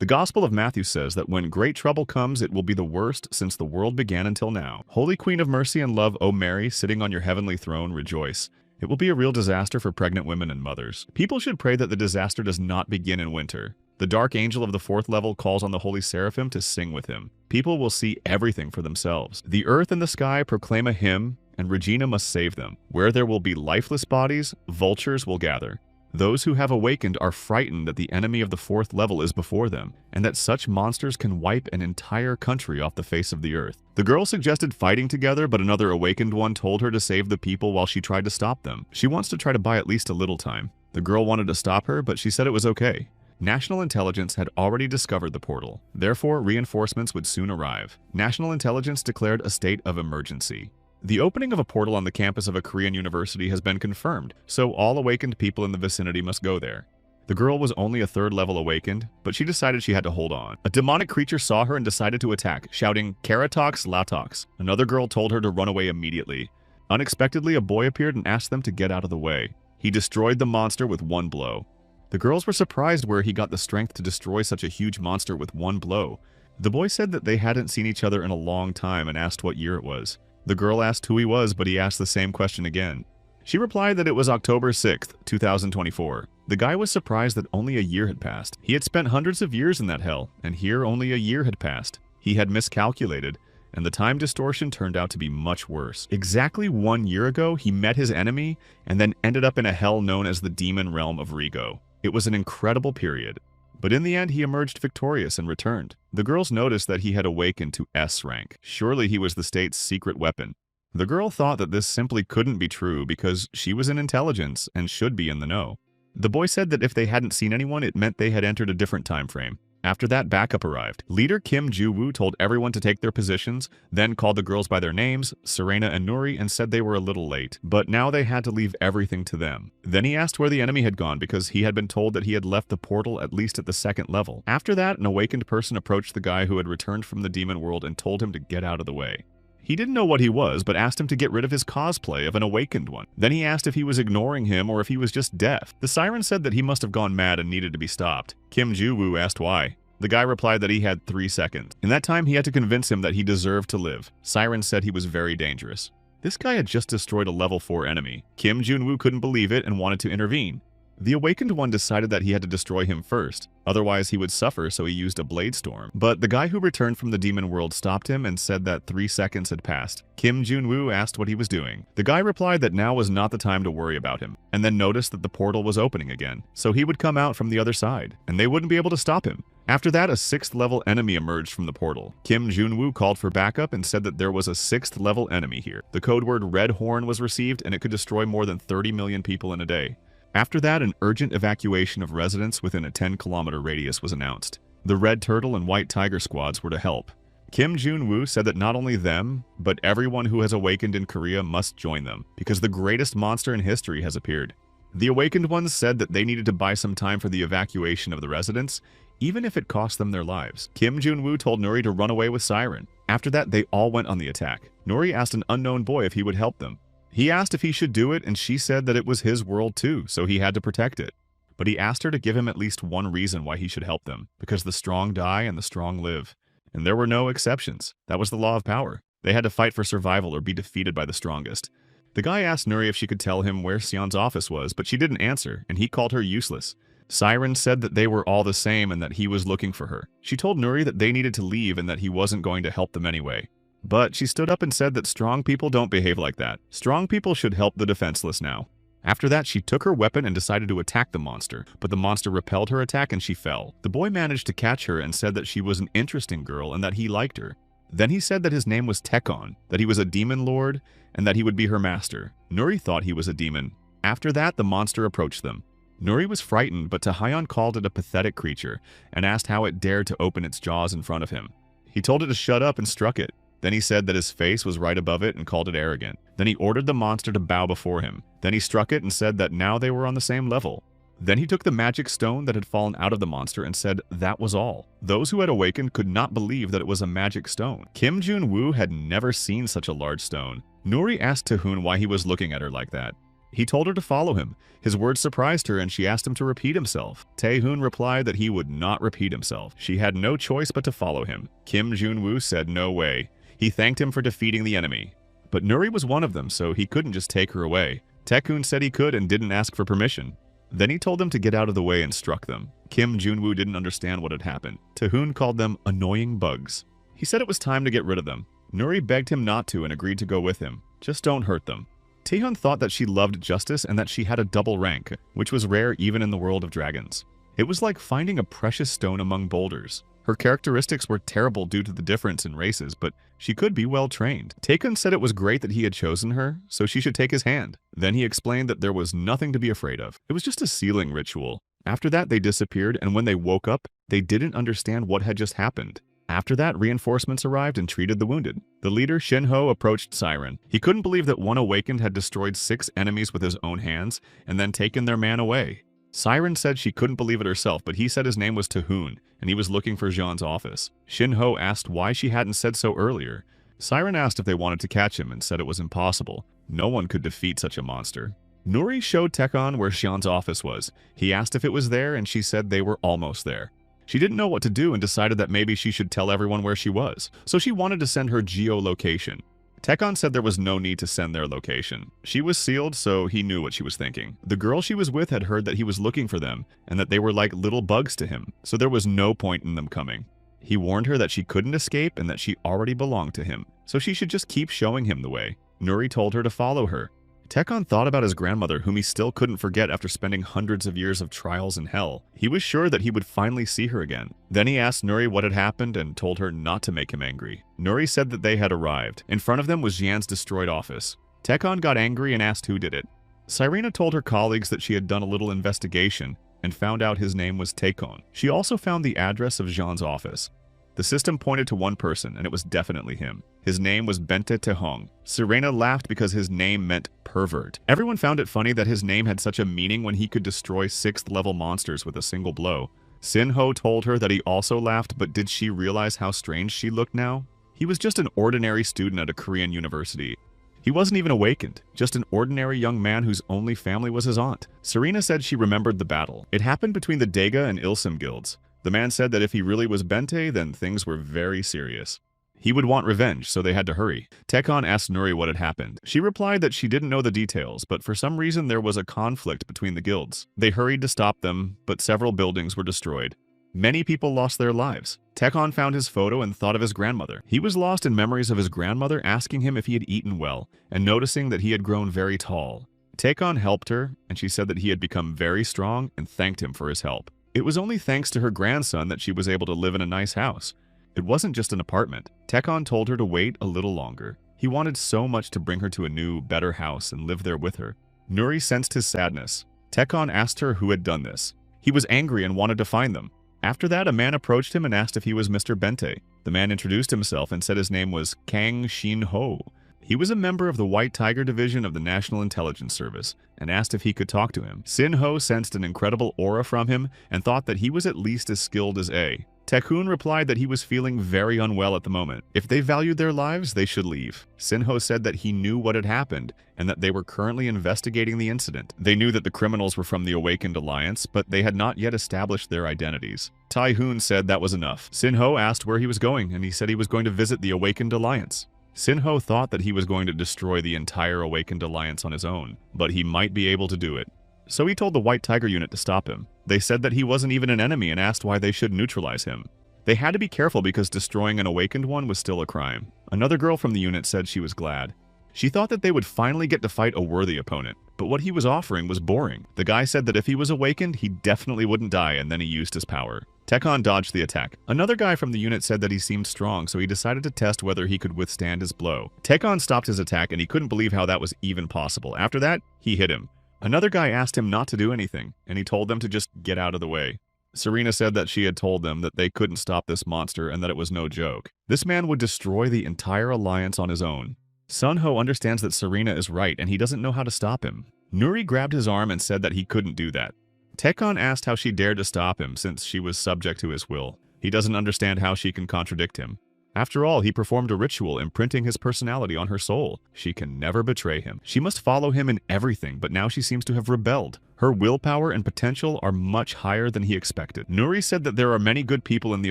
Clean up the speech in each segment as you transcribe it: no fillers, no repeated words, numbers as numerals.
The Gospel of Matthew says that when great trouble comes, it will be the worst since the world began until now. Holy Queen of Mercy and Love, O Mary, sitting on your heavenly throne, rejoice. It will be a real disaster for pregnant women and mothers. People should pray that the disaster does not begin in winter. The dark angel of the 4th level calls on the holy seraphim to sing with him. People will see everything for themselves. The earth and the sky proclaim a hymn, and Regina must save them. Where there will be lifeless bodies, vultures will gather. Those who have awakened are frightened that the enemy of the 4th level is before them, and that such monsters can wipe an entire country off the face of the earth. The girl suggested fighting together, but another awakened one told her to save the people while she tried to stop them. She wants to try to buy at least a little time. The girl wanted to stop her, but she said it was okay. National intelligence had already discovered the portal. Therefore, reinforcements would soon arrive. National intelligence declared a state of emergency. The opening of a portal on the campus of a Korean university has been confirmed, so all awakened people in the vicinity must go there. The girl was only a 3rd level awakened, but she decided she had to hold on. A demonic creature saw her and decided to attack, shouting, "Karatox, Latox." Another girl told her to run away immediately. Unexpectedly, a boy appeared and asked them to get out of the way. He destroyed the monster with one blow. The girls were surprised where he got the strength to destroy such a huge monster with one blow. The boy said that they hadn't seen each other in a long time and asked what year it was. The girl asked who he was, but he asked the same question again. She replied that it was October 6th, 2024. The guy was surprised that only a year had passed. He had spent hundreds of years in that hell, and here only a year had passed. He had miscalculated, and the time distortion turned out to be much worse. Exactly 1 year ago, he met his enemy, and then ended up in a hell known as the demon realm of Rigo. It was an incredible period. But in the end, he emerged victorious and returned. The girls noticed that he had awakened to S rank. Surely he was the state's secret weapon. The girl thought that this simply couldn't be true because she was in intelligence and should be in the know. The boy said that if they hadn't seen anyone, it meant they had entered a different time frame. After that, backup arrived. Leader Kim Ju-woo told everyone to take their positions, then called the girls by their names, Serena and Nuri, and said they were a little late. But now they had to leave everything to them. Then he asked where the enemy had gone because he had been told that he had left the portal at least at the 2nd level. After that, an awakened person approached the guy who had returned from the demon world and told him to get out of the way. He didn't know what he was, but asked him to get rid of his cosplay of an awakened one. Then he asked if he was ignoring him or if he was just deaf. The siren said that he must have gone mad and needed to be stopped. Kim Ju-woo asked why. The guy replied that he had 3 seconds. In that time, he had to convince him that he deserved to live. Siren said he was very dangerous. This guy had just destroyed a level 4 enemy. Kim Jun-woo couldn't believe it and wanted to intervene. The awakened one decided that he had to destroy him first, otherwise he would suffer, so he used a blade storm. But the guy who returned from the demon world stopped him and said that 3 seconds had passed. Kim Jun-woo asked what he was doing. The guy replied that now was not the time to worry about him, and then noticed that the portal was opening again, so he would come out from the other side, and they wouldn't be able to stop him. After that, a 6th level enemy emerged from the portal. Kim Jun-woo called for backup and said that there was a 6th level enemy here. The code word Red Horn was received and it could destroy more than 30 million people in a day. After that, an urgent evacuation of residents within a 10-kilometer radius was announced. The Red Turtle and White Tiger squads were to help. Kim Jun-woo said that not only them, but everyone who has awakened in Korea must join them, because the greatest monster in history has appeared. The awakened ones said that they needed to buy some time for the evacuation of the residents, even if it cost them their lives. Kim Jun-woo told Nuri to run away with Siren. After that, they all went on the attack. Nuri asked an unknown boy if he would help them. He asked if he should do it, and she said that it was his world too, so he had to protect it. But he asked her to give him at least one reason why he should help them, because the strong die and the strong live. And there were no exceptions. That was the law of power. They had to fight for survival or be defeated by the strongest. The guy asked Nuri if she could tell him where Sion's office was, but she didn't answer, and he called her useless. Siren said that they were all the same and that he was looking for her. She told Nuri that they needed to leave and that he wasn't going to help them anyway. But she stood up and said that strong people don't behave like that. Strong people should help the defenseless now. After that, she took her weapon and decided to attack the monster, but the monster repelled her attack and she fell. The boy managed to catch her and said that she was an interesting girl and that he liked her. Then he said that his name was Tekon, that he was a demon lord, and that he would be her master. Nuri thought he was a demon. After that, the monster approached them. Nuri was frightened, but Taehyun called it a pathetic creature and asked how it dared to open its jaws in front of him. He told it to shut up and struck it. Then he said that his face was right above it and called it arrogant. Then he ordered the monster to bow before him. Then he struck it and said that now they were on the same level. Then he took the magic stone that had fallen out of the monster and said that was all. Those who had awakened could not believe that it was a magic stone. Kim Jun-woo had never seen such a large stone. Nuri asked Taehyun why he was looking at her like that. He told her to follow him. His words surprised her and she asked him to repeat himself. Tae-hoon replied that he would not repeat himself. She had no choice but to follow him. Kim Jun-woo said no way. He thanked him for defeating the enemy. But Nuri was one of them, so he couldn't just take her away. Tae-hoon said he could and didn't ask for permission. Then he told them to get out of the way and struck them. Kim Jun-woo didn't understand what had happened. Tae-hoon called them annoying bugs. He said it was time to get rid of them. Nuri begged him not to and agreed to go with him. Just don't hurt them. Tae-hoon thought that she loved justice and that she had a double rank, which was rare even in the world of dragons. It was like finding a precious stone among boulders. Her characteristics were terrible due to the difference in races, but she could be well trained. Tae-hoon said it was great that he had chosen her, so she should take his hand. Then he explained that there was nothing to be afraid of. It was just a sealing ritual. After that, they disappeared, and when they woke up, they didn't understand what had just happened. After that, reinforcements arrived and treated the wounded. The leader, Shin-ho, approached Siren. He couldn't believe that one awakened had destroyed 6 enemies with his own hands and then taken their man away. Siren said she couldn't believe it herself, but he said his name was Tae-hoon, and he was looking for Jean's office. Shin-ho asked why she hadn't said so earlier. Siren asked if they wanted to catch him and said it was impossible. No one could defeat such a monster. Nuri showed Tae-hoon where Jean's office was. He asked if it was there, and she said they were almost there. She didn't know what to do and decided that maybe she should tell everyone where she was, so she wanted to send her geolocation. Tae-hoon said there was no need to send their location. She was sealed, so he knew what she was thinking. The girl she was with had heard that he was looking for them and that they were like little bugs to him, so there was no point in them coming. He warned her that she couldn't escape and that she already belonged to him, so she should just keep showing him the way. Nuri told her to follow her. Tae-hoon thought about his grandmother, whom he still couldn't forget after spending hundreds of years of trials in hell. He was sure that he would finally see her again. Then he asked Nuri what had happened and told her not to make him angry. Nuri said that they had arrived. In front of them was Jian's destroyed office. Tae-hoon got angry and asked who did it. Serena told her colleagues that she had done a little investigation and found out his name was Tae-hoon. She also found the address of Jean's office. The system pointed to one person, and it was definitely him. His name was Bente Tae-hong. Serena laughed because his name meant pervert. Everyone found it funny that his name had such a meaning when he could destroy 6th-level monsters with a single blow. Sin-ho told her that he also laughed, but did she realize how strange she looked now? He was just an ordinary student at a Korean university. He wasn't even awakened, just an ordinary young man whose only family was his aunt. Serena said she remembered the battle. It happened between the Daega and Ilsum guilds. The man said that if he really was Bente, then things were very serious. He would want revenge, so they had to hurry. Tae-hoon asked Nuri what had happened. She replied that she didn't know the details, but for some reason there was a conflict between the guilds. They hurried to stop them, but several buildings were destroyed. Many people lost their lives. Tae-hoon found his photo and thought of his grandmother. He was lost in memories of his grandmother asking him if he had eaten well, and noticing that he had grown very tall. Tae-hoon helped her, and she said that he had become very strong and thanked him for his help. It was only thanks to her grandson that she was able to live in a nice house. It wasn't just an apartment. Tae-hoon told her to wait a little longer. He wanted so much to bring her to a new, better house and live there with her. Nuri sensed his sadness. Tae-hoon asked her who had done this. He was angry and wanted to find them. After that, a man approached him and asked if he was Mr. Bente. The man introduced himself and said his name was Kang Shin-ho. He was a member of the White Tiger Division of the National Intelligence Service and asked if he could talk to him. Sin-ho sensed an incredible aura from him and thought that he was at least as skilled as A. Tae-hoon replied that he was feeling very unwell at the moment. If they valued their lives, they should leave. Sin-ho said that he knew what had happened and that they were currently investigating the incident. They knew that the criminals were from the Awakened Alliance, but they had not yet established their identities. Tae-hoon said that was enough. Sin-ho asked where he was going, and he said he was going to visit the Awakened Alliance. Sin-ho thought that he was going to destroy the entire Awakened Alliance on his own, but he might be able to do it. So he told the White Tiger unit to stop him. They said that he wasn't even an enemy and asked why they should neutralize him. They had to be careful because destroying an awakened one was still a crime. Another girl from the unit said she was glad. She thought that they would finally get to fight a worthy opponent, but what he was offering was boring. The guy said that if he was awakened, he definitely wouldn't die, and then he used his power. Tae-hoon dodged the attack. Another guy from the unit said that he seemed strong, so he decided to test whether he could withstand his blow. Tae-hoon stopped his attack, and he couldn't believe how that was even possible. After that, he hit him. Another guy asked him not to do anything, and he told them to just get out of the way. Serena said that she had told them that they couldn't stop this monster and that it was no joke. This man would destroy the entire alliance on his own. Sun-ho understands that Serena is right and he doesn't know how to stop him. Nuri grabbed his arm and said that he couldn't do that. Tae-hoon asked how she dared to stop him since she was subject to his will. He doesn't understand how she can contradict him. After all, he performed a ritual imprinting his personality on her soul. She can never betray him. She must follow him in everything, but now she seems to have rebelled. Her willpower and potential are much higher than he expected. Nuri said that there are many good people in the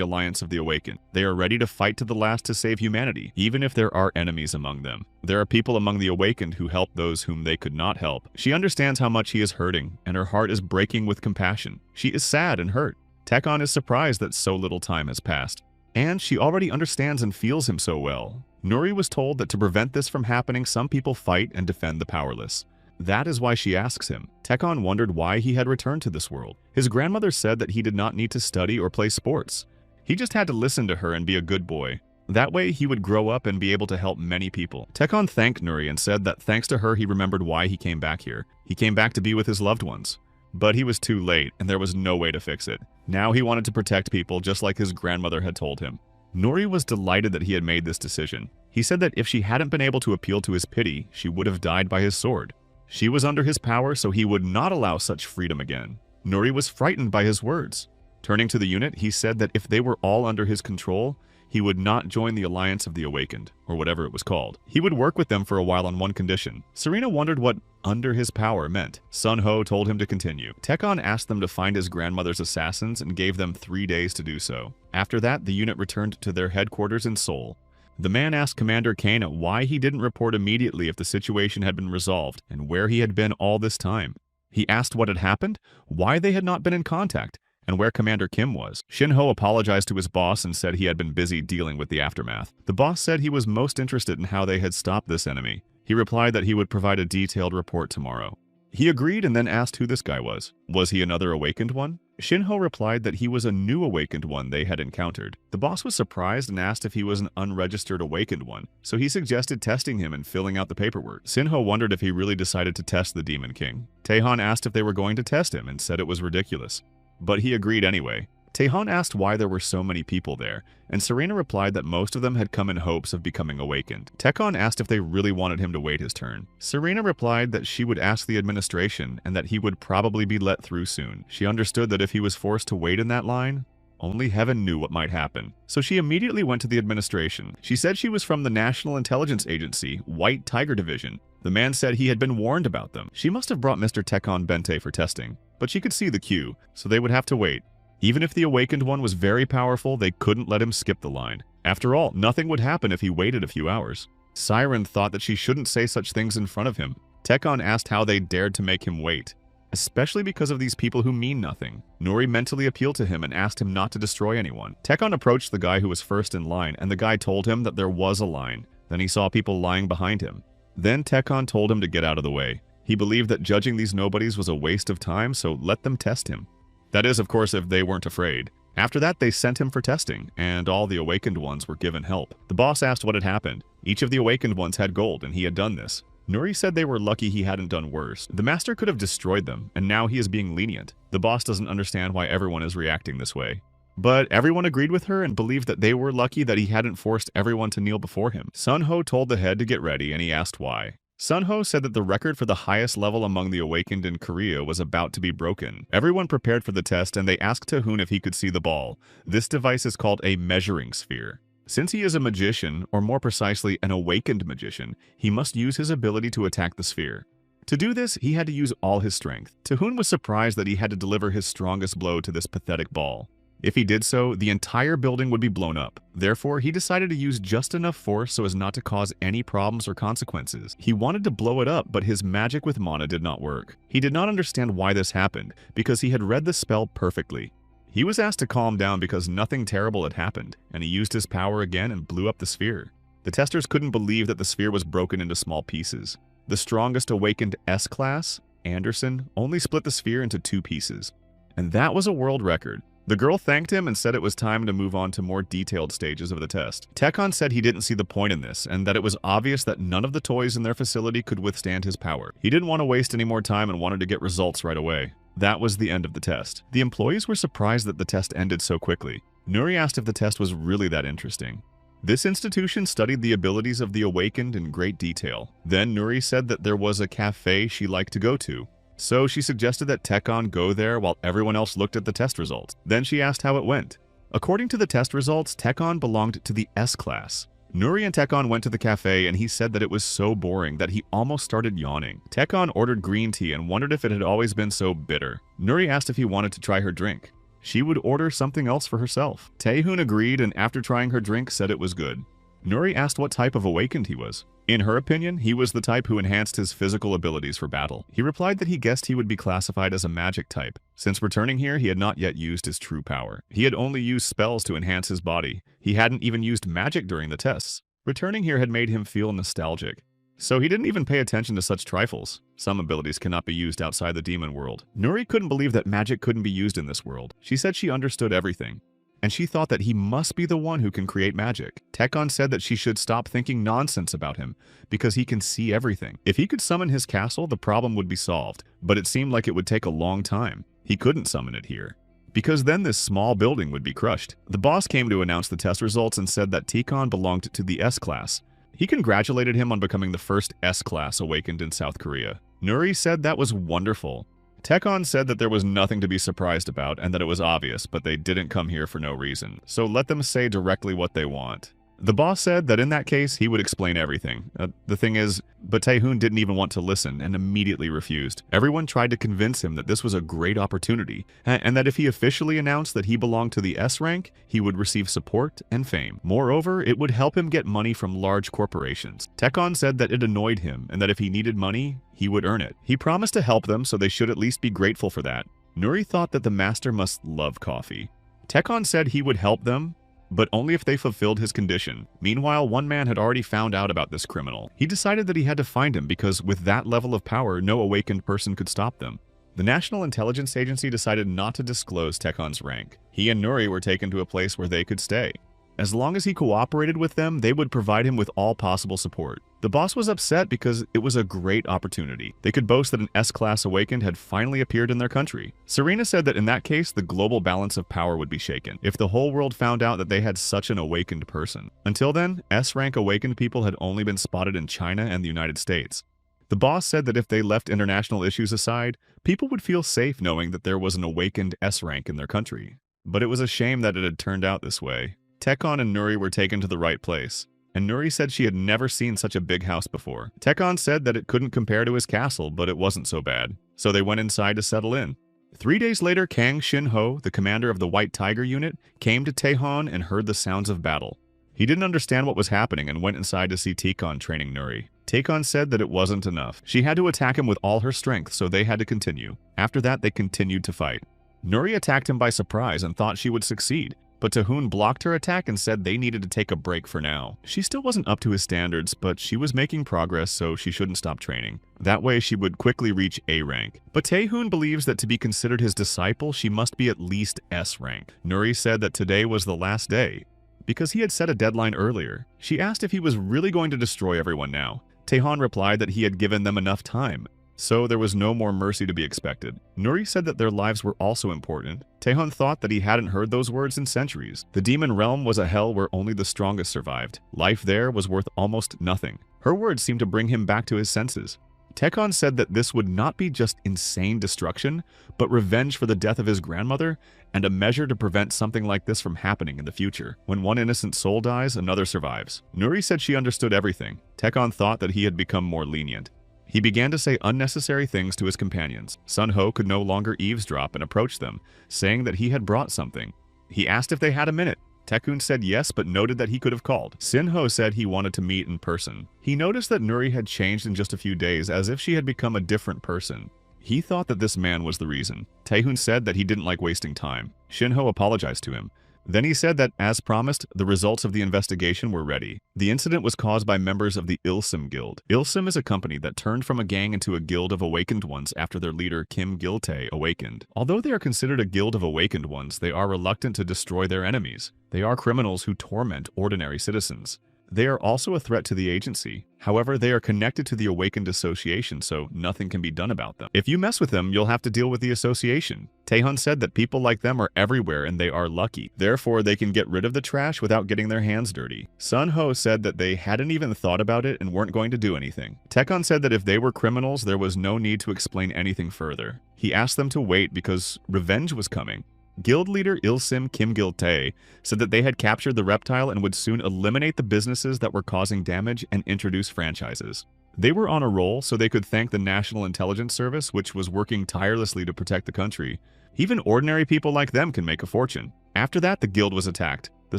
Alliance of the Awakened. They are ready to fight to the last to save humanity, even if there are enemies among them. There are people among the Awakened who help those whom they could not help. She understands how much he is hurting, and her heart is breaking with compassion. She is sad and hurt. Tekon is surprised that so little time has passed. And she already understands and feels him so well. Nuri was told that to prevent this from happening, some people fight and defend the powerless. That is why she asks him. Tekon wondered why he had returned to this world. His grandmother said that he did not need to study or play sports. He just had to listen to her and be a good boy. That way, he would grow up and be able to help many people. Tekon thanked Nuri and said that thanks to her, he remembered why he came back here. He came back to be with his loved ones. But he was too late, and there was no way to fix it. Now he wanted to protect people just like his grandmother had told him. Nuri was delighted that he had made this decision. He said that if she hadn't been able to appeal to his pity, she would have died by his sword. She was under his power, so he would not allow such freedom again. Nuri was frightened by his words. Turning to the unit, he said that if they were all under his control, he would not join the Alliance of the Awakened, or whatever it was called. He would work with them for a while on one condition. Serena wondered what under his power meant. Sun Ho told him to continue. Tekon asked them to find his grandmother's assassins and gave them 3 days to do so. After that, the unit returned to their headquarters in Seoul. The man asked Commander Kana why he didn't report immediately if the situation had been resolved and where he had been all this time. He asked what had happened, why they had not been in contact, and where Commander Kim was. Shin-ho apologized to his boss and said he had been busy dealing with the aftermath. The boss said he was most interested in how they had stopped this enemy. He replied that he would provide a detailed report tomorrow. He agreed and then asked who this guy was. Was he another awakened one? Shin-ho replied that he was a new awakened one they had encountered. The boss was surprised and asked if he was an unregistered awakened one, so he suggested testing him and filling out the paperwork. Shin-ho wondered if he really decided to test the Demon King. Taehan asked if they were going to test him and said it was ridiculous. But he agreed anyway. Taehan asked why there were so many people there, and Serena replied that most of them had come in hopes of becoming awakened. Tekon asked if they really wanted him to wait his turn. Serena replied that she would ask the administration and that he would probably be let through soon. She understood that if he was forced to wait in that line, only heaven knew what might happen. So she immediately went to the administration. She said she was from the National Intelligence Agency, White Tiger Division. The man said he had been warned about them. She must have brought Mr. Tekon Bente for testing, but she could see the queue, so they would have to wait. Even if the awakened one was very powerful, they couldn't let him skip the line. After all, nothing would happen if he waited a few hours. Siren thought that she shouldn't say such things in front of him. Tekon asked how they dared to make him wait, especially because of these people who mean nothing. Nuri mentally appealed to him and asked him not to destroy anyone. Tekon approached the guy who was first in line, and the guy told him that there was a line. Then he saw people lying behind him. Then Tekon told him to get out of the way. He believed that judging these nobodies was a waste of time, so let them test him. That is, of course, if they weren't afraid. After that, they sent him for testing, and all the awakened ones were given help. The boss asked what had happened. Each of the awakened ones had gold, and he had done this. Nuri said they were lucky he hadn't done worse. The master could have destroyed them, and now he is being lenient. The boss doesn't understand why everyone is reacting this way. But everyone agreed with her and believed that they were lucky that he hadn't forced everyone to kneel before him. Sun Ho told the head to get ready, and he asked why. Sun Ho said that the record for the highest level among the awakened in Korea was about to be broken. Everyone prepared for the test, and they asked Taehoon if he could see the ball. This device is called a measuring sphere. Since he is a magician, or more precisely an awakened magician, he must use his ability to attack the sphere. To do this, he had to use all his strength. Taehoon was surprised that he had to deliver his strongest blow to this pathetic ball. If he did so, the entire building would be blown up. Therefore, he decided to use just enough force so as not to cause any problems or consequences. He wanted to blow it up, but his magic with mana did not work. He did not understand why this happened, because he had read the spell perfectly. He was asked to calm down because nothing terrible had happened, and he used his power again and blew up the sphere. The testers couldn't believe that the sphere was broken into small pieces. The strongest awakened S-class, Anderson, only split the sphere into 2 pieces. And that was a world record. The girl thanked him and said it was time to move on to more detailed stages of the test. Tekon said he didn't see the point in this, and that it was obvious that none of the toys in their facility could withstand his power. He didn't want to waste any more time and wanted to get results right away. That was the end of the test. The employees were surprised that the test ended so quickly. Nuri asked if the test was really that interesting. This institution studied the abilities of the awakened in great detail. Then Nuri said that there was a cafe she liked to go to. So she suggested that Tekon go there while everyone else looked at the test results. Then she asked how it went. According to the test results, Tekon belonged to the S class. Nuri and Tekon went to the cafe and he said that it was so boring that he almost started yawning. Tekon ordered green tea and wondered if it had always been so bitter. Nuri asked if he wanted to try her drink. She would order something else for herself. Taehoon agreed and after trying her drink said it was good. Nuri asked what type of awakened he was. In her opinion, he was the type who enhanced his physical abilities for battle. He replied that he guessed he would be classified as a magic type. Since returning here, he had not yet used his true power. He had only used spells to enhance his body. He hadn't even used magic during the tests. Returning here had made him feel nostalgic. So he didn't even pay attention to such trifles. Some abilities cannot be used outside the demon world. Nuri couldn't believe that magic couldn't be used in this world. She said she understood everything, and she thought that he must be the one who can create magic. Tekon said that she should stop thinking nonsense about him, because he can see everything. If he could summon his castle, the problem would be solved, but it seemed like it would take a long time. He couldn't summon it here, because then this small building would be crushed. The boss came to announce the test results and said that Tekon belonged to the S class. He congratulated him on becoming the first S class awakened in South Korea. Nuri said that was wonderful. Tekon said that there was nothing to be surprised about and that it was obvious, but they didn't come here for no reason, so let them say directly what they want. The boss said that in that case, he would explain everything. The thing is, but Taehoon didn't even want to listen and immediately refused. Everyone tried to convince him that this was a great opportunity, and that if he officially announced that he belonged to the S rank, he would receive support and fame. Moreover, it would help him get money from large corporations. Tekon said that it annoyed him, and that if he needed money, he would earn it. He promised to help them, so they should at least be grateful for that. Nuri thought that the master must love coffee. Tekon said he would help them, but only if they fulfilled his condition. Meanwhile, one man had already found out about this criminal. He decided that he had to find him because with that level of power, no awakened person could stop them. The National Intelligence Agency decided not to disclose Tekon's rank. He and Nuri were taken to a place where they could stay. As long as he cooperated with them, they would provide him with all possible support. The boss was upset because it was a great opportunity. They could boast that an S-class awakened had finally appeared in their country. Serena said that in that case, the global balance of power would be shaken if the whole world found out that they had such an awakened person. Until then, S-rank awakened people had only been spotted in China and the United States. The boss said that if they left international issues aside, people would feel safe knowing that there was an awakened S-rank in their country. But it was a shame that it had turned out this way. Tekon and Nuri were taken to the right place, and Nuri said she had never seen such a big house before. Tekon said that it couldn't compare to his castle, but it wasn't so bad, so they went inside to settle in. 3 days later, Kang Shin-ho, the commander of the White Tiger unit, came to Taehoon and heard the sounds of battle. He didn't understand what was happening and went inside to see Tekon training Nuri. Tekon said that it wasn't enough. She had to attack him with all her strength, so they had to continue. After that, they continued to fight. Nuri attacked him by surprise and thought she would succeed, but Taehoon blocked her attack and said they needed to take a break for now. She still wasn't up to his standards, but she was making progress, so she shouldn't stop training. That way, she would quickly reach A rank. But Taehoon believes that to be considered his disciple, she must be at least S rank. Nuri said that today was the last day, because he had set a deadline earlier. She asked if he was really going to destroy everyone now. Taehoon replied that he had given them enough time, so there was no more mercy to be expected. Nuri said that their lives were also important. Taehoon thought that he hadn't heard those words in centuries. The demon realm was a hell where only the strongest survived. Life there was worth almost nothing. Her words seemed to bring him back to his senses. Tekon said that this would not be just insane destruction, but revenge for the death of his grandmother, and a measure to prevent something like this from happening in the future. When one innocent soul dies, another survives. Nuri said she understood everything. Tekon thought that he had become more lenient. He began to say unnecessary things to his companions. Sun-ho could no longer eavesdrop and approach them, saying that he had brought something. He asked if they had a minute. Taehoon said yes, but noted that he could have called. Sin-ho said he wanted to meet in person. He noticed that Nuri had changed in just a few days, as if she had become a different person. He thought that this man was the reason. Taehoon said that he didn't like wasting time. Shin-ho apologized to him. Then he said that, as promised, the results of the investigation were ready. The incident was caused by members of the Ilsim Guild. Ilsim is a company that turned from a gang into a guild of awakened ones after their leader Kim Gil-tae awakened. Although they are considered a guild of awakened ones, they are reluctant to destroy their enemies. They are criminals who torment ordinary citizens. They are also a threat to the agency. However, they are connected to the Awakened Association, so nothing can be done about them. If you mess with them, you'll have to deal with the association. Taehoon said that people like them are everywhere and they are lucky. Therefore, they can get rid of the trash without getting their hands dirty. Sun-ho said that they hadn't even thought about it and weren't going to do anything. Tekon said that if they were criminals, there was no need to explain anything further. He asked them to wait because revenge was coming. Guild leader Ilsim Kimgil-tae said that they had captured the reptile and would soon eliminate the businesses that were causing damage and introduce franchises. They were on a roll, so they could thank the National Intelligence Service, which was working tirelessly to protect the country. Even ordinary people like them can make a fortune. After that, the guild was attacked. The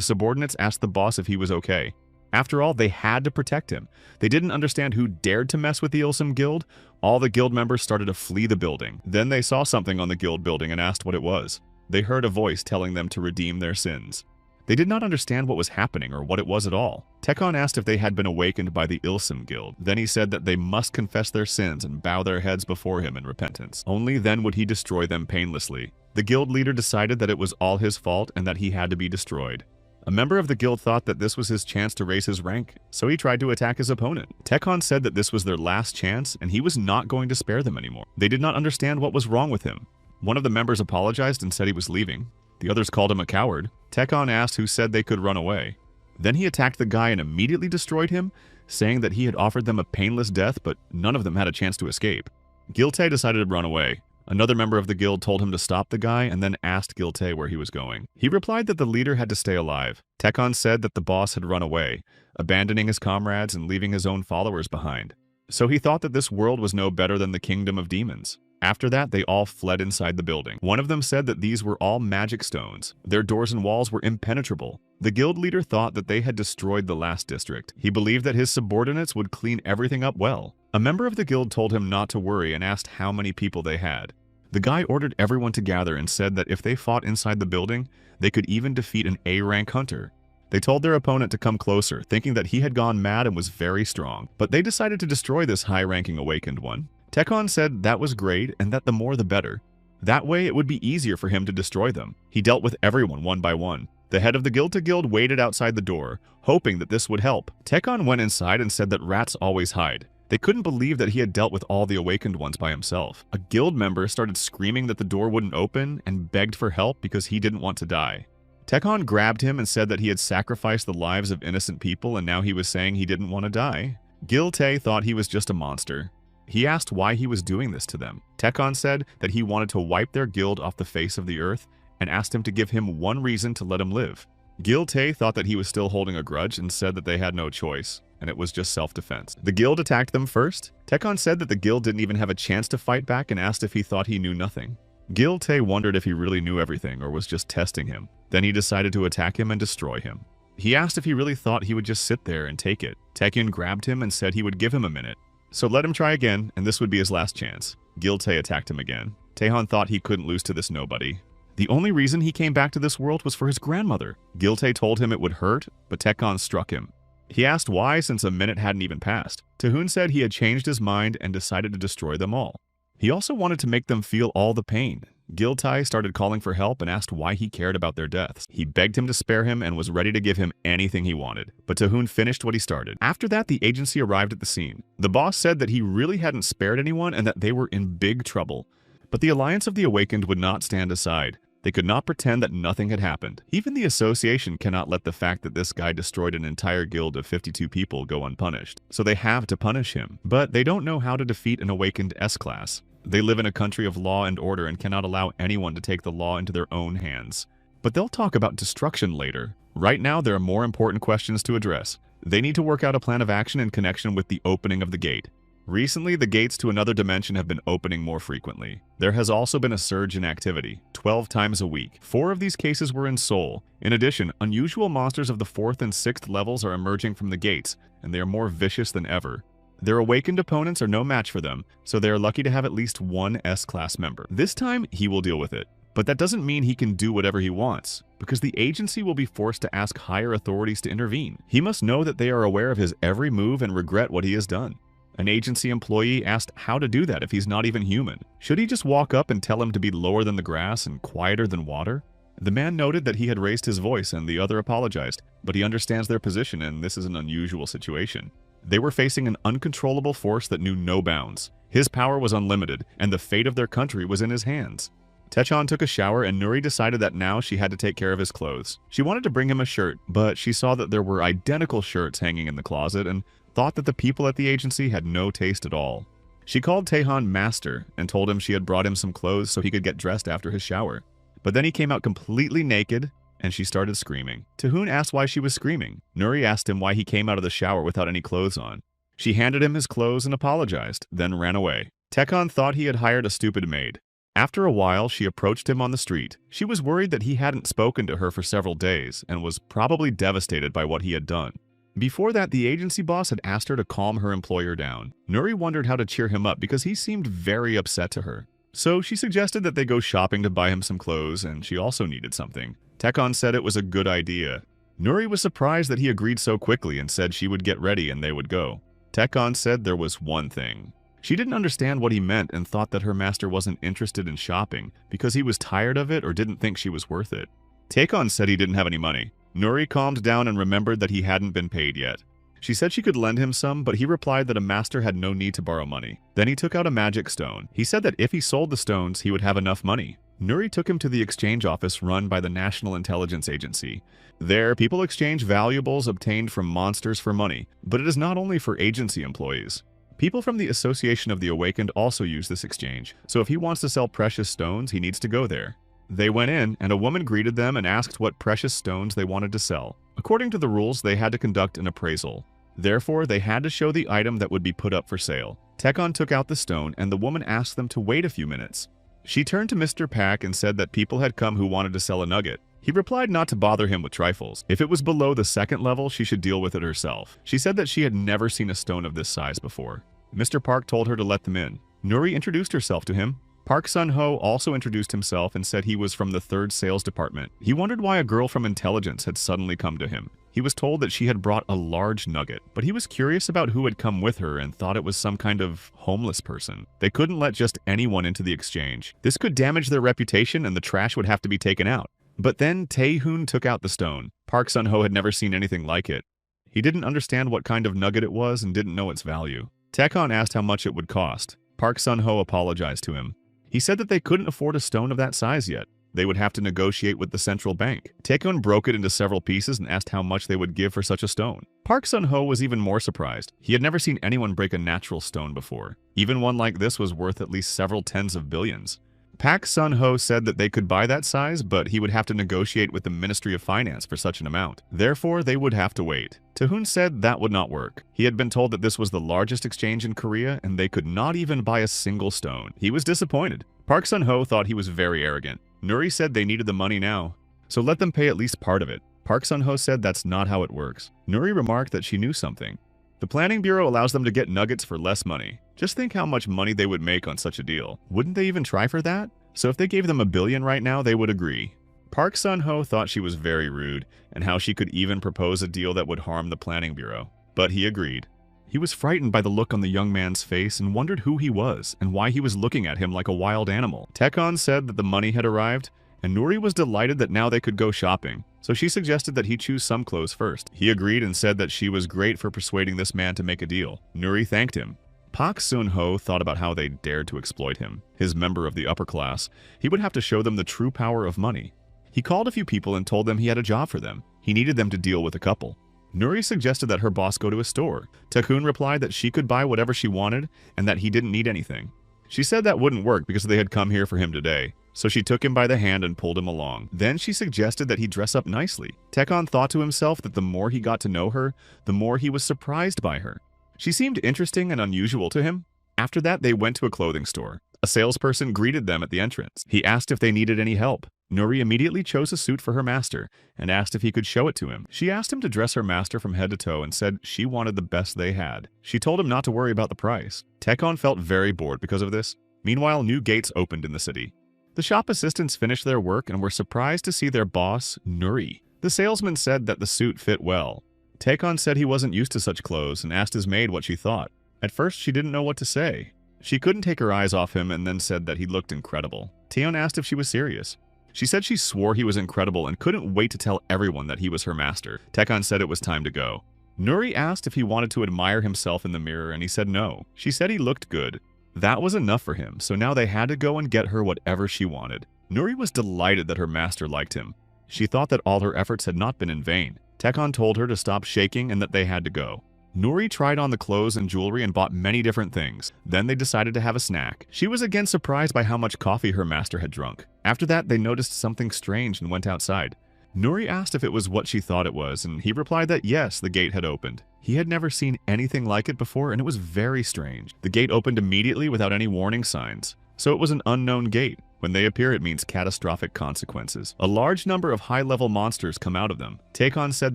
subordinates asked the boss if he was okay. After all, they had to protect him. They didn't understand who dared to mess with the Ilsim Guild. All the guild members started to flee the building. Then they saw something on the guild building and asked what it was. They heard a voice telling them to redeem their sins. They did not understand what was happening or what it was at all. Tekon asked if they had been awakened by the Ilsim Guild. Then he said that they must confess their sins and bow their heads before him in repentance. Only then would he destroy them painlessly. The guild leader decided that it was all his fault and that he had to be destroyed. A member of the guild thought that this was his chance to raise his rank, so he tried to attack his opponent. Tekon said that this was their last chance and he was not going to spare them anymore. They did not understand what was wrong with him. One of the members apologized and said he was leaving. The others called him a coward. Tekon asked who said they could run away. Then he attacked the guy and immediately destroyed him, saying that he had offered them a painless death, but none of them had a chance to escape. Gilte decided to run away. Another member of the guild told him to stop the guy and then asked Gilte where he was going. He replied that the leader had to stay alive. Tekon said that the boss had run away, abandoning his comrades and leaving his own followers behind. So he thought that this world was no better than the kingdom of demons. After that, they all fled inside the building. One of them said that these were all magic stones. Their doors and walls were impenetrable. The guild leader thought that they had destroyed the last district. He believed that his subordinates would clean everything up well. A member of the guild told him not to worry and asked how many people they had. The guy ordered everyone to gather and said that if they fought inside the building, they could even defeat an A-rank hunter. They told their opponent to come closer, thinking that he had gone mad and was very strong. But they decided to destroy this high-ranking awakened one. Tekon said that was great and that the more the better. That way it would be easier for him to destroy them. He dealt with everyone one by one. The head of the guild to guild waited outside the door, hoping that this would help. Tekon went inside and said that rats always hide. They couldn't believe that he had dealt with all the awakened ones by himself. A guild member started screaming that the door wouldn't open and begged for help because he didn't want to die. Tekon grabbed him and said that he had sacrificed the lives of innocent people and now he was saying he didn't want to die. Gilte thought he was just a monster. He asked why he was doing this to them. Tekon said that he wanted to wipe their guild off the face of the earth and asked him to give him one reason to let him live. Gilte thought that he was still holding a grudge and said that they had no choice, and it was just self-defense. The guild attacked them first. Tekon said that the guild didn't even have a chance to fight back and asked if he thought he knew nothing. Gilte wondered if he really knew everything or was just testing him. Then he decided to attack him and destroy him. He asked if he really thought he would just sit there and take it. Tekon grabbed him and said he would give him a minute. So let him try again, and this would be his last chance. Gilte attacked him again. Taehan thought he couldn't lose to this nobody. The only reason he came back to this world was for his grandmother. Gilte told him it would hurt, but Tekon struck him. He asked why since a minute hadn't even passed. Taehoon said he had changed his mind and decided to destroy them all. He also wanted to make them feel all the pain. Giltai started calling for help and asked why he cared about their deaths. He begged him to spare him and was ready to give him anything he wanted. But Taehoon finished what he started. After that, the agency arrived at the scene. The boss said that he really hadn't spared anyone and that they were in big trouble. But the Alliance of the Awakened would not stand aside. They could not pretend that nothing had happened. Even the association cannot let the fact that this guy destroyed an entire guild of 52 people go unpunished. So they have to punish him. But they don't know how to defeat an awakened S-class. They live in a country of law and order and cannot allow anyone to take the law into their own hands. But they'll talk about destruction later. Right now, there are more important questions to address. They need to work out a plan of action in connection with the opening of the gate. Recently, the gates to another dimension have been opening more frequently. There has also been a surge in activity, 12 times a week. 4 of these cases were in Seoul. In addition, unusual monsters of the 4th and 6th levels are emerging from the gates, and they are more vicious than ever. Their awakened opponents are no match for them, so they are lucky to have at least one S-class member. This time, he will deal with it. But that doesn't mean he can do whatever he wants, because the agency will be forced to ask higher authorities to intervene. He must know that they are aware of his every move and regret what he has done. An agency employee asked how to do that if he's not even human. Should he just walk up and tell him to be lower than the grass and quieter than water? The man noted that he had raised his voice and the other apologized, but he understands their position and this is an unusual situation. They were facing an uncontrollable force that knew no bounds. His power was unlimited, and the fate of their country was in his hands. Techon took a shower and Nuri decided that now she had to take care of his clothes. She wanted to bring him a shirt, but she saw that there were identical shirts hanging in the closet and thought that the people at the agency had no taste at all. She called Taehan Master and told him she had brought him some clothes so he could get dressed after his shower. But then he came out completely naked, and she started screaming. Taehoon asked why she was screaming. Nuri asked him why he came out of the shower without any clothes on. She handed him his clothes and apologized, then ran away. Taekwon thought he had hired a stupid maid. After a while, she approached him on the street. She was worried that he hadn't spoken to her for several days and was probably devastated by what he had done. Before that, the agency boss had asked her to calm her employer down. Nuri wondered how to cheer him up because he seemed very upset to her. So she suggested that they go shopping to buy him some clothes, and she also needed something. Taekwon said it was a good idea. Nuri was surprised that he agreed so quickly and said she would get ready and they would go. Taekwon said there was one thing. She didn't understand what he meant and thought that her master wasn't interested in shopping because he was tired of it or didn't think she was worth it. Taekwon said he didn't have any money. Nuri calmed down and remembered that he hadn't been paid yet. She said she could lend him some, but he replied that a master had no need to borrow money. Then he took out a magic stone. He said that if he sold the stones, he would have enough money. Nuri took him to the exchange office run by the National Intelligence Agency. There, people exchange valuables obtained from monsters for money, but it is not only for agency employees. People from the Association of the Awakened also use this exchange, so if he wants to sell precious stones, he needs to go there. They went in, and a woman greeted them and asked what precious stones they wanted to sell. According to the rules, they had to conduct an appraisal. Therefore, they had to show the item that would be put up for sale. Taekwon took out the stone, and the woman asked them to wait a few minutes. She turned to Mr. Pak and said that people had come who wanted to sell a nugget. He replied not to bother him with trifles. If it was below the second level, she should deal with it herself. She said that she had never seen a stone of this size before. Mr. Park told her to let them in. Nuri introduced herself to him. Park Sun-ho also introduced himself and said he was from the 3rd Sales Department. He wondered why a girl from intelligence had suddenly come to him. He was told that she had brought a large nugget, but he was curious about who had come with her and thought it was some kind of homeless person. They couldn't let just anyone into the exchange. This could damage their reputation and the trash would have to be taken out. But then Taehoon took out the stone. Park Sun-ho had never seen anything like it. He didn't understand what kind of nugget it was and didn't know its value. Taekwon asked how much it would cost. Park Sun-ho apologized to him. He said that they couldn't afford a stone of that size yet. They would have to negotiate with the central bank. Taekwon broke it into several pieces and asked how much they would give for such a stone. Park Sun-ho was even more surprised. He had never seen anyone break a natural stone before. Even one like this was worth at least several tens of billions. Park Sun-ho said that they could buy that size, but he would have to negotiate with the Ministry of Finance for such an amount. Therefore, they would have to wait. Taehoon said that would not work. He had been told that this was the largest exchange in Korea, and they could not even buy a single stone. He was disappointed. Park Sun-ho thought he was very arrogant. Nuri said they needed the money now, so let them pay at least part of it. Park Sun-ho said that's not how it works. Nuri remarked that she knew something. The Planning Bureau allows them to get nuggets for less money. Just think how much money they would make on such a deal. Wouldn't they even try for that? So if they gave them $1 billion right now, they would agree. Park Sun-ho thought she was very rude, and how she could even propose a deal that would harm the Planning Bureau. But he agreed. He was frightened by the look on the young man's face and wondered who he was and why he was looking at him like a wild animal. Taekwon said that the money had arrived, and Nuri was delighted that now they could go shopping, so she suggested that he choose some clothes first. He agreed and said that she was great for persuading this man to make a deal. Nuri thanked him. Park Sun-ho thought about how they dared to exploit him. His member of the upper class, he would have to show them the true power of money. He called a few people and told them he had a job for them. He needed them to deal with a couple. Nuri suggested that her boss go to a store. Taekwon replied that she could buy whatever she wanted and that he didn't need anything. She said that wouldn't work because they had come here for him today. So she took him by the hand and pulled him along. Then she suggested that he dress up nicely. Taekwon thought to himself that the more he got to know her, the more he was surprised by her. She seemed interesting and unusual to him. After that, they went to a clothing store. A salesperson greeted them at the entrance. He asked if they needed any help. Nuri immediately chose a suit for her master and asked if he could show it to him. She asked him to dress her master from head to toe and said she wanted the best they had. She told him not to worry about the price. Taekwon felt very bored because of this. Meanwhile, new gates opened in the city. The shop assistants finished their work and were surprised to see their boss, Nuri. The salesman said that the suit fit well. Taekwon said he wasn't used to such clothes and asked his maid what she thought. At first, she didn't know what to say. She couldn't take her eyes off him and then said that he looked incredible. Taekwon asked if she was serious. She said she swore he was incredible and couldn't wait to tell everyone that he was her master. Taekwon said it was time to go. Nuri asked if he wanted to admire himself in the mirror and he said no. She said he looked good. That was enough for him, so now they had to go and get her whatever she wanted. Nuri was delighted that her master liked him. She thought that all her efforts had not been in vain. Taekwon told her to stop shaking and that they had to go. Nuri tried on the clothes and jewelry and bought many different things. Then they decided to have a snack. She was again surprised by how much coffee her master had drunk. After that, they noticed something strange and went outside. Nuri asked if it was what she thought it was, and he replied that yes, the gate had opened. He had never seen anything like it before, and it was very strange. The gate opened immediately without any warning signs. So it was an unknown gate. When they appear, it means catastrophic consequences. A large number of high-level monsters come out of them. Takon said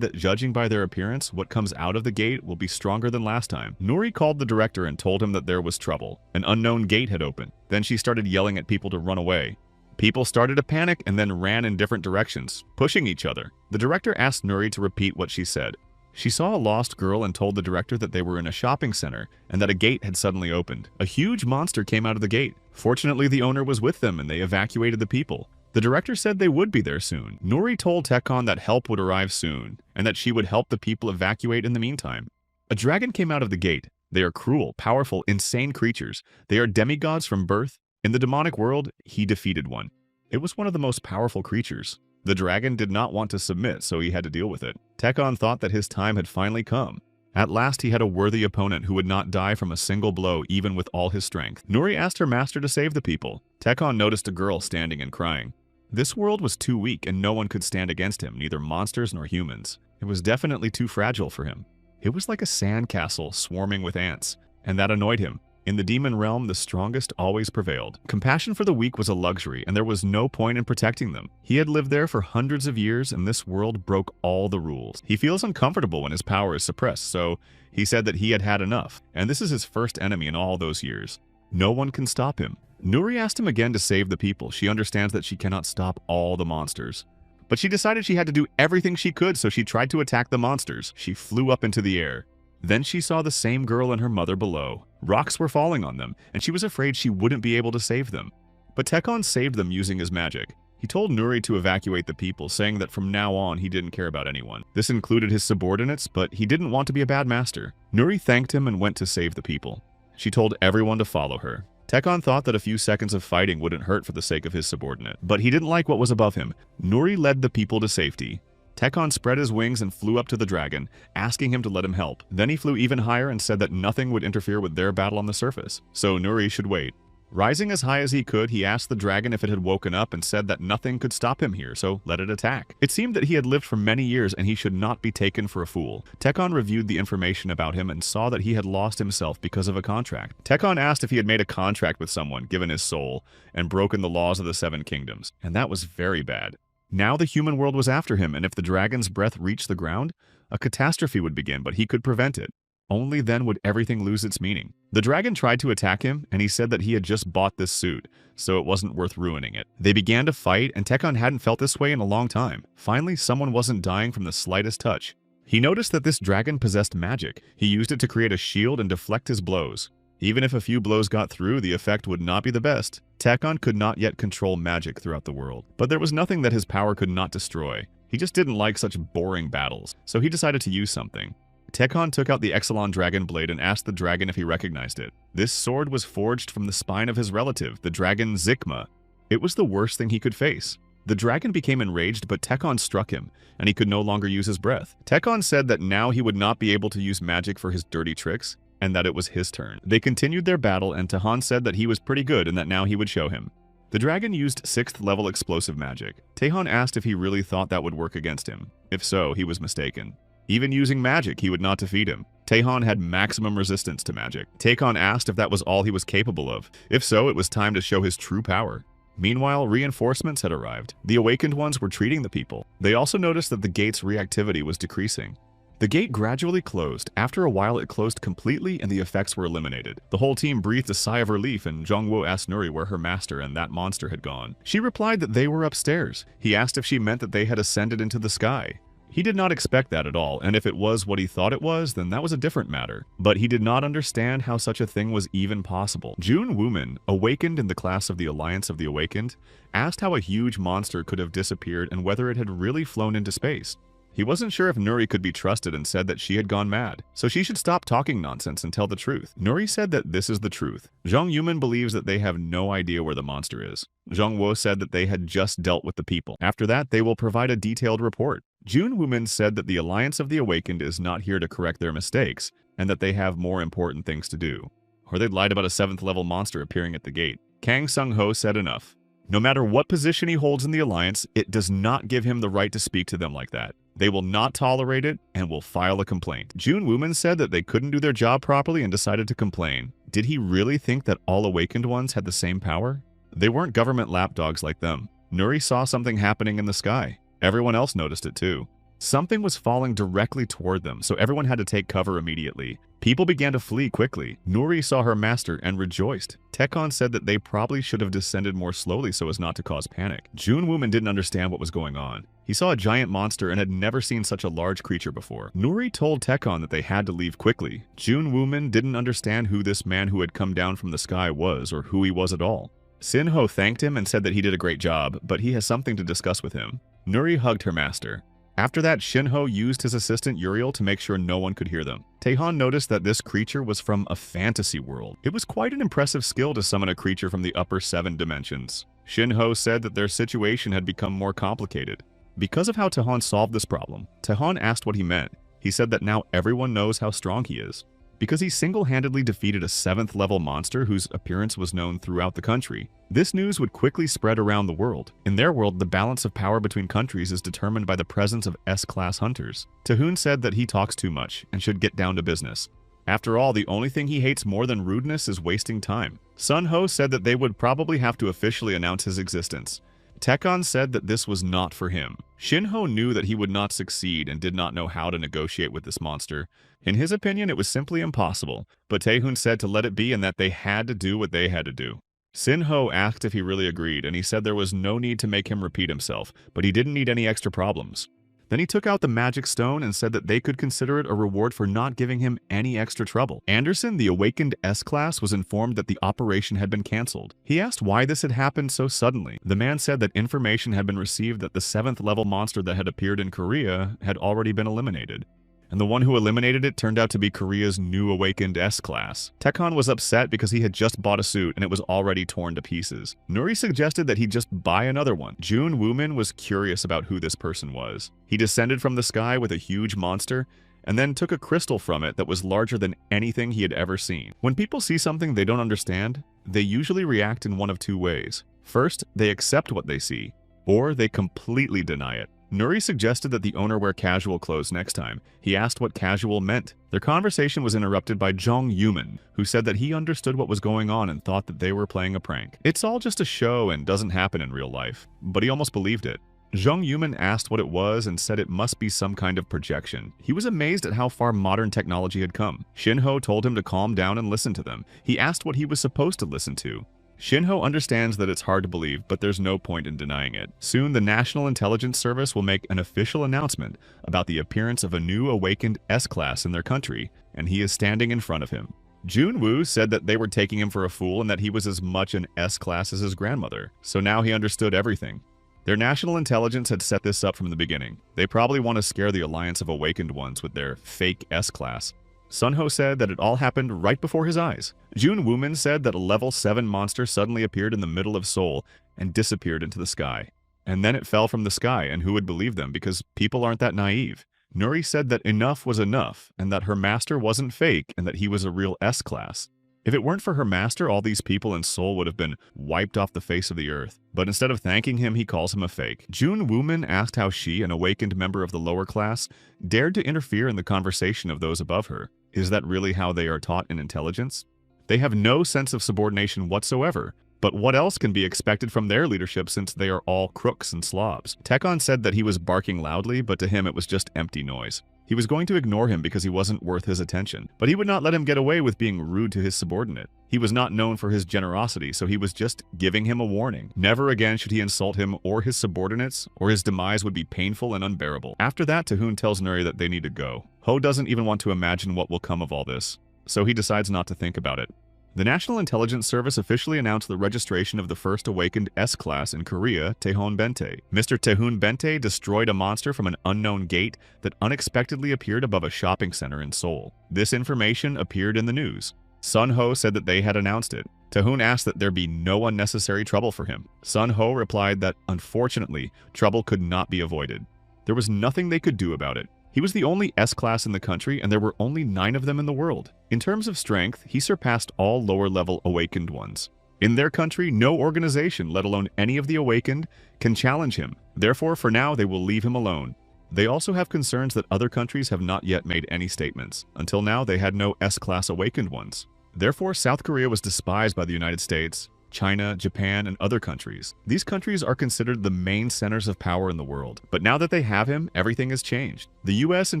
that judging by their appearance, what comes out of the gate will be stronger than last time. Nuri called the director and told him that there was trouble. An unknown gate had opened. Then she started yelling at people to run away. People started to panic and then ran in different directions, pushing each other. The director asked Nuri to repeat what she said. She saw a lost girl and told the director that they were in a shopping center and that a gate had suddenly opened. A huge monster came out of the gate. Fortunately, the owner was with them and they evacuated the people. The director said they would be there soon. Nuri told Tekon that help would arrive soon and that she would help the people evacuate in the meantime. A dragon came out of the gate. They are cruel, powerful, insane creatures. They are demigods from birth. In the demonic world, he defeated one. It was one of the most powerful creatures. The dragon did not want to submit, so he had to deal with it. Tekon thought that his time had finally come. At last, he had a worthy opponent who would not die from a single blow, even with all his strength. Nuri asked her master to save the people. Tekon noticed a girl standing and crying. This world was too weak, and no one could stand against him, neither monsters nor humans. It was definitely too fragile for him. It was like a sandcastle swarming with ants, and that annoyed him. In the demon realm, the strongest always prevailed. Compassion for the weak was a luxury, and there was no point in protecting them. He had lived there for hundreds of years, and this world broke all the rules. He feels uncomfortable when his power is suppressed, so he said that he had had enough, and this is his first enemy in all those years. No one can stop him. Nuri asked him again to save the people. She understands that she cannot stop all the monsters. But she decided she had to do everything she could, so she tried to attack the monsters. She flew up into the air. Then she saw the same girl and her mother below. Rocks were falling on them, and she was afraid she wouldn't be able to save them. But Tekon saved them using his magic. He told Nuri to evacuate the people, saying that from now on he didn't care about anyone. This included his subordinates, but he didn't want to be a bad master. Nuri thanked him and went to save the people. She told everyone to follow her. Tekon thought that a few seconds of fighting wouldn't hurt for the sake of his subordinate, but he didn't like what was above him. Nuri led the people to safety. Tekon spread his wings and flew up to the dragon, asking him to let him help. Then he flew even higher and said that nothing would interfere with their battle on the surface, so Nuri should wait. Rising as high as he could, he asked the dragon if it had woken up and said that nothing could stop him here, so let it attack. It seemed that he had lived for many years and he should not be taken for a fool. Tekon reviewed the information about him and saw that he had lost himself because of a contract. Tekon asked if he had made a contract with someone, given his soul, and broken the laws of the Seven Kingdoms, and that was very bad. Now the human world was after him, and if the dragon's breath reached the ground, a catastrophe would begin, but he could prevent it. Only then would everything lose its meaning. The dragon tried to attack him, and he said that he had just bought this suit, so it wasn't worth ruining it. They began to fight, and Tekon hadn't felt this way in a long time. Finally, someone wasn't dying from the slightest touch. He noticed that this dragon possessed magic. He used it to create a shield and deflect his blows. Even if a few blows got through, the effect would not be the best. Tekon could not yet control magic throughout the world, but there was nothing that his power could not destroy. He just didn't like such boring battles, so he decided to use something. Tekon took out the Exelon dragon blade and asked the dragon if he recognized it. This sword was forged from the spine of his relative, the dragon Zikma. It was the worst thing he could face. The dragon became enraged, but Tekon struck him, and he could no longer use his breath. Tekon said that now he would not be able to use magic for his dirty tricks, and that it was his turn. They continued their battle, and Tahan said that he was pretty good and that now he would show him. The dragon used 6th level explosive magic. Tahan asked if he really thought that would work against him. If so, he was mistaken. Even using magic, he would not defeat him. Tahan had maximum resistance to magic. Takon asked if that was all he was capable of. If so, it was time to show his true power. Meanwhile, reinforcements had arrived. The awakened ones were treating the people. They also noticed that the gate's reactivity was decreasing. The gate gradually closed. After a while, it closed completely and the effects were eliminated. The whole team breathed a sigh of relief, and Zhongwo asked Nuri where her master and that monster had gone. She replied that they were upstairs. He asked if she meant that they had ascended into the sky. He did not expect that at all, and if it was what he thought it was, then that was a different matter. But he did not understand how such a thing was even possible. Jun Wooman, awakened in the class of the Alliance of the Awakened, asked how a huge monster could have disappeared and whether it had really flown into space. He wasn't sure if Nuri could be trusted and said that she had gone mad, so she should stop talking nonsense and tell the truth. Nuri said that this is the truth. Zhang Yuman believes that they have no idea where the monster is. Zhang Wo said that they had just dealt with the people. After that, they will provide a detailed report. June Woomin said that the Alliance of the Awakened is not here to correct their mistakes, and that they have more important things to do. Or they'd lied about a 7th level monster appearing at the gate. Kang Sung-ho said enough. No matter what position he holds in the Alliance, it does not give him the right to speak to them like that. They will not tolerate it and will file a complaint. June Woomin said that they couldn't do their job properly and decided to complain. Did he really think that all awakened ones had the same power? They weren't government lapdogs like them. Nuri saw something happening in the sky. Everyone else noticed it too. Something was falling directly toward them, so everyone had to take cover immediately. People began to flee quickly. Nuri saw her master and rejoiced. Tekon said that they probably should have descended more slowly so as not to cause panic. June Woomin didn't understand what was going on. He saw a giant monster and had never seen such a large creature before. Nuri told Tekon that they had to leave quickly. June Woomin didn't understand who this man who had come down from the sky was or who he was at all. Sinho thanked him and said that he did a great job, but he has something to discuss with him. Nuri hugged her master. After that, Shinho used his assistant Uriel to make sure no one could hear them. Taehan noticed that this creature was from a fantasy world. It was quite an impressive skill to summon a creature from the upper 7 dimensions. Shinho said that their situation had become more complicated. Because of how Taehan solved this problem, Taehan asked what he meant. He said that now everyone knows how strong he is. Because he single-handedly defeated a 7th level monster whose appearance was known throughout the country. This news would quickly spread around the world. In their world, the balance of power between countries is determined by the presence of S-class hunters. Taehoon said that he talks too much and should get down to business. After all, the only thing he hates more than rudeness is wasting time. Sun Ho said that they would probably have to officially announce his existence. Tekon said that this was not for him. Shinho knew that he would not succeed and did not know how to negotiate with this monster. In his opinion, it was simply impossible, but Taehoon said to let it be and that they had to do what they had to do. Sinho asked if he really agreed, and he said there was no need to make him repeat himself, but he didn't need any extra problems. Then he took out the magic stone and said that they could consider it a reward for not giving him any extra trouble. Anderson, the awakened S-class, was informed that the operation had been cancelled. He asked why this had happened so suddenly. The man said that information had been received that the 7th level monster that had appeared in Korea had already been eliminated. And the one who eliminated it turned out to be Korea's new awakened S-class. Tekon was upset because he had just bought a suit and it was already torn to pieces. Nuri suggested that he just buy another one. June Woomin was curious about who this person was. He descended from the sky with a huge monster and then took a crystal from it that was larger than anything he had ever seen. When people see something they don't understand, they usually react in one of 2 ways. First, they accept what they see, or they completely deny it. Nuri suggested that the owner wear casual clothes next time. He asked what casual meant. Their conversation was interrupted by Jong Yuman, who said that he understood what was going on and thought that they were playing a prank. It's all just a show and doesn't happen in real life, but he almost believed it. Jong Yuman asked what it was and said it must be some kind of projection. He was amazed at how far modern technology had come. Shinho told him to calm down and listen to them. He asked what he was supposed to listen to. Shinho understands that it's hard to believe, but there's no point in denying it. Soon, the National Intelligence Service will make an official announcement about the appearance of a new awakened S-class in their country, and he is standing in front of him. Jun Woo said that they were taking him for a fool and that he was as much an S-class as his grandmother, so now he understood everything. Their national intelligence had set this up from the beginning. They probably want to scare the Alliance of Awakened Ones with their fake S-class. Sunho said that it all happened right before his eyes. June Woomin said that a level 7 monster suddenly appeared in the middle of Seoul and disappeared into the sky. And then it fell from the sky, and who would believe them because people aren't that naive. Nuri said that enough was enough, and that her master wasn't fake, and that he was a real S-class. If it weren't for her master, all these people in Seoul would have been wiped off the face of the earth. But instead of thanking him, he calls him a fake. June Woomin asked how she, an awakened member of the lower class, dared to interfere in the conversation of those above her. Is that really how they are taught in intelligence? They have no sense of subordination whatsoever. But what else can be expected from their leadership since they are all crooks and slobs? Tekon said that he was barking loudly, but to him it was just empty noise. He was going to ignore him because he wasn't worth his attention, but he would not let him get away with being rude to his subordinate. He was not known for his generosity, so he was just giving him a warning. Never again should he insult him or his subordinates, or his demise would be painful and unbearable. After that, Taehoon tells Nuri that they need to go. Ho doesn't even want to imagine what will come of all this, so he decides not to think about it. The National Intelligence Service officially announced the registration of the first awakened S-class in Korea, Taehoon Bente. Mr. Taehoon Bente destroyed a monster from an unknown gate that unexpectedly appeared above a shopping center in Seoul. This information appeared in the news. Sun Ho said that they had announced it. Taehoon asked that there be no unnecessary trouble for him. Sun Ho replied that, unfortunately, trouble could not be avoided. There was nothing they could do about it. He was the only S-class in the country, and there were only 9 of them in the world. In terms of strength, he surpassed all lower-level awakened ones. In their country, no organization, let alone any of the awakened, can challenge him. Therefore, for now, they will leave him alone. They also have concerns that other countries have not yet made any statements. Until now, they had no S-class awakened ones. Therefore, South Korea was despised by the United States, China, Japan, and other countries. These countries are considered the main centers of power in the world. But now that they have him, everything has changed. The US and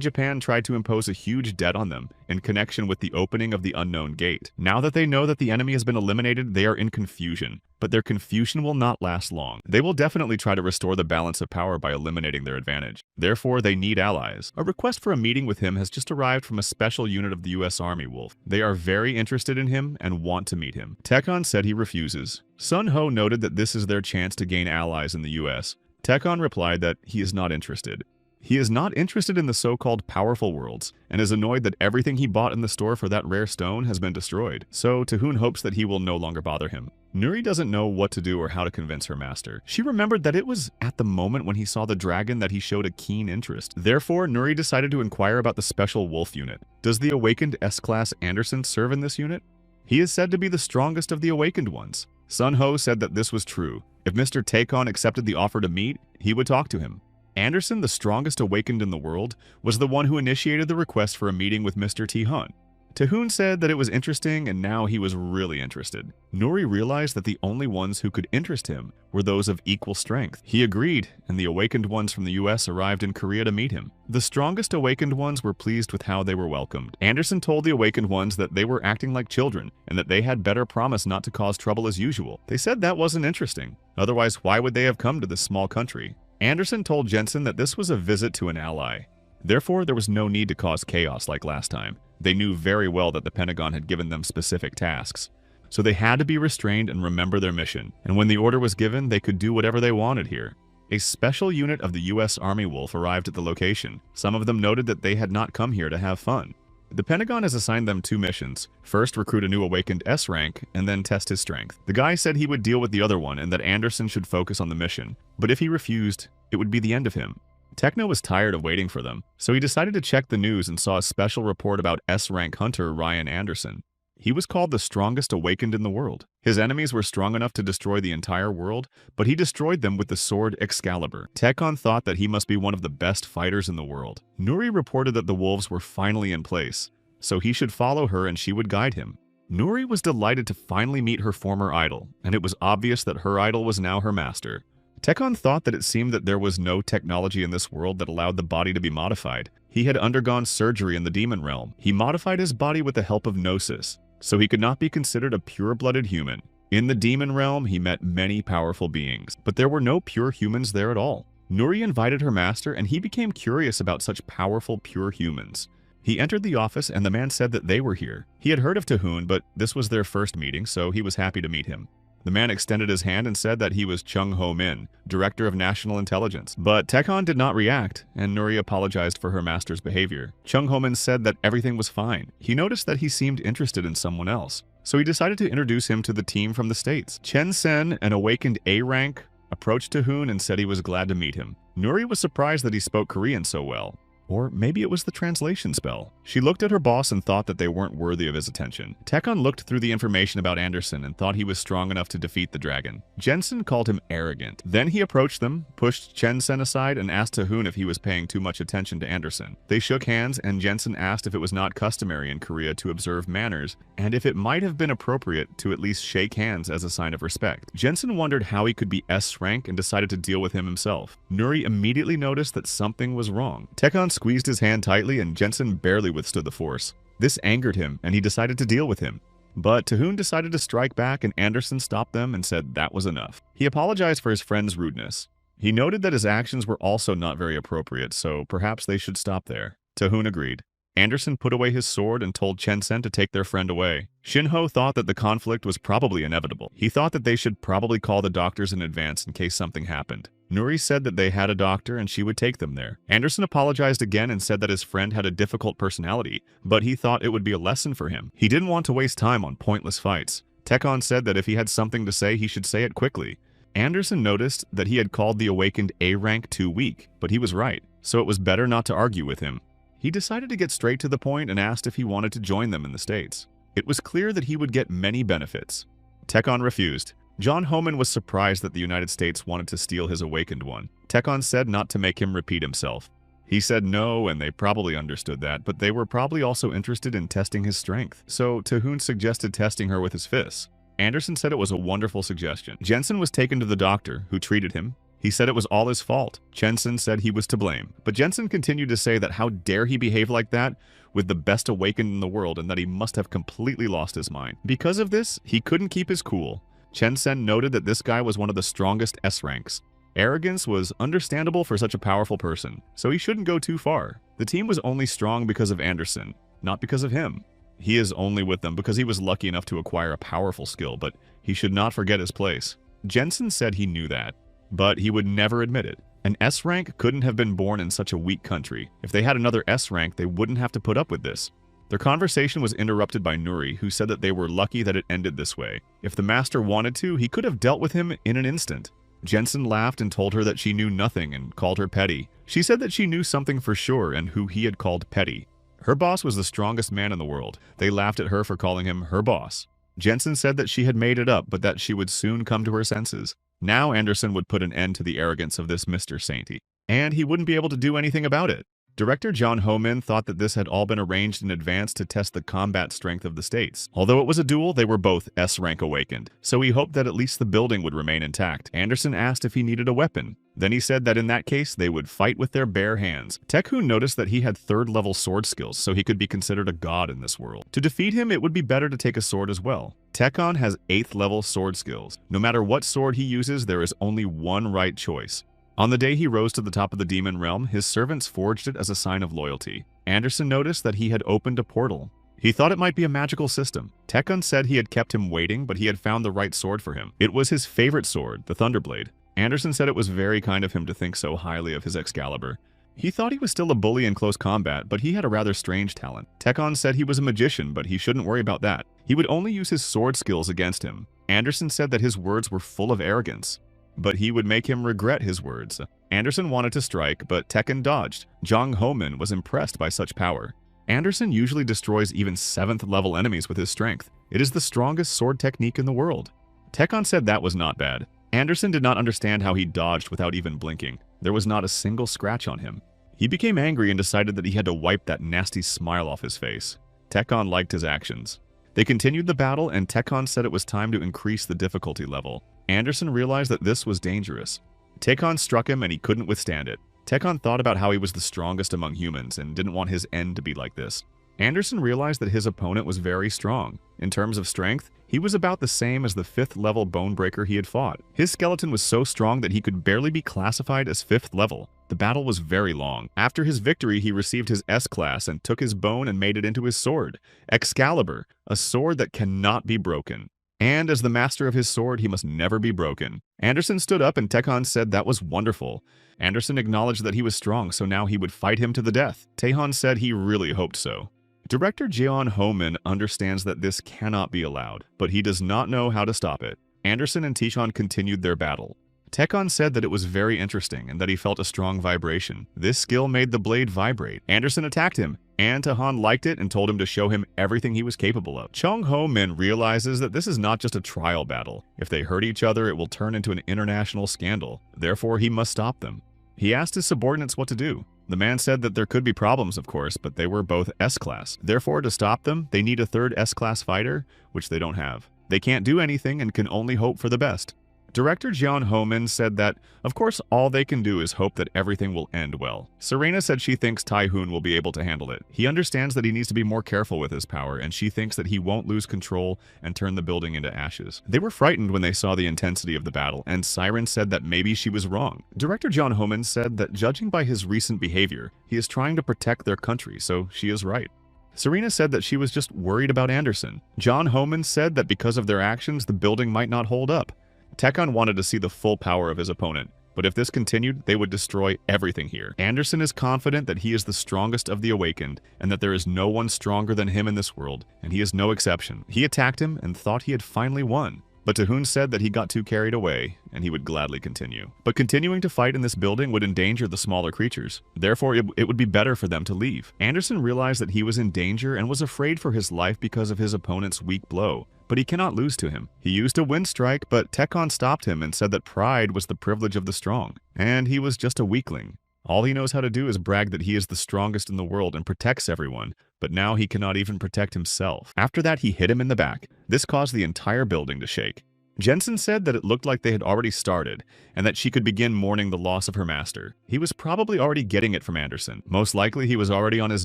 Japan tried to impose a huge debt on them in connection with the opening of the unknown gate. Now that they know that the enemy has been eliminated, they are in confusion. But their confusion will not last long. They will definitely try to restore the balance of power by eliminating their advantage. Therefore, they need allies. A request for a meeting with him has just arrived from a special unit of the US Army, Wolf. They are very interested in him and want to meet him. Tekon said he refuses. Sun Ho noted that this is their chance to gain allies in the US. Tekon replied that he is not interested. He is not interested in the so-called powerful worlds, and is annoyed that everything he bought in the store for that rare stone has been destroyed. So Tahoon hopes that he will no longer bother him. Nuri doesn't know what to do or how to convince her master. She remembered that it was at the moment when he saw the dragon that he showed a keen interest. Therefore, Nuri decided to inquire about the special wolf unit. Does the awakened S-Class Anderson serve in this unit? He is said to be the strongest of the awakened ones. Sun Ho said that this was true. If Mr. Takon accepted the offer to meet, he would talk to him. Anderson, the strongest awakened in the world, was the one who initiated the request for a meeting with Mr. Tahoon. Tahoon said that it was interesting, and now he was really interested. Nuri realized that the only ones who could interest him were those of equal strength. He agreed, and the awakened ones from the US arrived in Korea to meet him. The strongest awakened ones were pleased with how they were welcomed. Anderson told the awakened ones that they were acting like children, and that they had better promise not to cause trouble as usual. They said that wasn't interesting. Otherwise, why would they have come to this small country? Anderson told Jensen that this was a visit to an ally. Therefore, there was no need to cause chaos like last time. They knew very well that the Pentagon had given them specific tasks. So they had to be restrained and remember their mission. And when the order was given, they could do whatever they wanted here. A special unit of the US Army Wolf arrived at the location. Some of them noted that they had not come here to have fun. The Pentagon has assigned them 2 missions. First, recruit a new awakened S rank, and then test his strength. The guy said he would deal with the other one and that Anderson should focus on the mission. But if he refused, it would be the end of him. Techno was tired of waiting for them, so he decided to check the news and saw a special report about S-rank hunter Ryan Anderson. He was called the strongest awakened in the world. His enemies were strong enough to destroy the entire world, but he destroyed them with the sword Excalibur. Tekon thought that he must be one of the best fighters in the world. Nuri reported that the wolves were finally in place, so he should follow her and she would guide him. Nuri was delighted to finally meet her former idol, and it was obvious that her idol was now her master. Tekon thought that it seemed that there was no technology in this world that allowed the body to be modified. He had undergone surgery in the demon realm. He modified his body with the help of Gnosis, so he could not be considered a pure-blooded human. In the demon realm, he met many powerful beings, but there were no pure humans there at all. Nuri invited her master, and he became curious about such powerful, pure humans. He entered the office, and the man said that they were here. He had heard of Tahoon, but this was their first meeting, so he was happy to meet him. The man extended his hand and said that he was Chung Ho Min, Director of National Intelligence. But Tekon did not react, and Nuri apologized for her master's behavior. Chung Ho Min said that everything was fine. He noticed that he seemed interested in someone else, so he decided to introduce him to the team from the States. Chen Sen, an awakened A rank, approached Tahoon and said he was glad to meet him. Nuri was surprised that he spoke Korean so well. Or maybe it was the translation spell. She looked at her boss and thought that they weren't worthy of his attention. Tekon looked through the information about Anderson and thought he was strong enough to defeat the dragon. Jensen called him arrogant. Then he approached them, pushed Chen-sen aside, and asked Tahoon if he was paying too much attention to Anderson. They shook hands, and Jensen asked if it was not customary in Korea to observe manners, and if it might have been appropriate to at least shake hands as a sign of respect. Jensen wondered how he could be S rank and decided to deal with him himself. Nuri immediately noticed that something was wrong. Tekon squeezed his hand tightly, and Jensen barely withstood the force. This angered him, and he decided to deal with him. But Tahoon decided to strike back, and Anderson stopped them and said that was enough. He apologized for his friend's rudeness. He noted that his actions were also not very appropriate, so perhaps they should stop there. Tahoon agreed. Anderson put away his sword and told Chen-sen to take their friend away. Shinho thought that the conflict was probably inevitable. He thought that they should probably call the doctors in advance in case something happened. Nuri said that they had a doctor and she would take them there. Anderson apologized again and said that his friend had a difficult personality, but he thought it would be a lesson for him. He didn't want to waste time on pointless fights. Tekon said that if he had something to say, he should say it quickly. Anderson noticed that he had called the awakened A rank too weak, but he was right. so it was better not to argue with him. He decided to get straight to the point and asked if he wanted to join them in the States. It was clear that he would get many benefits. Tekon refused. John Homan was surprised that the United States wanted to steal his awakened one. Tekon said not to make him repeat himself. He said no, and they probably understood that, but they were probably also interested in testing his strength. So Tahoon suggested testing her with his fists. Anderson said it was a wonderful suggestion. Jensen was taken to the doctor, who treated him. He said it was all his fault. Jensen said he was to blame. But Jensen continued to say that how dare he behave like that with the best awakened in the world and that he must have completely lost his mind. Because of this, he couldn't keep his cool. Jensen noted that this guy was one of the strongest S ranks. Arrogance was understandable for such a powerful person, so he shouldn't go too far. The team was only strong because of Anderson, not because of him. He is only with them because he was lucky enough to acquire a powerful skill, but he should not forget his place. Jensen said he knew that, but he would never admit it. An S rank couldn't have been born in such a weak country. If they had another S rank, they wouldn't have to put up with this. Their conversation was interrupted by Nuri, who said that they were lucky that it ended this way. If the master wanted to, he could have dealt with him in an instant. Jensen laughed and told her that she knew nothing and called her petty. She said that she knew something for sure and who he had called petty. Her boss was the strongest man in the world. They laughed at her for calling him her boss. Jensen said that she had made it up, but that she would soon come to her senses. Now Anderson would put an end to the arrogance of this Mr. Sainty, and he wouldn't be able to do anything about it. Director John Homan thought that this had all been arranged in advance to test the combat strength of the states. Although it was a duel, they were both S-rank awakened, so he hoped that at least the building would remain intact. Anderson asked if he needed a weapon. Then he said that in that case, they would fight with their bare hands. Tekun noticed that he had third-level sword skills, so he could be considered a god in this world. To defeat him, it would be better to take a sword as well. Tekon has 8th-level sword skills. No matter what sword he uses, there is only one right choice. On the day he rose to the top of the demon realm, his servants forged it as a sign of loyalty. Anderson noticed that he had opened a portal. He thought it might be a magical system. Tekun said he had kept him waiting, but he had found the right sword for him. It was his favorite sword, the Thunderblade. Anderson said it was very kind of him to think so highly of his Excalibur. He thought he was still a bully in close combat, but he had a rather strange talent. Tekon said he was a magician, but he shouldn't worry about that. He would only use his sword skills against him. Anderson said that his words were full of arrogance, but he would make him regret his words. Anderson wanted to strike, but Tekon dodged. Jong Homan was impressed by such power. Anderson usually destroys even 7th-level enemies with his strength. It is the strongest sword technique in the world. Tekon said that was not bad. Anderson did not understand how he dodged without even blinking. There was not a single scratch on him. He became angry and decided that he had to wipe that nasty smile off his face. Tekon liked his actions. They continued the battle, and Tekon said it was time to increase the difficulty level. Anderson realized that this was dangerous. Tekon struck him and he couldn't withstand it. Tekon thought about how he was the strongest among humans and didn't want his end to be like this. Anderson realized that his opponent was very strong. In terms of strength, he was about the same as the 5th-level Bonebreaker he had fought. His skeleton was so strong that he could barely be classified as 5th level. The battle was very long. After his victory, he received his S-class and took his bone and made it into his sword, Excalibur, a sword that cannot be broken. And as the master of his sword, he must never be broken. Anderson stood up and Tekon said that was wonderful. Anderson acknowledged that he was strong, so now he would fight him to the death. Taehan said he really hoped so. Director Jeon Homan understands that this cannot be allowed, but he does not know how to stop it. Anderson and Tichon continued their battle. Tekon said that it was very interesting and that he felt a strong vibration. This skill made the blade vibrate. Anderson attacked him, and Tahan liked it and told him to show him everything he was capable of. Chong Ho Min realizes that this is not just a trial battle. If they hurt each other, it will turn into an international scandal. Therefore, he must stop them. He asked his subordinates what to do. The man said that there could be problems, of course, but they were both S-class. Therefore, to stop them, they need a 3rd S-class fighter, which they don't have. They can't do anything and can only hope for the best. Director Jeon Homan said that, of course, all they can do is hope that everything will end well. Serena said she thinks Tai-hoon will be able to handle it. He understands that he needs to be more careful with his power, and she thinks that he won't lose control and turn the building into ashes. They were frightened when they saw the intensity of the battle, and Siren said that maybe she was wrong. Director John Homan said that judging by his recent behavior, he is trying to protect their country, so she is right. Serena said that she was just worried about Anderson. John Homan said that because of their actions, the building might not hold up. Tekon wanted to see the full power of his opponent, but if this continued, they would destroy everything here. Anderson is confident that he is the strongest of the awakened, and that there is no one stronger than him in this world, and he is no exception. He attacked him and thought he had finally won. But Tahoon said that he got too carried away, and he would gladly continue. But continuing to fight in this building would endanger the smaller creatures. Therefore, it would be better for them to leave. Anderson realized that he was in danger and was afraid for his life because of his opponent's weak blow. But he cannot lose to him. He used a wind strike, but Tekon stopped him and said that pride was the privilege of the strong, and he was just a weakling. All he knows how to do is brag that he is the strongest in the world and protects everyone, but now he cannot even protect himself. After that, he hit him in the back. This caused the entire building to shake. Jensen said that it looked like they had already started, and that she could begin mourning the loss of her master. He was probably already getting it from Anderson. Most likely, he was already on his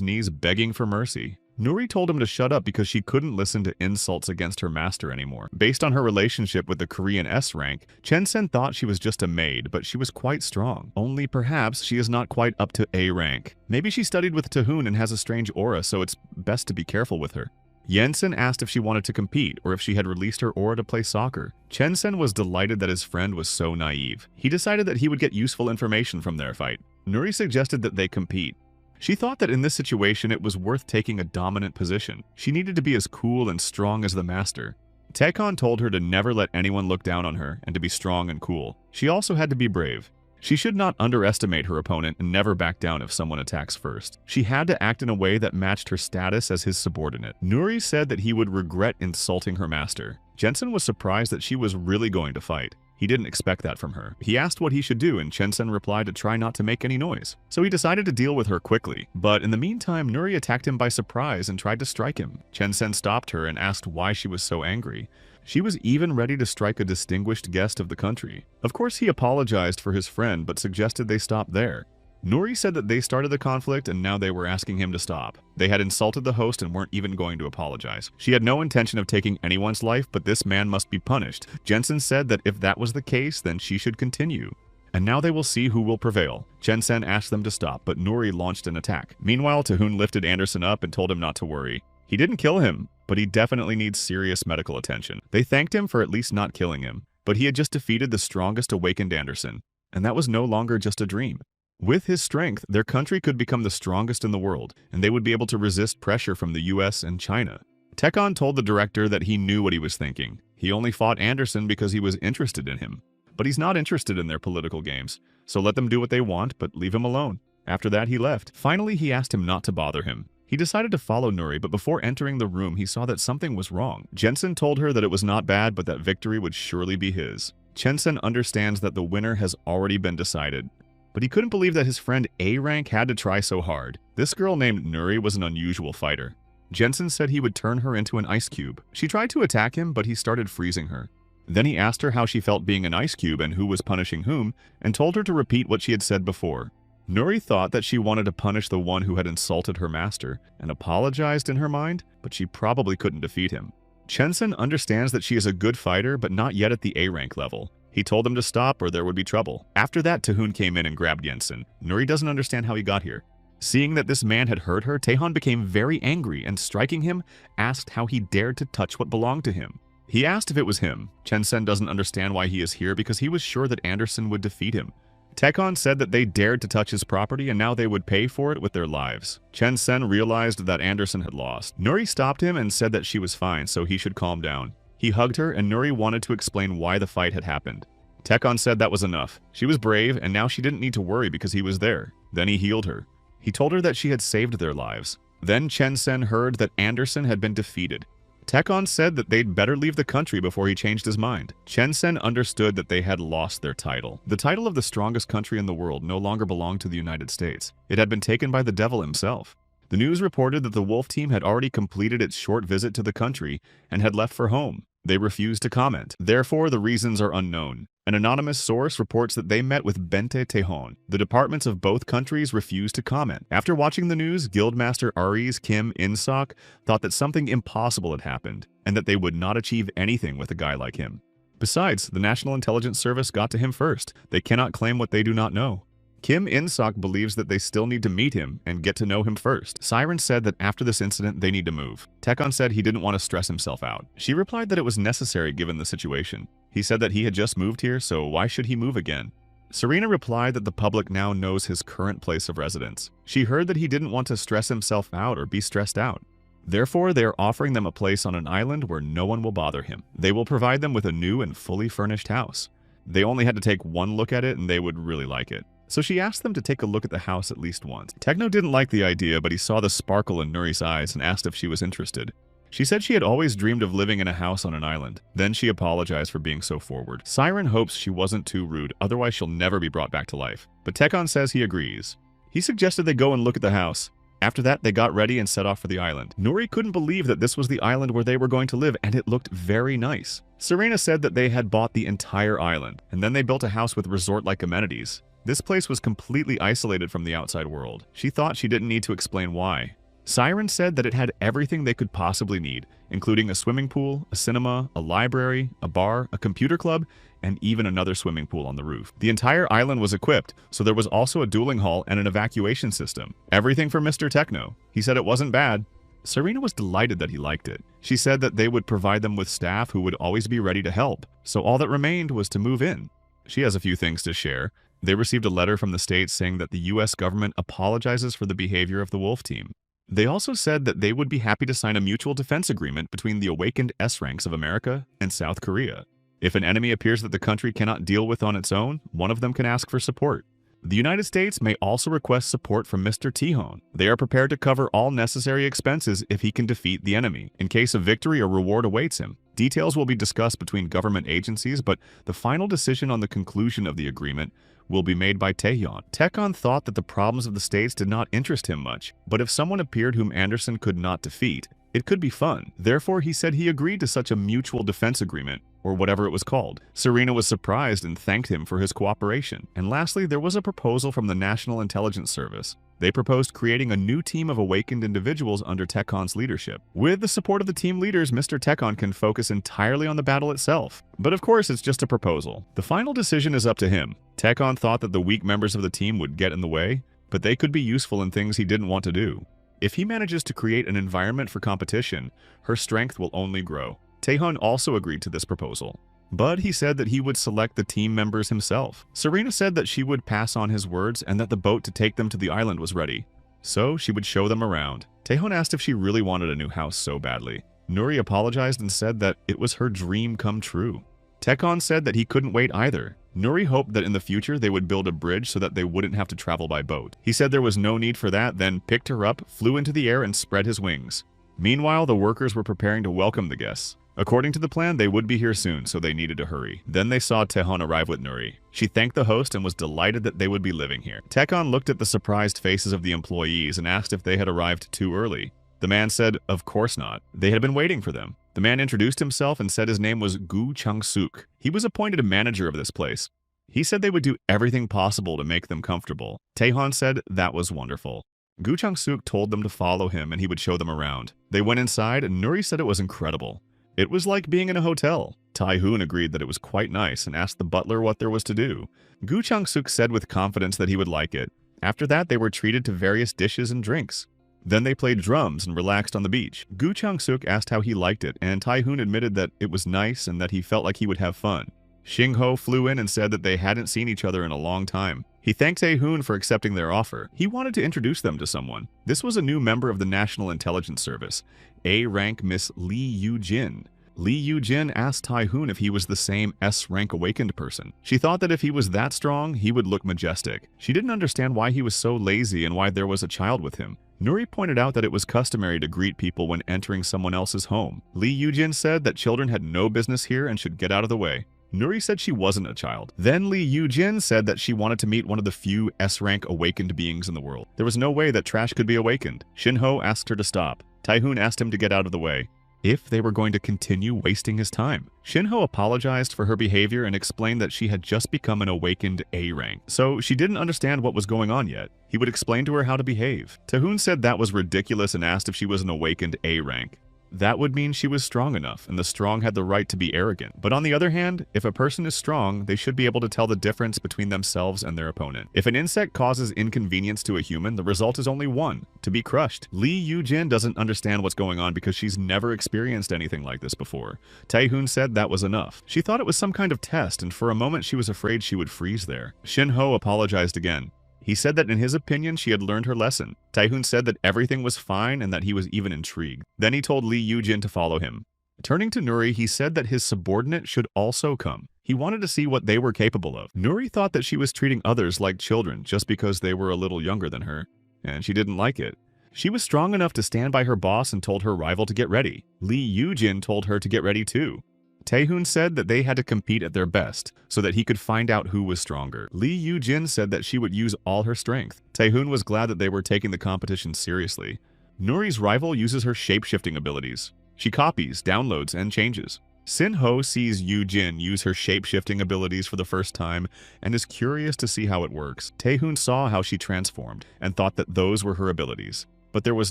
knees begging for mercy. Nuri told him to shut up because she couldn't listen to insults against her master anymore. Based on her relationship with the Korean S rank, Chen-sen thought she was just a maid, but she was quite strong. Only perhaps she is not quite up to A rank. Maybe she studied with Tahoon and has a strange aura, so it's best to be careful with her. Jensen asked if she wanted to compete or if she had released her aura to play soccer. Chen-sen was delighted that his friend was so naive. He decided that he would get useful information from their fight. Nuri suggested that they compete. She thought that in this situation it was worth taking a dominant position. She needed to be as cool and strong as the master. Tekon told her to never let anyone look down on her and to be strong and cool. She also had to be brave. She should not underestimate her opponent and never back down if someone attacks first. She had to act in a way that matched her status as his subordinate. Nuri said that he would regret insulting her master. Jensen was surprised that she was really going to fight. He didn't expect that from her. He asked what he should do, and Chen-sen replied to try not to make any noise. So he decided to deal with her quickly. But in the meantime, Nuri attacked him by surprise and tried to strike him. Chen-sen stopped her and asked why she was so angry. She was even ready to strike a distinguished guest of the country. Of course, he apologized for his friend, but suggested they stop there. Nuri said that they started the conflict and now they were asking him to stop. They had insulted the host and weren't even going to apologize. She had no intention of taking anyone's life, but this man must be punished. Jensen said that if that was the case, then she should continue. And now they will see who will prevail. Chen-sen asked them to stop, but Nuri launched an attack. Meanwhile, Tahoon lifted Anderson up and told him not to worry. He didn't kill him, but he definitely needs serious medical attention. They thanked him for at least not killing him, but he had just defeated the strongest awakened Anderson, and that was no longer just a dream. With his strength, their country could become the strongest in the world, and they would be able to resist pressure from the US and China. Tekon told the director that he knew what he was thinking. He only fought Anderson because he was interested in him. But he's not interested in their political games, so let them do what they want, but leave him alone. After that, he left. Finally, he asked him not to bother him. He decided to follow Nuri, but before entering the room, he saw that something was wrong. Jensen told her that it was not bad, but that victory would surely be his. Chen-sen understands that the winner has already been decided. But he couldn't believe that his friend A-rank had to try so hard. This girl named Nuri was an unusual fighter. Jensen said he would turn her into an ice cube. She tried to attack him, but he started freezing her. Then he asked her how she felt being an ice cube and who was punishing whom, and told her to repeat what she had said before. Nuri thought that she wanted to punish the one who had insulted her master, and apologized in her mind, but she probably couldn't defeat him. Chen-sen understands that she is a good fighter, but not yet at the A-rank level. He told them to stop or there would be trouble. After that, Tahoon came in and grabbed Jensen. Nuri doesn't understand how he got here. Seeing that this man had hurt her, Taehan became very angry and, striking him, asked how he dared to touch what belonged to him. He asked if it was him. Chen-sen doesn't understand why he is here because he was sure that Anderson would defeat him. Tekon said that they dared to touch his property and now they would pay for it with their lives. Chen-sen realized that Anderson had lost. Nuri stopped him and said that she was fine, so he should calm down. He hugged her and Nuri wanted to explain why the fight had happened. Tekon said that was enough. She was brave and now she didn't need to worry because he was there. Then he healed her. He told her that she had saved their lives. Then Chen-sen heard that Anderson had been defeated. Tekon said that they'd better leave the country before he changed his mind. Chen-sen understood that they had lost their title. The title of the strongest country in the world no longer belonged to the United States. It had been taken by the devil himself. The news reported that the Wolf team had already completed its short visit to the country and had left for home. They refused to comment. Therefore, the reasons are unknown. An anonymous source reports that they met with Bente Taehoon. The departments of both countries refused to comment. After watching the news, Guildmaster Aries Kim In-sok thought that something impossible had happened, and that they would not achieve anything with a guy like him. Besides, the National Intelligence Service got to him first. They cannot claim what they do not know. Kim In-sok believes that they still need to meet him and get to know him first. Siren said that after this incident, they need to move. Tekon said he didn't want to stress himself out. She replied that it was necessary given the situation. He said that he had just moved here, so why should he move again? Serena replied that the public now knows his current place of residence. She heard that he didn't want to stress himself out or be stressed out. Therefore, they are offering them a place on an island where no one will bother him. They will provide them with a new and fully furnished house. They only had to take one look at it and they would really like it. So she asked them to take a look at the house at least once. Techno didn't like the idea, but he saw the sparkle in Nuri's eyes and asked if she was interested. She said she had always dreamed of living in a house on an island. Then she apologized for being so forward. Siren hopes she wasn't too rude, otherwise she'll never be brought back to life. But Tekon says he agrees. He suggested they go and look at the house. After that, they got ready and set off for the island. Nuri couldn't believe that this was the island where they were going to live, and it looked very nice. Serena said that they had bought the entire island, and then they built a house with resort-like amenities. This place was completely isolated from the outside world. She thought she didn't need to explain why. Siren said that it had everything they could possibly need, including a swimming pool, a cinema, a library, a bar, a computer club, and even another swimming pool on the roof. The entire island was equipped, so there was also a dueling hall and an evacuation system. Everything for Mr. Techno. He said it wasn't bad. Serena was delighted that he liked it. She said that they would provide them with staff who would always be ready to help, so all that remained was to move in. She has a few things to share. They received a letter from the States saying that the US government apologizes for the behavior of the Wolf Team. They also said that they would be happy to sign a mutual defense agreement between the awakened S-ranks of America and South Korea. If an enemy appears that the country cannot deal with on its own, one of them can ask for support. The United States may also request support from Mr. Tihon. They are prepared to cover all necessary expenses if he can defeat the enemy. In case of victory, a reward awaits him. Details will be discussed between government agencies, but the final decision on the conclusion of the agreement will be made by Taehyun. Tekon thought that the problems of the states did not interest him much, but if someone appeared whom Anderson could not defeat, it could be fun. Therefore, he said he agreed to such a mutual defense agreement, or whatever it was called. Serena was surprised and thanked him for his cooperation. And lastly, there was a proposal from the National Intelligence Service. They proposed creating a new team of awakened individuals under Tekon's leadership. With the support of the team leaders, Mr. Tekon can focus entirely on the battle itself. But of course, it's just a proposal. The final decision is up to him. Tekon thought that the weak members of the team would get in the way, but they could be useful in things he didn't want to do. If he manages to create an environment for competition, her strength will only grow. Taehyun also agreed to this proposal, but he said that he would select the team members himself. Serena said that she would pass on his words and that the boat to take them to the island was ready, so she would show them around. Taehyun asked if she really wanted a new house so badly. Nuri apologized and said that it was her dream come true. Tekon said that he couldn't wait either. Nuri hoped that in the future they would build a bridge so that they wouldn't have to travel by boat. He said there was no need for that, then picked her up, flew into the air, and spread his wings. Meanwhile, the workers were preparing to welcome the guests. According to the plan, they would be here soon, so they needed to hurry. Then they saw Taehyun arrive with Nuri. She thanked the host and was delighted that they would be living here. Tekon looked at the surprised faces of the employees and asked if they had arrived too early. The man said, of course not. They had been waiting for them. The man introduced himself and said his name was Gu Chang-suk. He was appointed a manager of this place. He said they would do everything possible to make them comfortable. Taehyun said that was wonderful. Gu Chang-suk told them to follow him and he would show them around. They went inside and Nuri said it was incredible. It was like being in a hotel. Taehyun agreed that it was quite nice and asked the butler what there was to do. Gu Chang-suk said with confidence that he would like it. After that, they were treated to various dishes and drinks. Then they played drums and relaxed on the beach. Gu Chang-suk asked how he liked it, and Taehyun admitted that it was nice and that he felt like he would have fun. Xingho flew in and said that they hadn't seen each other in a long time. He thanked Taehyun for accepting their offer. He wanted to introduce them to someone. This was a new member of the National Intelligence Service, A-rank Miss Lee Yu-jin. Lee Yu-jin asked Taehyun if he was the same S-rank awakened person. She thought that if he was that strong, he would look majestic. She didn't understand why he was so lazy and why there was a child with him. Nuri pointed out that it was customary to greet people when entering someone else's home. Lee Yu-jin said that children had no business here and should get out of the way. Nuri said she wasn't a child. Then Lee Yu-jin said that she wanted to meet one of the few S-rank awakened beings in the world. There was no way that trash could be awakened. Shinho asked her to stop. Taehyun asked him to get out of the way if they were going to continue wasting his time. Shinho apologized for her behavior and explained that she had just become an awakened A-rank, so she didn't understand what was going on yet. He would explain to her how to behave. Taehyun said that was ridiculous and asked if she was an awakened A-rank. That would mean she was strong enough, and the strong had the right to be arrogant. But on the other hand, if a person is strong, they should be able to tell the difference between themselves and their opponent. If an insect causes inconvenience to a human, the result is only one: to be crushed. Lee Yu-jin doesn't understand what's going on because she's never experienced anything like this before. Taehyun said that was enough. She thought it was some kind of test, and for a moment she was afraid she would freeze there. Shinho apologized again. He said that in his opinion she had learned her lesson. Taehoon said that everything was fine and that he was even intrigued. Then he told Lee Yujin to follow him. Turning to Nuri, he said that his subordinate should also come. He wanted to see what they were capable of. Nuri thought that she was treating others like children just because they were a little younger than her, and she didn't like it. She was strong enough to stand by her boss and told her rival to get ready. Lee Yujin told her to get ready too. Taehoon said that they had to compete at their best so that he could find out who was stronger. Lee Yujin said that she would use all her strength. Taehoon was glad that they were taking the competition seriously. Nuri's rival uses her shape-shifting abilities. She copies, downloads, and changes. Sin-ho sees Yujin use her shape-shifting abilities for the first time and is curious to see how it works. Taehoon saw how she transformed and thought that those were her abilities, but there was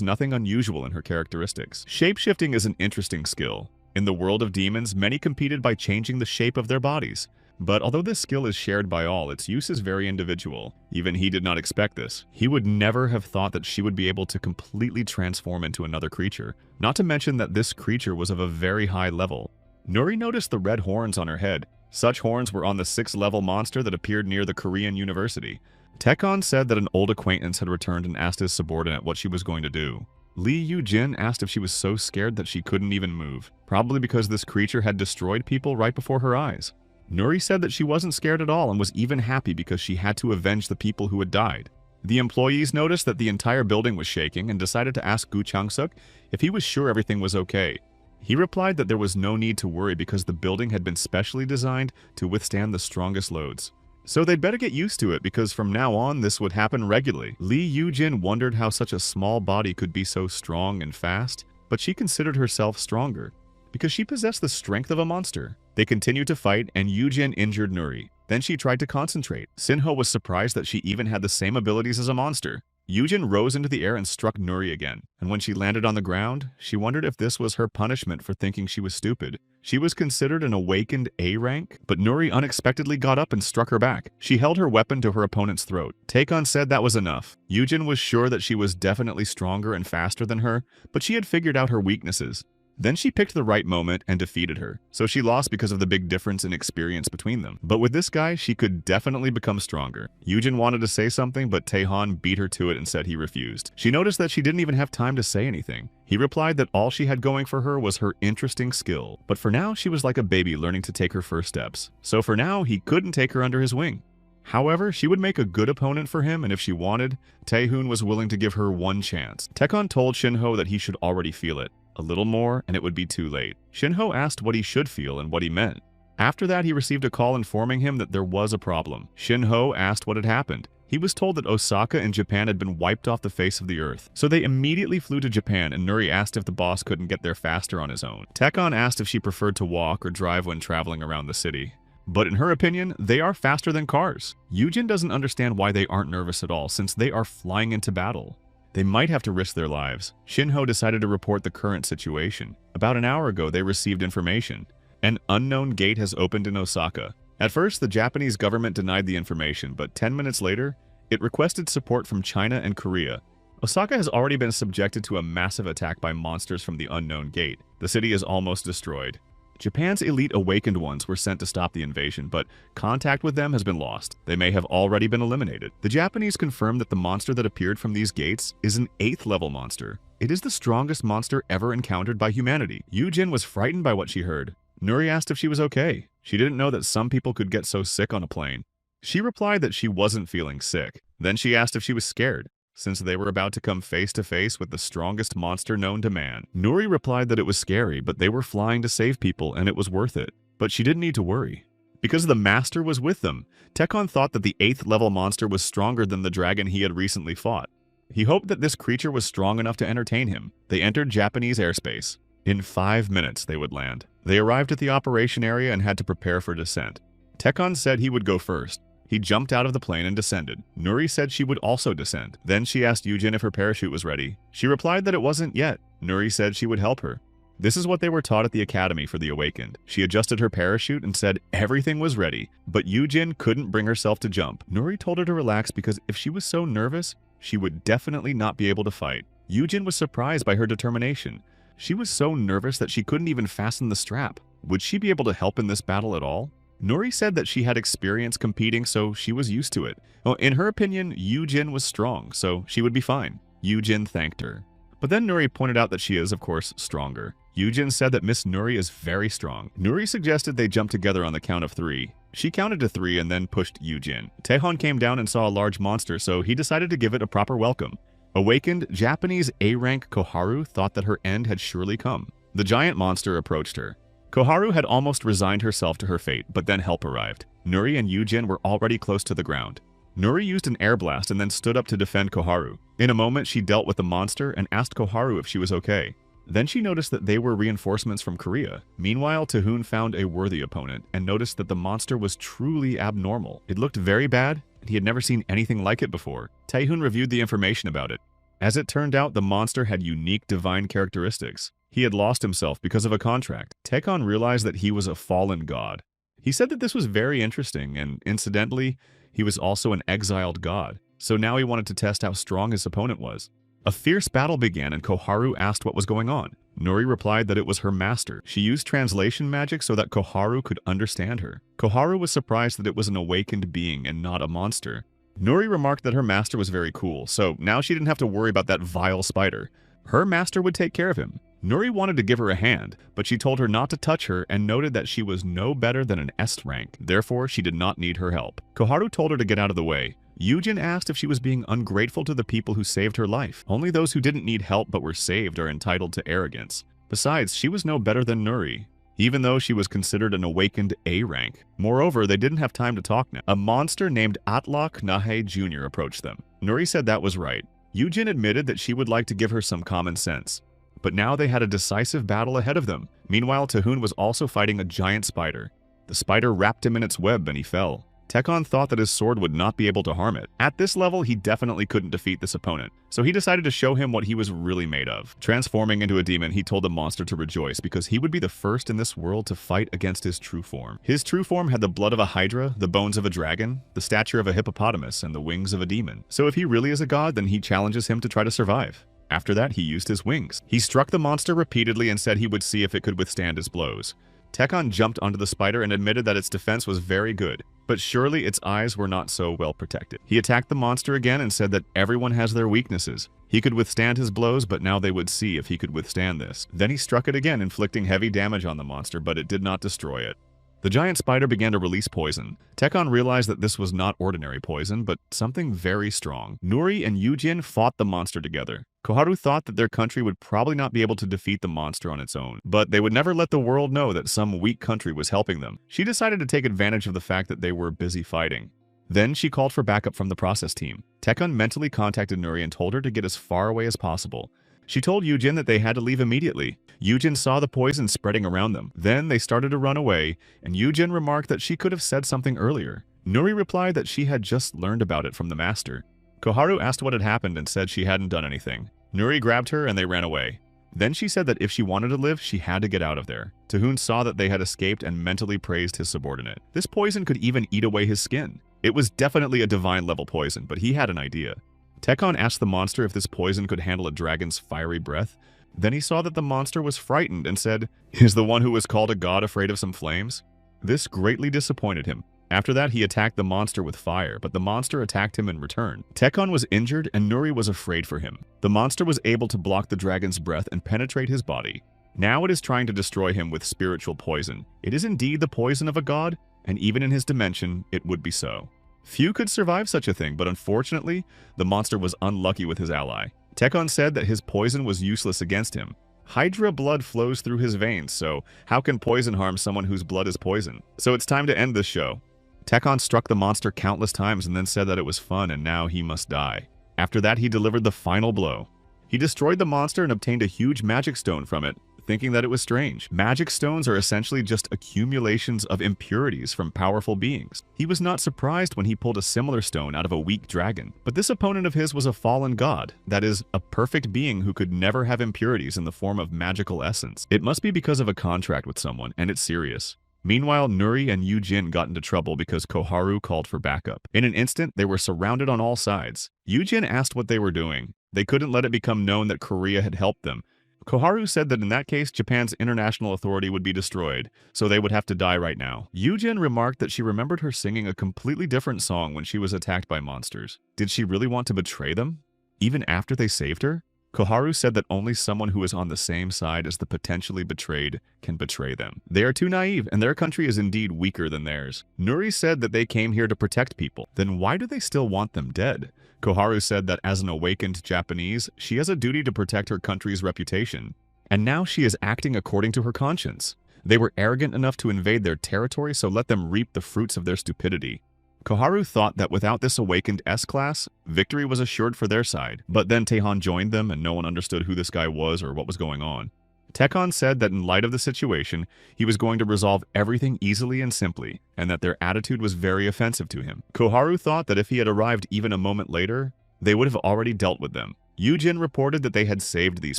nothing unusual in her characteristics. Shape-shifting is an interesting skill. In the world of demons, many competed by changing the shape of their bodies. But although this skill is shared by all, its use is very individual. Even he did not expect this. He would never have thought that she would be able to completely transform into another creature, not to mention that this creature was of a very high level. Nuri noticed the red horns on her head. Such horns were on the 6th level monster that appeared near the Korean university. Taekwon said that an old acquaintance had returned and asked his subordinate what she was going to do. Lee Yujin asked if she was so scared that she couldn't even move, probably because this creature had destroyed people right before her eyes. Nuri said that she wasn't scared at all and was even happy because she had to avenge the people who had died. The employees noticed that the entire building was shaking and decided to ask Gu Changsuk if he was sure everything was okay. He replied that there was no need to worry because the building had been specially designed to withstand the strongest loads. So they'd better get used to it because from now on this would happen regularly. Lee Yujin wondered how such a small body could be so strong and fast, but she considered herself stronger because she possessed the strength of a monster. They continued to fight and Yujin injured Nuri. Then she tried to concentrate. Sin-ho was surprised that she even had the same abilities as a monster. Yujin rose into the air and struck Nuri again, and when she landed on the ground, she wondered if this was her punishment for thinking she was stupid. She was considered an awakened A rank, but Nuri unexpectedly got up and struck her back. She held her weapon to her opponent's throat. Taekwon said that was enough. Yujin was sure that she was definitely stronger and faster than her, but she had figured out her weaknesses. Then she picked the right moment and defeated her, so she lost because of the big difference in experience between them. But with this guy, she could definitely become stronger. Yujin wanted to say something, but Taehan beat her to it and said he refused. She noticed that she didn't even have time to say anything. He replied that all she had going for her was her interesting skill, but for now she was like a baby learning to take her first steps. So for now, he couldn't take her under his wing. However, she would make a good opponent for him, and if she wanted, Taehoon was willing to give her one chance. Taekwon told Shin-ho that he should already feel it. A little more, and it would be too late. Shin-ho asked what he should feel and what he meant. After that, he received a call informing him that there was a problem. Shin-ho asked what had happened. He was told that Osaka and Japan had been wiped off the face of the earth. So they immediately flew to Japan, and Nuri asked if the boss couldn't get there faster on his own. Taekwon asked if she preferred to walk or drive when traveling around the city. But in her opinion, they are faster than cars. Yujin doesn't understand why they aren't nervous at all, since they are flying into battle. They might have to risk their lives. Shin-ho decided to report the current situation. About an hour ago, they received information. An unknown gate has opened in Osaka. At first, the Japanese government denied the information, but 10 minutes later, it requested support from China and Korea. Osaka has already been subjected to a massive attack by monsters from the unknown gate. The city is almost destroyed. Japan's elite awakened ones were sent to stop the invasion, but contact with them has been lost. They may have already been eliminated. The Japanese confirmed that the monster that appeared from these gates is an 8th level monster. It is the strongest monster ever encountered by humanity. Yujin was frightened by what she heard. Nuri asked if she was okay. She didn't know that some people could get so sick on a plane. She replied that she wasn't feeling sick. Then she asked if she was scared, since they were about to come face to face with the strongest monster known to man. Nuri replied that it was scary, but they were flying to save people and it was worth it. But she didn't need to worry, because the master was with them. Taekwon thought that the 8th level monster was stronger than the dragon he had recently fought. He hoped that this creature was strong enough to entertain him. They entered Japanese airspace. In 5 minutes they would land. They arrived at the operation area and had to prepare for descent. Taekwon said he would go first. He jumped out of the plane and descended. Nuri said she would also descend. Then she asked Yujin if her parachute was ready. She replied that it wasn't yet. Nuri said she would help her. This is what they were taught at the Academy for the Awakened. She adjusted her parachute and said everything was ready, but Yujin couldn't bring herself to jump. Nuri told her to relax because if she was so nervous, she would definitely not be able to fight. Yujin was surprised by her determination. She was so nervous that she couldn't even fasten the strap. Would she be able to help in this battle at all? Nori said that she had experience competing, so she was used to it. Well, in her opinion, Yujin was strong, so she would be fine. Yujin thanked her. But then Nuri pointed out that she is, of course, stronger. Yujin said that Miss Nuri is very strong. Nuri suggested they jump together on the count of 3. She counted to 3 and then pushed Yujin. Taehon came down and saw a large monster, so he decided to give it a proper welcome. Awakened, Japanese A-rank Koharu thought that her end had surely come. The giant monster approached her. Koharu had almost resigned herself to her fate, but then help arrived. Nuri and Yujin were already close to the ground. Nuri used an air blast and then stood up to defend Koharu. In a moment, she dealt with the monster and asked Koharu if she was okay. Then she noticed that they were reinforcements from Korea. Meanwhile, Taehoon found a worthy opponent and noticed that the monster was truly abnormal. It looked very bad, and he had never seen anything like it before. Taehoon reviewed the information about it. As it turned out, the monster had unique divine characteristics. He had lost himself because of a contract. Taehoon realized that he was a fallen god. He said that this was very interesting, and incidentally, he was also an exiled god. So now he wanted to test how strong his opponent was. A fierce battle began and Koharu asked what was going on. Nuri replied that it was her master. She used translation magic so that Koharu could understand her. Koharu was surprised that it was an awakened being and not a monster. Nuri remarked that her master was very cool, so now she didn't have to worry about that vile spider. Her master would take care of him. Nuri wanted to give her a hand, but she told her not to touch her and noted that she was no better than an S rank, therefore she did not need her help. Koharu told her to get out of the way. Yujin asked if she was being ungrateful to the people who saved her life. Only those who didn't need help but were saved are entitled to arrogance. Besides, she was no better than Nuri, even though she was considered an awakened A rank. Moreover, they didn't have time to talk now. A monster named Atlok Nahe Jr. approached them. Nuri said that was right. Yujin admitted that she would like to give her some common sense. But now they had a decisive battle ahead of them. Meanwhile, Taehoon was also fighting a giant spider. The spider wrapped him in its web and he fell. Taehoon thought that his sword would not be able to harm it. At this level, he definitely couldn't defeat this opponent, so he decided to show him what he was really made of. Transforming into a demon, he told the monster to rejoice because he would be the first in this world to fight against his true form. His true form had the blood of a hydra, the bones of a dragon, the stature of a hippopotamus, and the wings of a demon. So if he really is a god, then he challenges him to try to survive. After that, he used his wings. He struck the monster repeatedly and said he would see if it could withstand his blows. Taehoon jumped onto the spider and admitted that its defense was very good, but surely its eyes were not so well protected. He attacked the monster again and said that everyone has their weaknesses. He could withstand his blows, but now they would see if he could withstand this. Then he struck it again, inflicting heavy damage on the monster, but it did not destroy it. The giant spider began to release poison. Taehoon realized that this was not ordinary poison, but something very strong. Nuri and Yujin fought the monster together. Koharu thought that their country would probably not be able to defeat the monster on its own, but they would never let the world know that some weak country was helping them. She decided to take advantage of the fact that they were busy fighting. Then she called for backup from the process team. Taehoon mentally contacted Nuri and told her to get as far away as possible. She told Yujin that they had to leave immediately. Yujin saw the poison spreading around them. Then they started to run away, and Yujin remarked that she could have said something earlier. Nuri replied that she had just learned about it from the master. Koharu asked what had happened and said she hadn't done anything. Nuri grabbed her and they ran away. Then she said that if she wanted to live, she had to get out of there. Taehoon saw that they had escaped and mentally praised his subordinate. This poison could even eat away his skin. It was definitely a divine level poison, but he had an idea. Taehoon asked the monster if this poison could handle a dragon's fiery breath. Then he saw that the monster was frightened and said, "Is the one who was called a god afraid of some flames?" This greatly disappointed him. After that, he attacked the monster with fire, but the monster attacked him in return. Taehoon was injured and Nuri was afraid for him. The monster was able to block the dragon's breath and penetrate his body. Now it is trying to destroy him with spiritual poison. It is indeed the poison of a god, and even in his dimension, it would be so. Few could survive such a thing, but unfortunately, the monster was unlucky with his ally. Taehoon said that his poison was useless against him. Hydra blood flows through his veins, so how can poison harm someone whose blood is poison? So it's time to end this show. Taehoon struck the monster countless times and then said that it was fun and now he must die. After that, he delivered the final blow. He destroyed the monster and obtained a huge magic stone from it, thinking that it was strange. Magic stones are essentially just accumulations of impurities from powerful beings. He was not surprised when he pulled a similar stone out of a weak dragon. But this opponent of his was a fallen god, that is, a perfect being who could never have impurities in the form of magical essence. It must be because of a contract with someone, and it's serious. Meanwhile, Nuri and Yujin got into trouble because Koharu called for backup. In an instant, they were surrounded on all sides. Yujin asked what they were doing. They couldn't let it become known that Korea had helped them. Koharu said that in that case, Japan's international authority would be destroyed, so they would have to die right now. Yujin remarked that she remembered her singing a completely different song when she was attacked by monsters. Did she really want to betray them? Even after they saved her? Koharu said that only someone who is on the same side as the potentially betrayed can betray them. They are too naive, and their country is indeed weaker than theirs. Nuri said that they came here to protect people. Then why do they still want them dead? Koharu said that as an awakened Japanese, she has a duty to protect her country's reputation. And now she is acting according to her conscience. They were arrogant enough to invade their territory, so let them reap the fruits of their stupidity. Koharu thought that without this awakened S-class, victory was assured for their side. But then Taehan joined them and no one understood who this guy was or what was going on. Tekon said that in light of the situation, he was going to resolve everything easily and simply, and that their attitude was very offensive to him. Koharu thought that if he had arrived even a moment later, they would have already dealt with them. Yujin reported that they had saved these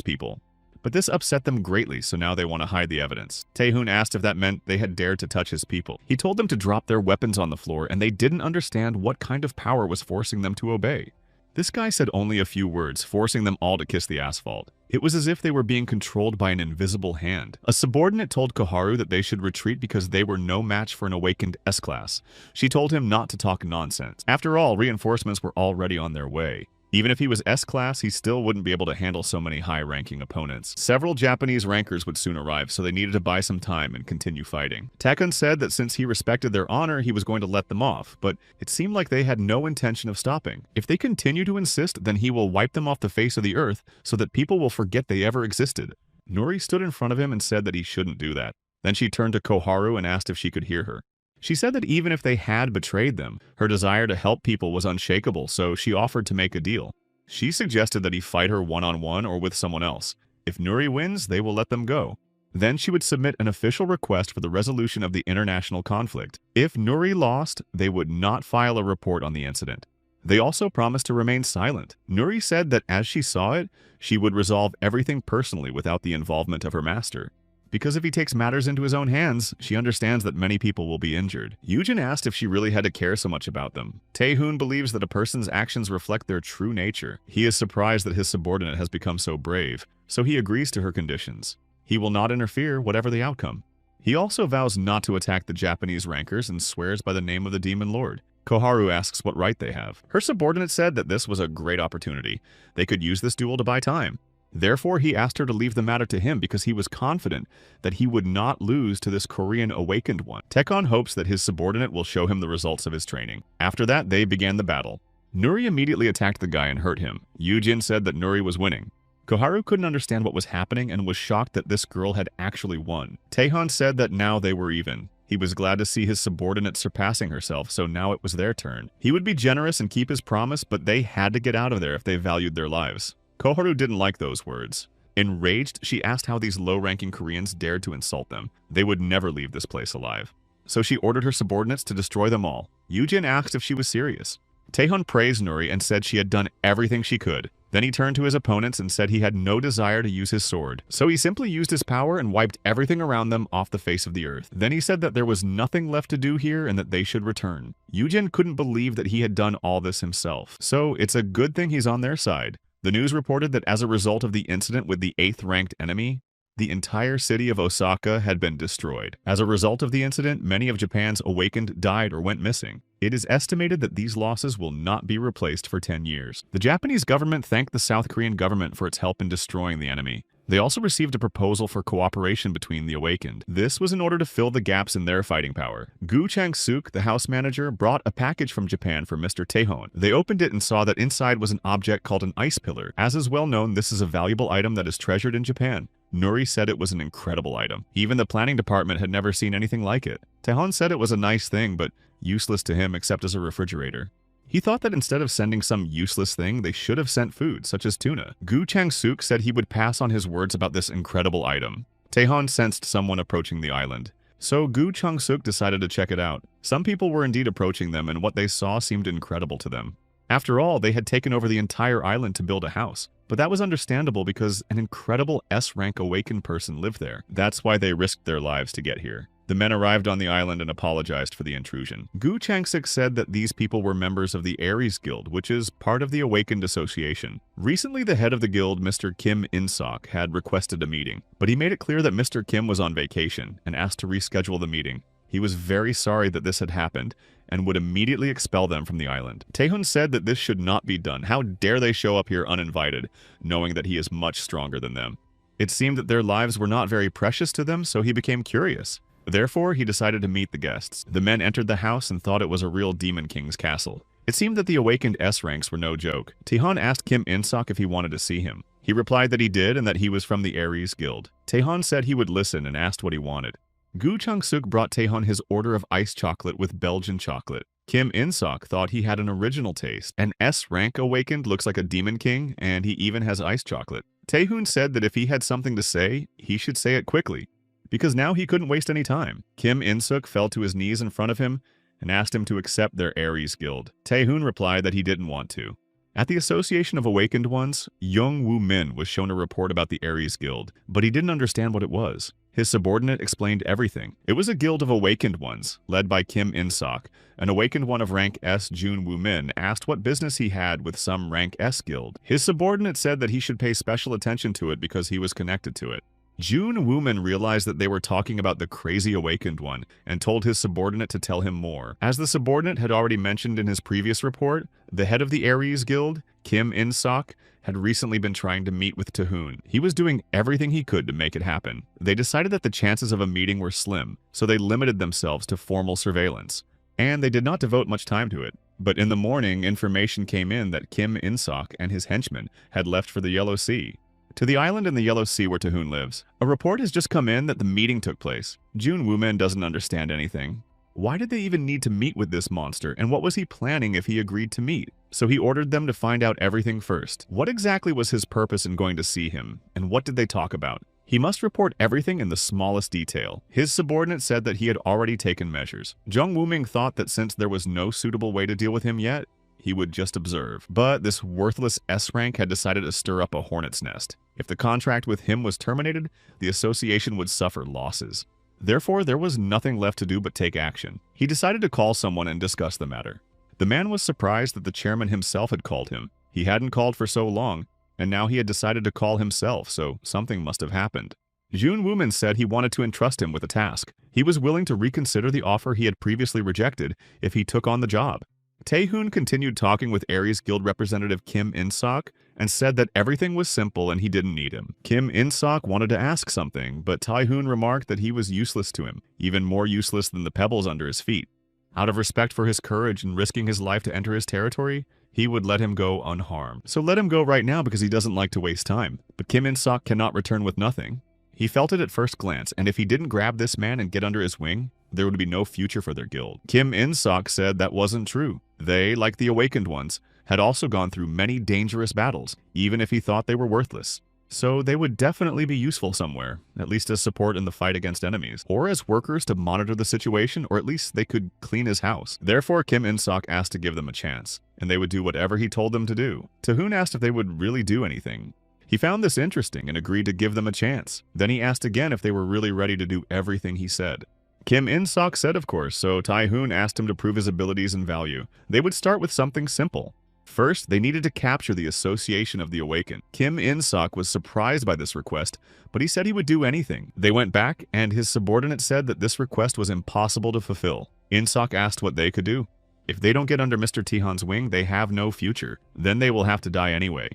people. But this upset them greatly, so now they want to hide the evidence. Taehoon asked if that meant they had dared to touch his people. He told them to drop their weapons on the floor, and they didn't understand what kind of power was forcing them to obey. This guy said only a few words, forcing them all to kiss the asphalt. It was as if they were being controlled by an invisible hand. A subordinate told Koharu that they should retreat because they were no match for an awakened S-class. She told him not to talk nonsense. After all, reinforcements were already on their way. Even if he was S-class, he still wouldn't be able to handle so many high-ranking opponents. Several Japanese rankers would soon arrive, so they needed to buy some time and continue fighting. Tekon said that since he respected their honor, he was going to let them off, but it seemed like they had no intention of stopping. If they continue to insist, then he will wipe them off the face of the earth so that people will forget they ever existed. Nuri stood in front of him and said that he shouldn't do that. Then she turned to Koharu and asked if she could hear her. She said that even if they had betrayed them, her desire to help people was unshakable, so she offered to make a deal. She suggested that he fight her one-on-one or with someone else. If Nuri wins, they will let them go. Then she would submit an official request for the resolution of the international conflict. If Nuri lost, they would not file a report on the incident. They also promised to remain silent. Nuri said that as she saw it, she would resolve everything personally without the involvement of her master. Because if he takes matters into his own hands, she understands that many people will be injured. Yujin asked if she really had to care so much about them. Taehoon believes that a person's actions reflect their true nature. He is surprised that his subordinate has become so brave, so he agrees to her conditions. He will not interfere, whatever the outcome. He also vows not to attack the Japanese rankers and swears by the name of the Demon Lord. Koharu asks what right they have. Her subordinate said that this was a great opportunity. They could use this duel to buy time. Therefore, he asked her to leave the matter to him because he was confident that he would not lose to this Korean awakened one. Tekon hopes that his subordinate will show him the results of his training. After that, they began the battle. Nuri immediately attacked the guy and hurt him. Yujin said that Nuri was winning. Koharu couldn't understand what was happening and was shocked that this girl had actually won. Taehan said that now they were even. He was glad to see his subordinate surpassing herself, so now it was their turn. He would be generous and keep his promise, but they had to get out of there if they valued their lives. Koharu didn't like those words. Enraged, she asked how these low-ranking Koreans dared to insult them. They would never leave this place alive. So she ordered her subordinates to destroy them all. Yujin asked if she was serious. Taehan praised Nuri and said she had done everything she could. Then he turned to his opponents and said he had no desire to use his sword. So he simply used his power and wiped everything around them off the face of the earth. Then he said that there was nothing left to do here and that they should return. Yujin couldn't believe that he had done all this himself. So it's a good thing he's on their side. The news reported that as a result of the incident with the 8th-ranked enemy, the entire city of Osaka had been destroyed. As a result of the incident, many of Japan's awakened died or went missing. It is estimated that these losses will not be replaced for 10 years. The Japanese government thanked the South Korean government for its help in destroying the enemy. They also received a proposal for cooperation between the awakened. This was in order to fill the gaps in their fighting power. Gu Chang-suk, the house manager, brought a package from Japan for Mr. Taehoon. They opened it and saw that inside was an object called an ice pillar. As is well known, this is a valuable item that is treasured in Japan. Nuri said it was an incredible item. Even the planning department had never seen anything like it. Taehoon said it was a nice thing, but useless to him except as a refrigerator. He thought that instead of sending some useless thing, they should have sent food, such as tuna. Gu Chang-suk said he would pass on his words about this incredible item. Taehoon sensed someone approaching the island. So Gu Chang-suk decided to check it out. Some people were indeed approaching them, and what they saw seemed incredible to them. After all, they had taken over the entire island to build a house. But that was understandable because an incredible S-rank awakened person lived there. That's why they risked their lives to get here. The men arrived on the island and apologized for the intrusion. Gu Changsik said that these people were members of the Aries Guild, which is part of the Awakened Association. Recently, the head of the guild, Mr. Kim In-sok, had requested a meeting, but he made it clear that Mr. Kim was on vacation and asked to reschedule the meeting. He was very sorry that this had happened and would immediately expel them from the island. Taehoon said that this should not be done. How dare they show up here uninvited, knowing that he is much stronger than them? It seemed that their lives were not very precious to them, so he became curious. Therefore, he decided to meet the guests. The men entered the house and thought it was a real Demon King's castle. It seemed that the awakened S ranks were no joke. Taehoon asked Kim In-sok if he wanted to see him. He replied that he did and that he was from the Aries Guild. Taehoon said he would listen and asked what he wanted. Gu Changsuk brought Taehoon his order of iced chocolate with Belgian chocolate. Kim In-sok thought he had an original taste. An S rank awakened looks like a Demon King, and he even has iced chocolate. Taehoon said that if he had something to say, he should say it quickly, because now he couldn't waste any time. Kim In-suk fell to his knees in front of him and asked him to accept their Aries Guild. Taehoon replied that he didn't want to. At the Association of Awakened Ones, Young Woo Min was shown a report about the Aries Guild, but he didn't understand what it was. His subordinate explained everything. It was a guild of awakened ones, led by Kim In-sok. An awakened one of rank S, Jun Woo Min, asked what business he had with some rank S guild. His subordinate said that he should pay special attention to it because he was connected to it. Jun Woo Min realized that they were talking about the crazy awakened one and told his subordinate to tell him more. As the subordinate had already mentioned in his previous report, the head of the Aries Guild, Kim In-sok, had recently been trying to meet with Taehoon. He was doing everything he could to make it happen. They decided that the chances of a meeting were slim, so they limited themselves to formal surveillance. And they did not devote much time to it. But in the morning, information came in that Kim In-sok and his henchmen had left for the Yellow Sea, to the island in the Yellow Sea where Taehoon lives. A report has just come in that the meeting took place. Jun Woo Min doesn't understand anything. Why did they even need to meet with this monster, and what was he planning if he agreed to meet? So he ordered them to find out everything first. What exactly was his purpose in going to see him, and what did they talk about? He must report everything in the smallest detail. His subordinate said that he had already taken measures. Jung Woo-ming thought that since there was no suitable way to deal with him yet, he would just observe. But this worthless S-rank had decided to stir up a hornet's nest. If the contract with him was terminated, the association would suffer losses. Therefore, there was nothing left to do but take action. He decided to call someone and discuss the matter. The man was surprised that the chairman himself had called him. He hadn't called for so long, and now he had decided to call himself, so something must have happened. Jun Woo-min said he wanted to entrust him with a task. He was willing to reconsider the offer he had previously rejected if he took on the job. Taehoon continued talking with Aries Guild representative Kim In-sok and said that everything was simple and he didn't need him. Kim In-sok wanted to ask something, but Taehoon remarked that he was useless to him, even more useless than the pebbles under his feet. Out of respect for his courage and risking his life to enter his territory, he would let him go unharmed. So let him go right now because he doesn't like to waste time. But Kim In-sok cannot return with nothing. He felt it at first glance, and if he didn't grab this man and get under his wing, there would be no future for their guild. Kim In-sok said that wasn't true. They, like the awakened ones, had also gone through many dangerous battles, even if he thought they were worthless. So they would definitely be useful somewhere, at least as support in the fight against enemies, or as workers to monitor the situation, or at least they could clean his house. Therefore, Kim In-sok asked to give them a chance, and they would do whatever he told them to do. Taehoon asked if they would really do anything. He found this interesting and agreed to give them a chance. Then he asked again if they were really ready to do everything he said. Kim In-sok said of course, so Taehoon asked him to prove his abilities and value. They would start with something simple. First, they needed to capture the Association of the Awakened. Kim In-sok was surprised by this request, but he said he would do anything. They went back, and his subordinate said that this request was impossible to fulfill. In-sok asked what they could do. If they don't get under Mr. Taehoon's wing, they have no future. Then they will have to die anyway.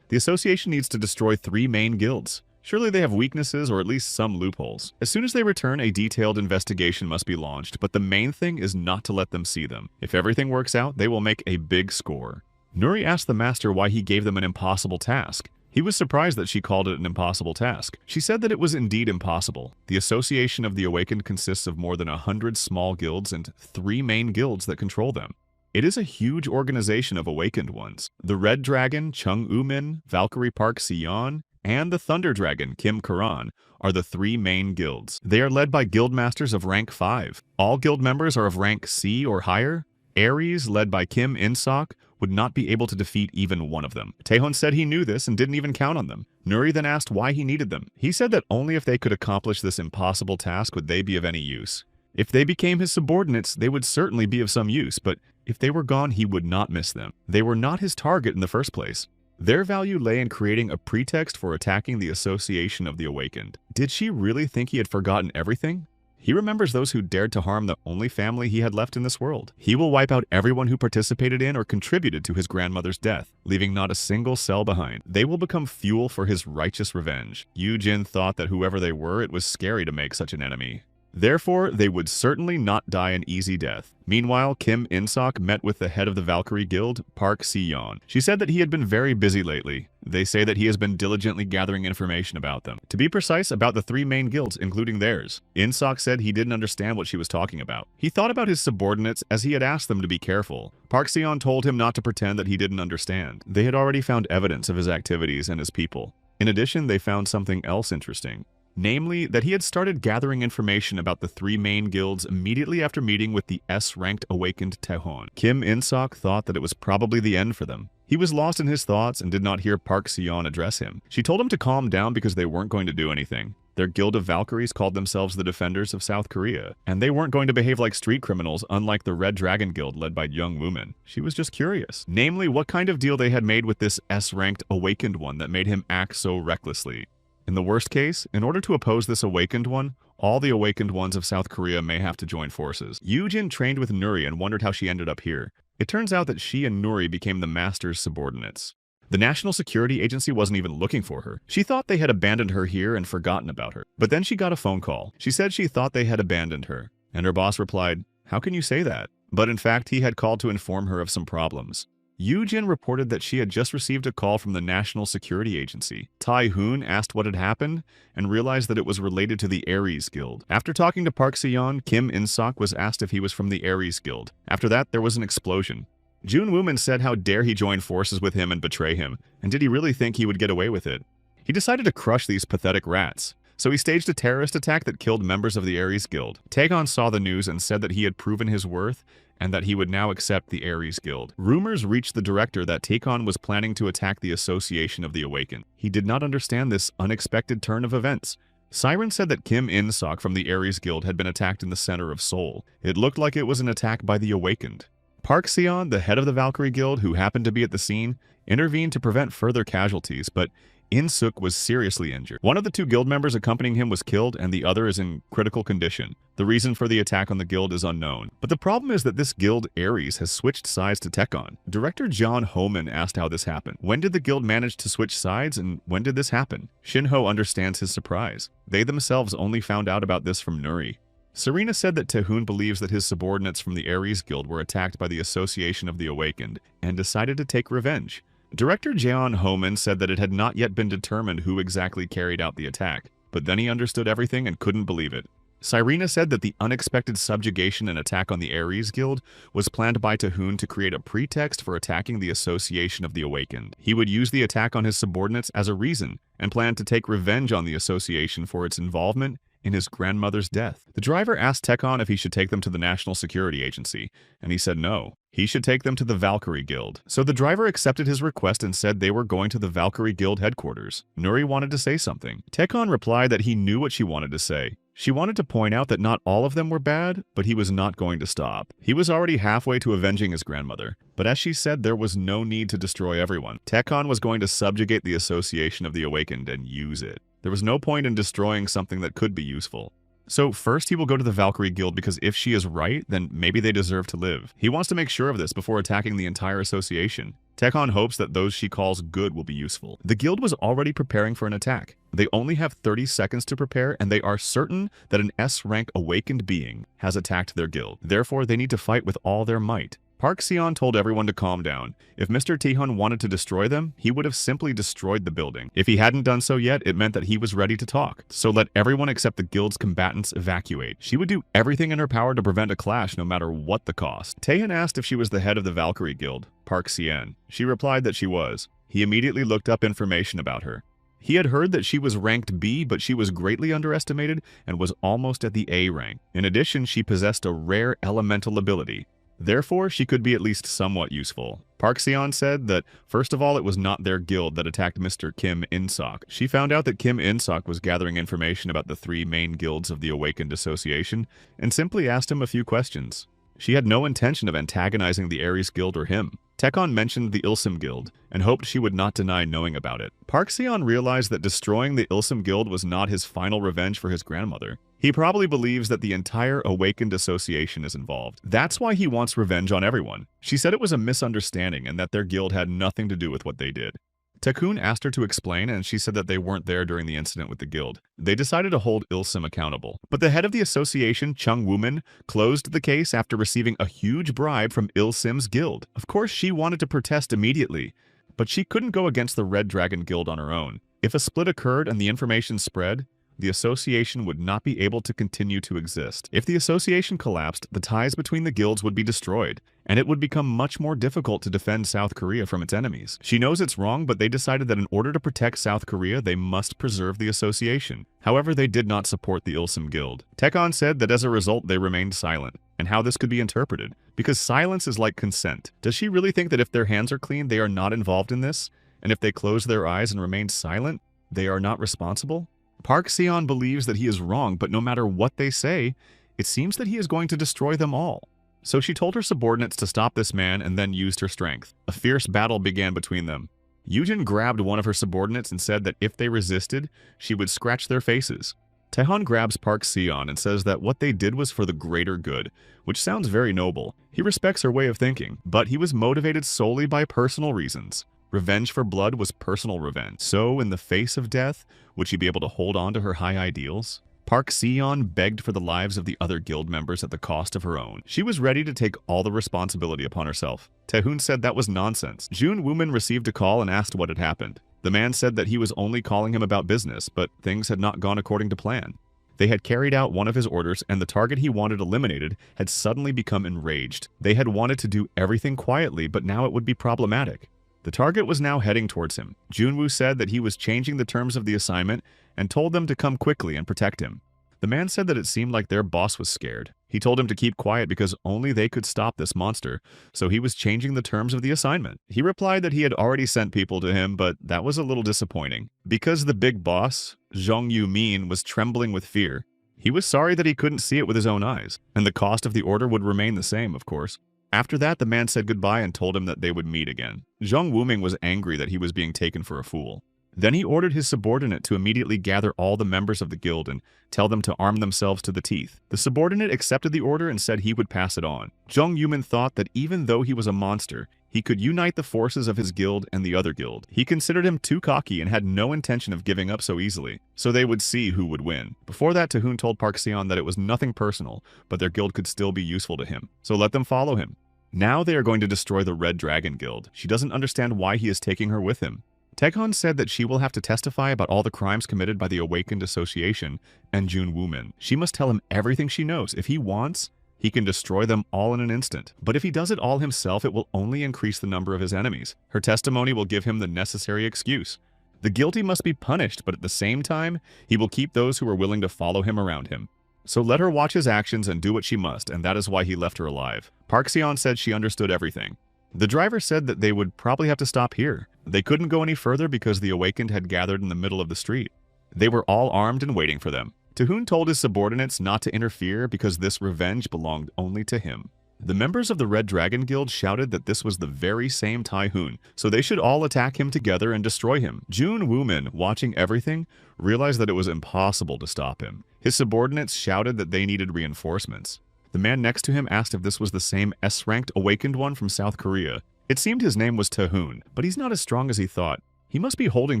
The association needs to destroy 3 main guilds. Surely they have weaknesses or at least some loopholes. As soon as they return, a detailed investigation must be launched, but the main thing is not to let them see them. If everything works out, they will make a big score. Nuri asked the master why he gave them an impossible task. He was surprised that she called it an impossible task. She said that it was indeed impossible. The Association of the Awakened consists of more than 100 small guilds and 3 main guilds that control them. It is a huge organization of awakened ones. The Red Dragon, Chung Umin, Valkyrie Park Sion, and the Thunder Dragon, Kim Karan, are the 3 main guilds. They are led by guild masters of rank 5. All guild members are of rank C or higher. Aries, led by Kim In-sok, would not be able to defeat even one of them. Taehoon said he knew this and didn't even count on them. Nuri then asked why he needed them. He said that only if they could accomplish this impossible task would they be of any use. If they became his subordinates, they would certainly be of some use, but if they were gone, he would not miss them. They were not his target in the first place. Their value lay in creating a pretext for attacking the Association of the Awakened. Did she really think he had forgotten everything? He remembers those who dared to harm the only family he had left in this world. He will wipe out everyone who participated in or contributed to his grandmother's death, leaving not a single cell behind. They will become fuel for his righteous revenge. Yu Jin thought that whoever they were, it was scary to make such an enemy. Therefore, they would certainly not die an easy death. Meanwhile, Kim In-sok met with the head of the Valkyrie Guild, Park Si-yeon. She said that he had been very busy lately. They say that he has been diligently gathering information about them. To be precise, about the 3 main guilds, including theirs. In-sok said he didn't understand what she was talking about. He thought about his subordinates as he had asked them to be careful. Park Si-yeon told him not to pretend that he didn't understand. They had already found evidence of his activities and his people. In addition, they found something else interesting. Namely, that he had started gathering information about the 3 main guilds immediately after meeting with the S-ranked awakened Taehon. Kim In-sok thought that it was probably the end for them. He was lost in his thoughts and did not hear Park Si-yeon address him. She told him to calm down because they weren't going to do anything. Their guild of Valkyries called themselves the Defenders of South Korea, and they weren't going to behave like street criminals unlike the Red Dragon Guild led by Young Wooman. She was just curious. Namely, what kind of deal they had made with this S-ranked awakened one that made him act so recklessly. In the worst case, in order to oppose this awakened one, all the awakened ones of South Korea may have to join forces. Yu Jin trained with Nuri and wondered how she ended up here. It turns out that she and Nuri became the master's subordinates. The National Security Agency wasn't even looking for her. She thought they had abandoned her here and forgotten about her. But then she got a phone call. She said she thought they had abandoned her. And her boss replied, "How can you say that?" But in fact, he had called to inform her of some problems. Yu Jin reported that she had just received a call from the National Security Agency. Tai-hoon asked what had happened and realized that it was related to the Ares Guild. After talking to Park Si-yeon, Kim In-sok was asked if he was from the Ares Guild. After that, there was an explosion. Jun Wooman said how dare he join forces with him and betray him, and did he really think he would get away with it? He decided to crush these pathetic rats. So he staged a terrorist attack that killed members of the Ares Guild. Taegon saw the news and said that he had proven his worth and that he would now accept the Ares Guild. Rumors reached the director that Taegon was planning to attack the Association of the Awakened. He did not understand this unexpected turn of events. Siren said that Kim In-sok from the Ares Guild had been attacked in the center of Seoul. It looked like it was an attack by the Awakened. Park Si-yeon, the head of the Valkyrie Guild, who happened to be at the scene, intervened to prevent further casualties, but In-suk was seriously injured. One of the 2 guild members accompanying him was killed, and the other is in critical condition. The reason for the attack on the guild is unknown. But the problem is that this guild, Ares, has switched sides to Taegon. Director John Homan asked how this happened. When did the guild manage to switch sides, and when did this happen? Shinho understands his surprise. They themselves only found out about this from Nuri. Serena said that Tae-hoon believes that his subordinates from the Ares Guild were attacked by the Association of the Awakened, and decided to take revenge. Director Jeon Homan said that it had not yet been determined who exactly carried out the attack, but then he understood everything and couldn't believe it. Sirena said that the unexpected subjugation and attack on the Ares Guild was planned by Tae-hoon to create a pretext for attacking the Association of the Awakened. He would use the attack on his subordinates as a reason, and planned to take revenge on the Association for its involvement in his grandmother's death. The driver asked Taegon if he should take them to the National Security Agency, and he said no. He should take them to the Valkyrie Guild. So the driver accepted his request and said they were going to the Valkyrie Guild headquarters. Nuri wanted to say something. Taegon replied that he knew what she wanted to say. She wanted to point out that not all of them were bad, but he was not going to stop. He was already halfway to avenging his grandmother, but as she said, there was no need to destroy everyone. Taegon was going to subjugate the Association of the Awakened and use it. There was no point in destroying something that could be useful. So first he will go to the Valkyrie Guild because if she is right, then maybe they deserve to live. He wants to make sure of this before attacking the entire association. Taegon hopes that those she calls good will be useful. The guild was already preparing for an attack. They only have 30 seconds to prepare, and they are certain that an S-rank awakened being has attacked their guild. Therefore, they need to fight with all their might. Park Si-yeon told everyone to calm down. If Mr. Taehon wanted to destroy them, he would have simply destroyed the building. If he hadn't done so yet, it meant that he was ready to talk. So let everyone except the guild's combatants evacuate. She would do everything in her power to prevent a clash no matter what the cost. Taehan asked if she was the head of the Valkyrie Guild, Park Si-yeon. She replied that she was. He immediately looked up information about her. He had heard that she was ranked B, but she was greatly underestimated and was almost at the A rank. In addition, she possessed a rare elemental ability. Therefore, she could be at least somewhat useful. Park Seon said that, first of all, it was not their guild that attacked Mr. Kim In-sok. She found out that Kim In-sok was gathering information about the 3 main guilds of the Awakened Association and simply asked him a few questions. She had no intention of antagonizing the Ares Guild or him. Taekon mentioned the Ilsum Guild and hoped she would not deny knowing about it. Park Seon realized that destroying the Ilsum Guild was not his final revenge for his grandmother. He probably believes that the entire Awakened Association is involved. That's why he wants revenge on everyone. She said it was a misunderstanding and that their guild had nothing to do with what they did. Taekun asked her to explain, and she said that they weren't there during the incident with the guild. They decided to hold Ilsum accountable. But the head of the association, Chung Woomin, closed the case after receiving a huge bribe from Ilsim's guild. Of course, she wanted to protest immediately, but she couldn't go against the Red Dragon Guild on her own. If a split occurred and the information spread, the association would not be able to continue to exist. If the association collapsed, the ties between the guilds would be destroyed, and it would become much more difficult to defend South Korea from its enemies. She knows it's wrong, but they decided that in order to protect South Korea, they must preserve the association. However, they did not support the Ilsum Guild. Taekon said that as a result, they remained silent, and how this could be interpreted. Because silence is like consent. Does she really think that if their hands are clean, they are not involved in this? And if they close their eyes and remain silent, they are not responsible? Park Seon believes that he is wrong, but no matter what they say, it seems that he is going to destroy them all. So she told her subordinates to stop this man and then used her strength. A fierce battle began between them. Yujin grabbed one of her subordinates and said that if they resisted, she would scratch their faces. Taehan grabs Park Seon and says that what they did was for the greater good, which sounds very noble. He respects her way of thinking, but he was motivated solely by personal reasons. Revenge for blood was personal revenge. So, in the face of death, would she be able to hold on to her high ideals? Park Seon begged for the lives of the other guild members at the cost of her own. She was ready to take all the responsibility upon herself. Taehoon said that was nonsense. Jun Woomin received a call and asked what had happened. The man said that he was only calling him about business, but things had not gone according to plan. They had carried out one of his orders, and the target he wanted eliminated had suddenly become enraged. They had wanted to do everything quietly, but now it would be problematic. The target was now heading towards him. Junwoo said that he was changing the terms of the assignment and told them to come quickly and protect him. The man said that it seemed like their boss was scared. He told him to keep quiet because only they could stop this monster, so he was changing the terms of the assignment. He replied that he had already sent people to him, but that was a little disappointing. Because the big boss, Jong Yu-min, was trembling with fear, he was sorry that he couldn't see it with his own eyes, and the cost of the order would remain the same, of course. After that, the man said goodbye and told him that they would meet again. Zhong Wuming was angry that he was being taken for a fool. Then he ordered his subordinate to immediately gather all the members of the guild and tell them to arm themselves to the teeth. The subordinate accepted the order and said he would pass it on. Zhong Yumin thought that even though he was a monster, he could unite the forces of his guild and the other guild. He considered him too cocky and had no intention of giving up so easily, so they would see who would win. Before that, Tahoon told Park Seon that it was nothing personal, but their guild could still be useful to him, so let them follow him. Now they are going to destroy the Red Dragon Guild. She doesn't understand why he is taking her with him. Taekwon said that she will have to testify about all the crimes committed by the Awakened Association and Jun Woomin. She must tell him everything she knows. If he wants, he can destroy them all in an instant. But if he does it all himself, it will only increase the number of his enemies. Her testimony will give him the necessary excuse. The guilty must be punished, but at the same time, he will keep those who are willing to follow him around him. So let her watch his actions and do what she must, and that is why he left her alive. Park Seon said she understood everything. The driver said that they would probably have to stop here. They couldn't go any further because the Awakened had gathered in the middle of the street. They were all armed and waiting for them. Tahoon told his subordinates not to interfere because this revenge belonged only to him. The members of the Red Dragon Guild shouted that this was the very same Taehoon, so they should all attack him together and destroy him. Jun Woomin, watching everything, realized that it was impossible to stop him. His subordinates shouted that they needed reinforcements. The man next to him asked if this was the same S-ranked Awakened one from South Korea. It seemed his name was Tahoon, but he's not as strong as he thought. He must be holding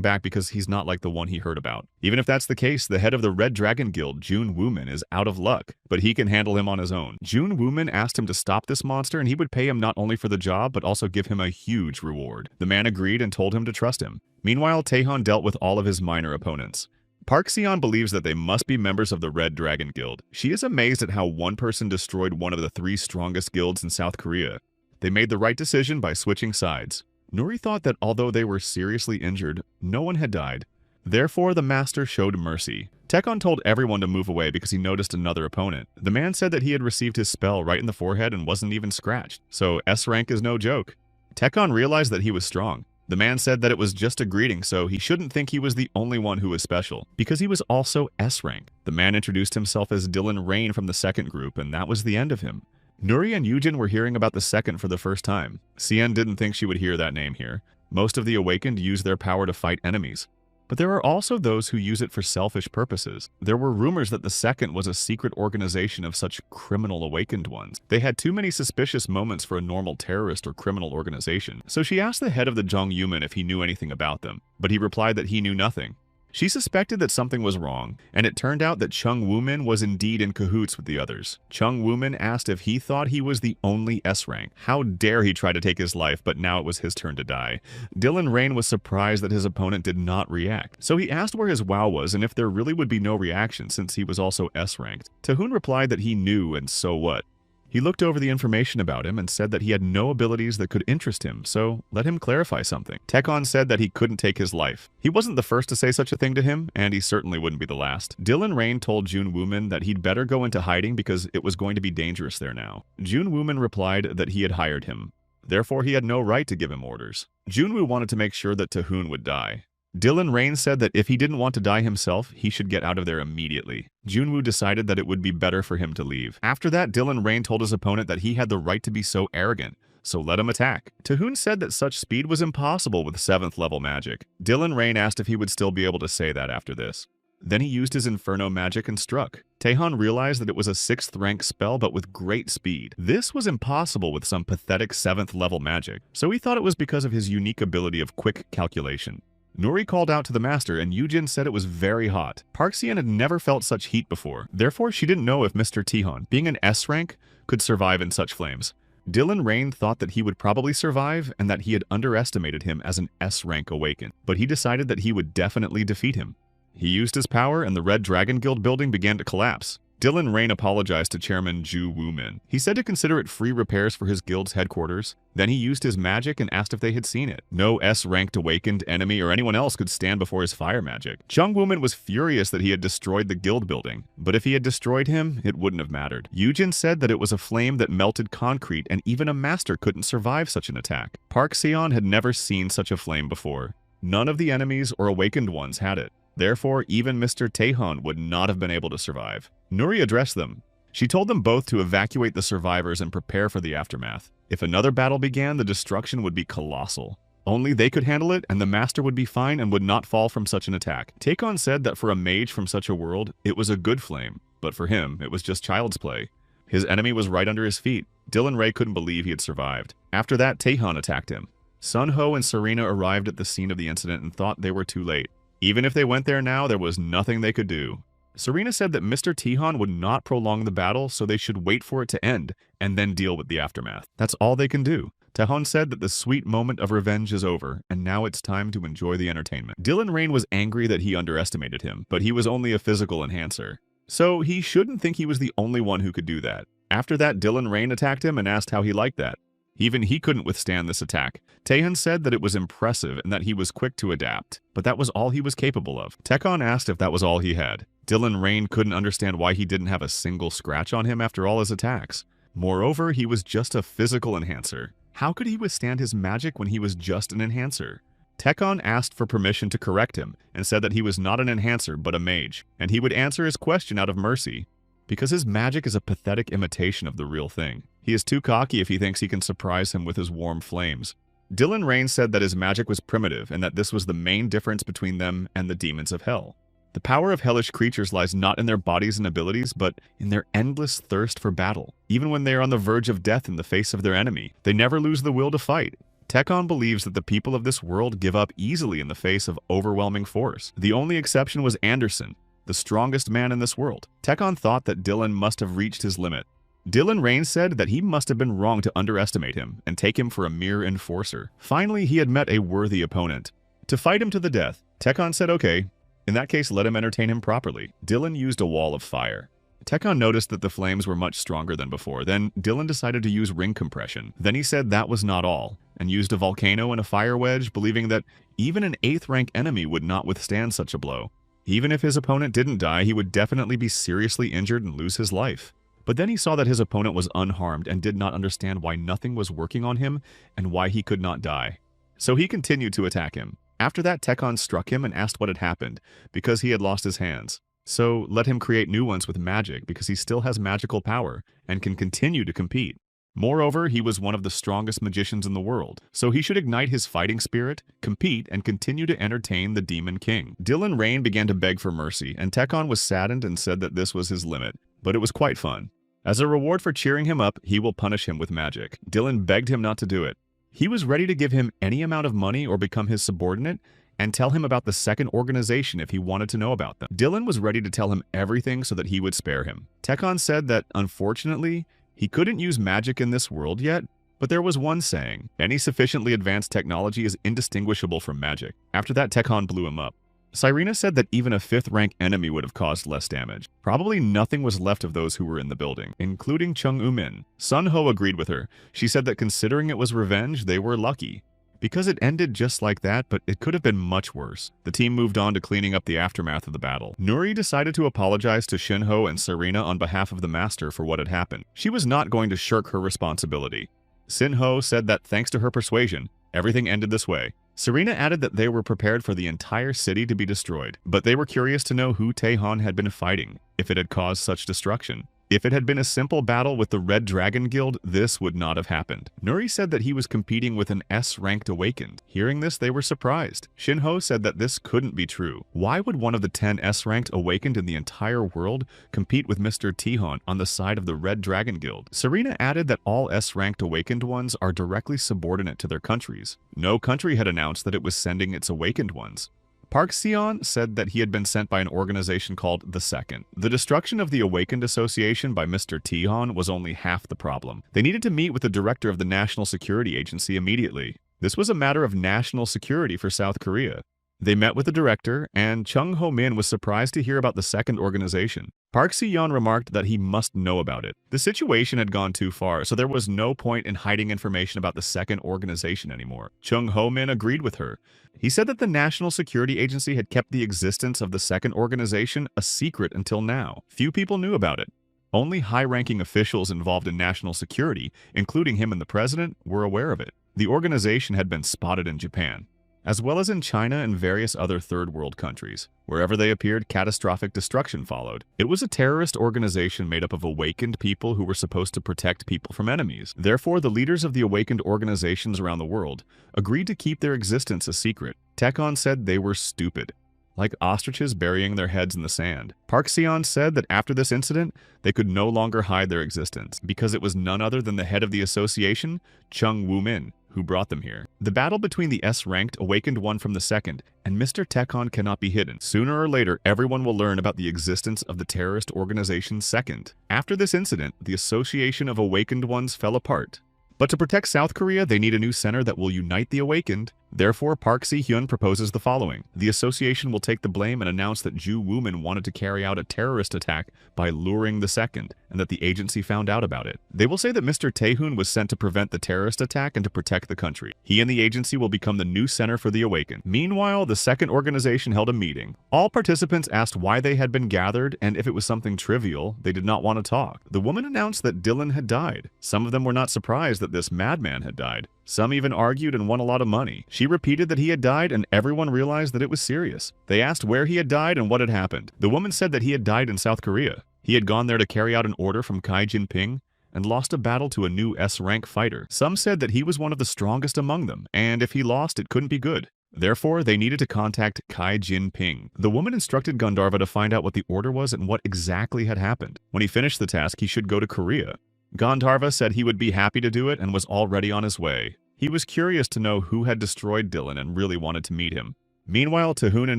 back because he's not like the one he heard about. Even if that's the case, the head of the Red Dragon Guild, Jun Woomin, is out of luck, but he can handle him on his own. Jun Woomin asked him to stop this monster and he would pay him not only for the job, but also give him a huge reward. The man agreed and told him to trust him. Meanwhile, Taehan dealt with all of his minor opponents. Park Seon believes that they must be members of the Red Dragon Guild. She is amazed at how one person destroyed one of the 3 strongest guilds in South Korea. They made the right decision by switching sides. Nuri thought that although they were seriously injured, no one had died. Therefore, the master showed mercy. Tekon told everyone to move away because he noticed another opponent. The man said that he had received his spell right in the forehead and wasn't even scratched, so S rank is no joke. Tekon realized that he was strong. The man said that it was just a greeting, so he shouldn't think he was the only one who was special, because he was also S rank. The man introduced himself as Dylan Rain from the second group, and that was the end of him. Nuri and Yujin were hearing about the second for the first time. Cien didn't think she would hear that name here. Most of the Awakened use their power to fight enemies. But there are also those who use it for selfish purposes. There were rumors that the second was a secret organization of such criminal awakened ones. They had too many suspicious moments for a normal terrorist or criminal organization. So she asked the head of the Zhongyumen if he knew anything about them, but he replied that he knew nothing. She suspected that something was wrong, and it turned out that Chung Woomin was indeed in cahoots with the others. Chung Woomin asked if he thought he was the only S rank. How dare he try to take his life, but now it was his turn to die. Dylan Rain was surprised that his opponent did not react, so he asked where his WoW was and if there really would be no reaction since he was also S ranked. Tahun replied that he knew, and so what? He looked over the information about him and said that he had no abilities that could interest him, so let him clarify something. Tekon said that he couldn't take his life. He wasn't the first to say such a thing to him, and he certainly wouldn't be the last. Dylan Rain told Jun Woomin that he'd better go into hiding because it was going to be dangerous there now. Jun Woomin replied that he had hired him. Therefore, he had no right to give him orders. Junwoo wanted to make sure that Tahun would die. Dylan Rain said that if he didn't want to die himself, he should get out of there immediately. Junwoo decided that it would be better for him to leave. After that, Dylan Rain told his opponent that he had the right to be so arrogant, so let him attack. Tahun said that such speed was impossible with 7th level magic. Dylan Rain asked if he would still be able to say that after this. Then he used his Inferno magic and struck. Taehan realized that it was a 6th rank spell but with great speed. This was impossible with some pathetic 7th level magic, so he thought it was because of his unique ability of quick calculation. Nuri called out to the master and Yujin said it was very hot. Park Sien had never felt such heat before, therefore she didn't know if Mr. Taehan, being an S rank, could survive in such flames. Dylan Rain thought that he would probably survive and that he had underestimated him as an S rank awakened, but he decided that he would definitely defeat him. He used his power and the Red Dragon Guild building began to collapse. Dylan Rain apologized to Chairman Ju Woomin. He said to consider it free repairs for his guild's headquarters. Then he used his magic and asked if they had seen it. No S-ranked awakened enemy or anyone else could stand before his fire magic. Chung Woomin was furious that he had destroyed the guild building, but if he had destroyed him, it wouldn't have mattered. Yujin said that it was a flame that melted concrete and even a master couldn't survive such an attack. Park Seon had never seen such a flame before. None of the enemies or awakened ones had it. Therefore, even Mr. Taehan would not have been able to survive. Nuri addressed them. She told them both to evacuate the survivors and prepare for the aftermath. If another battle began, the destruction would be colossal. Only they could handle it, and the master would be fine and would not fall from such an attack. Taekon said that for a mage from such a world, it was a good flame, but for him, it was just child's play. His enemy was right under his feet. Dylan Ray couldn't believe he had survived. After that, Taehan attacked him. Sun Ho and Serena arrived at the scene of the incident and thought they were too late. Even if they went there now, there was nothing they could do. Serena said that Mr. Taehan would not prolong the battle, so they should wait for it to end, and then deal with the aftermath. That's all they can do. Taehan said that the sweet moment of revenge is over, and now it's time to enjoy the entertainment. Dylan Rain was angry that he underestimated him, but he was only a physical enhancer. So he shouldn't think he was the only one who could do that. After that, Dylan Rain attacked him and asked how he liked that. Even he couldn't withstand this attack. Taehan said that it was impressive and that he was quick to adapt, but that was all he was capable of. Tekon asked if that was all he had. Dylan Rain couldn't understand why he didn't have a single scratch on him after all his attacks. Moreover, he was just a physical enhancer. How could he withstand his magic when he was just an enhancer? Tekon asked for permission to correct him and said that he was not an enhancer but a mage, and he would answer his question out of mercy, because his magic is a pathetic imitation of the real thing. He is too cocky if he thinks he can surprise him with his warm flames. Dylan Rain said that his magic was primitive and that this was the main difference between them and the demons of hell. The power of hellish creatures lies not in their bodies and abilities, but in their endless thirst for battle. Even when they are on the verge of death in the face of their enemy, they never lose the will to fight. Tekon believes that the people of this world give up easily in the face of overwhelming force. The only exception was Anderson, the strongest man in this world. Tekon thought that Dylan must have reached his limit. Dylan Rain said that he must have been wrong to underestimate him and take him for a mere enforcer. Finally, he had met a worthy opponent. To fight him to the death, Tekon said okay. In that case, let him entertain him properly. Dylan used a wall of fire. Tekon noticed that the flames were much stronger than before. Then Dylan decided to use ring compression. Then he said that was not all, and used a volcano and a fire wedge, believing that Even an 8th rank enemy would not withstand such a blow. Even if his opponent didn't die, he would definitely be seriously injured and lose his life. But then he saw that his opponent was unharmed and did not understand why nothing was working on him and why he could not die. So he continued to attack him. After that, Tekon struck him and asked what had happened, because he had lost his hands. So let him create new ones with magic, because he still has magical power and can continue to compete. Moreover, he was one of the strongest magicians in the world, so he should ignite his fighting spirit, compete, and continue to entertain the Demon King. Dylan Rain began to beg for mercy, and Tekon was saddened and said that this was his limit, but it was quite fun. As a reward for cheering him up, he will punish him with magic. Dylan begged him not to do it. He was ready to give him any amount of money or become his subordinate, and tell him about the second organization if he wanted to know about them. Dylan was ready to tell him everything so that he would spare him. Tekon said that, unfortunately, he couldn't use magic in this world yet, but there was one saying, any sufficiently advanced technology is indistinguishable from magic. After that, Tekon blew him up. Cyrena said that even a 5th rank enemy would have caused less damage. Probably nothing was left of those who were in the building, including Chung Umin. Sun Ho agreed with her. She said that considering it was revenge, they were lucky. Because it ended just like that, but it could have been much worse. The team moved on to cleaning up the aftermath of the battle. Nuri decided to apologize to Shinho and Serena on behalf of the master for what had happened. She was not going to shirk her responsibility. Sinho said that thanks to her persuasion, everything ended this way. Serena added that they were prepared for the entire city to be destroyed, but they were curious to know who Taehan had been fighting, if it had caused such destruction. If it had been a simple battle with the Red Dragon Guild, this would not have happened. Nuri said that he was competing with an S-ranked awakened. Hearing this, they were surprised. Shinho said that this couldn't be true. Why would one of the 10 S-ranked awakened in the entire world compete with Mr. Taehan on the side of the Red Dragon Guild? Serena added that all S-ranked awakened ones are directly subordinate to their countries. No country had announced that it was sending its awakened ones. Park Seon said that he had been sent by an organization called The Second. The destruction of the Awakened Association by Mr. Taehan was only half the problem. They needed to meet with the director of the National Security Agency immediately. This was a matter of national security for South Korea. They met with the director, and Chung Ho-min was surprised to hear about the second organization. Park Si-yeon remarked that he must know about it. The situation had gone too far, so there was no point in hiding information about the second organization anymore. Chung Ho-min agreed with her. He said that the National Security Agency had kept the existence of the second organization a secret until now. Few people knew about it. Only high-ranking officials involved in national security, including him and the president, were aware of it. The organization had been spotted in Japan, as well as in China and various other third-world countries. Wherever they appeared, catastrophic destruction followed. It was a terrorist organization made up of awakened people who were supposed to protect people from enemies. Therefore, the leaders of the awakened organizations around the world agreed to keep their existence a secret. Tekon said they were stupid, like ostriches burying their heads in the sand. Park Seon said that after this incident, they could no longer hide their existence, because it was none other than the head of the association, Chung Woo-min, who brought them here. The battle between the S-ranked awakened one from the second and Mr. Tekon cannot be hidden. Sooner or later, everyone will learn about the existence of the terrorist organization Second. After this incident, the association of awakened ones fell apart. But to protect South Korea, they need a new center that will unite the awakened. Therefore, Park Si-hyun proposes the following. The association will take the blame and announce that Ju Woo-min wanted to carry out a terrorist attack by luring the second, and that the agency found out about it. They will say that Mr. Taehoon was sent to prevent the terrorist attack and to protect the country. He and the agency will become the new center for the awakened. Meanwhile, the second organization held a meeting. All participants asked why they had been gathered, and if it was something trivial, they did not want to talk. The woman announced that Dylan had died. Some of them were not surprised that this madman had died. Some even argued and won a lot of money. She repeated that he had died, and everyone realized that it was serious. They asked where he had died and what had happened. The woman said that he had died in South Korea. He had gone there to carry out an order from Kai Jinping and lost a battle to a new S-rank fighter. Some said that he was one of the strongest among them, and if he lost, it couldn't be good. Therefore, they needed to contact Kai Jinping. The woman instructed Gandharva to find out what the order was and what exactly had happened. When he finished the task, he should go to Korea. Gandharva said he would be happy to do it and was already on his way. He was curious to know who had destroyed Dylan and really wanted to meet him. Meanwhile, Taehoon and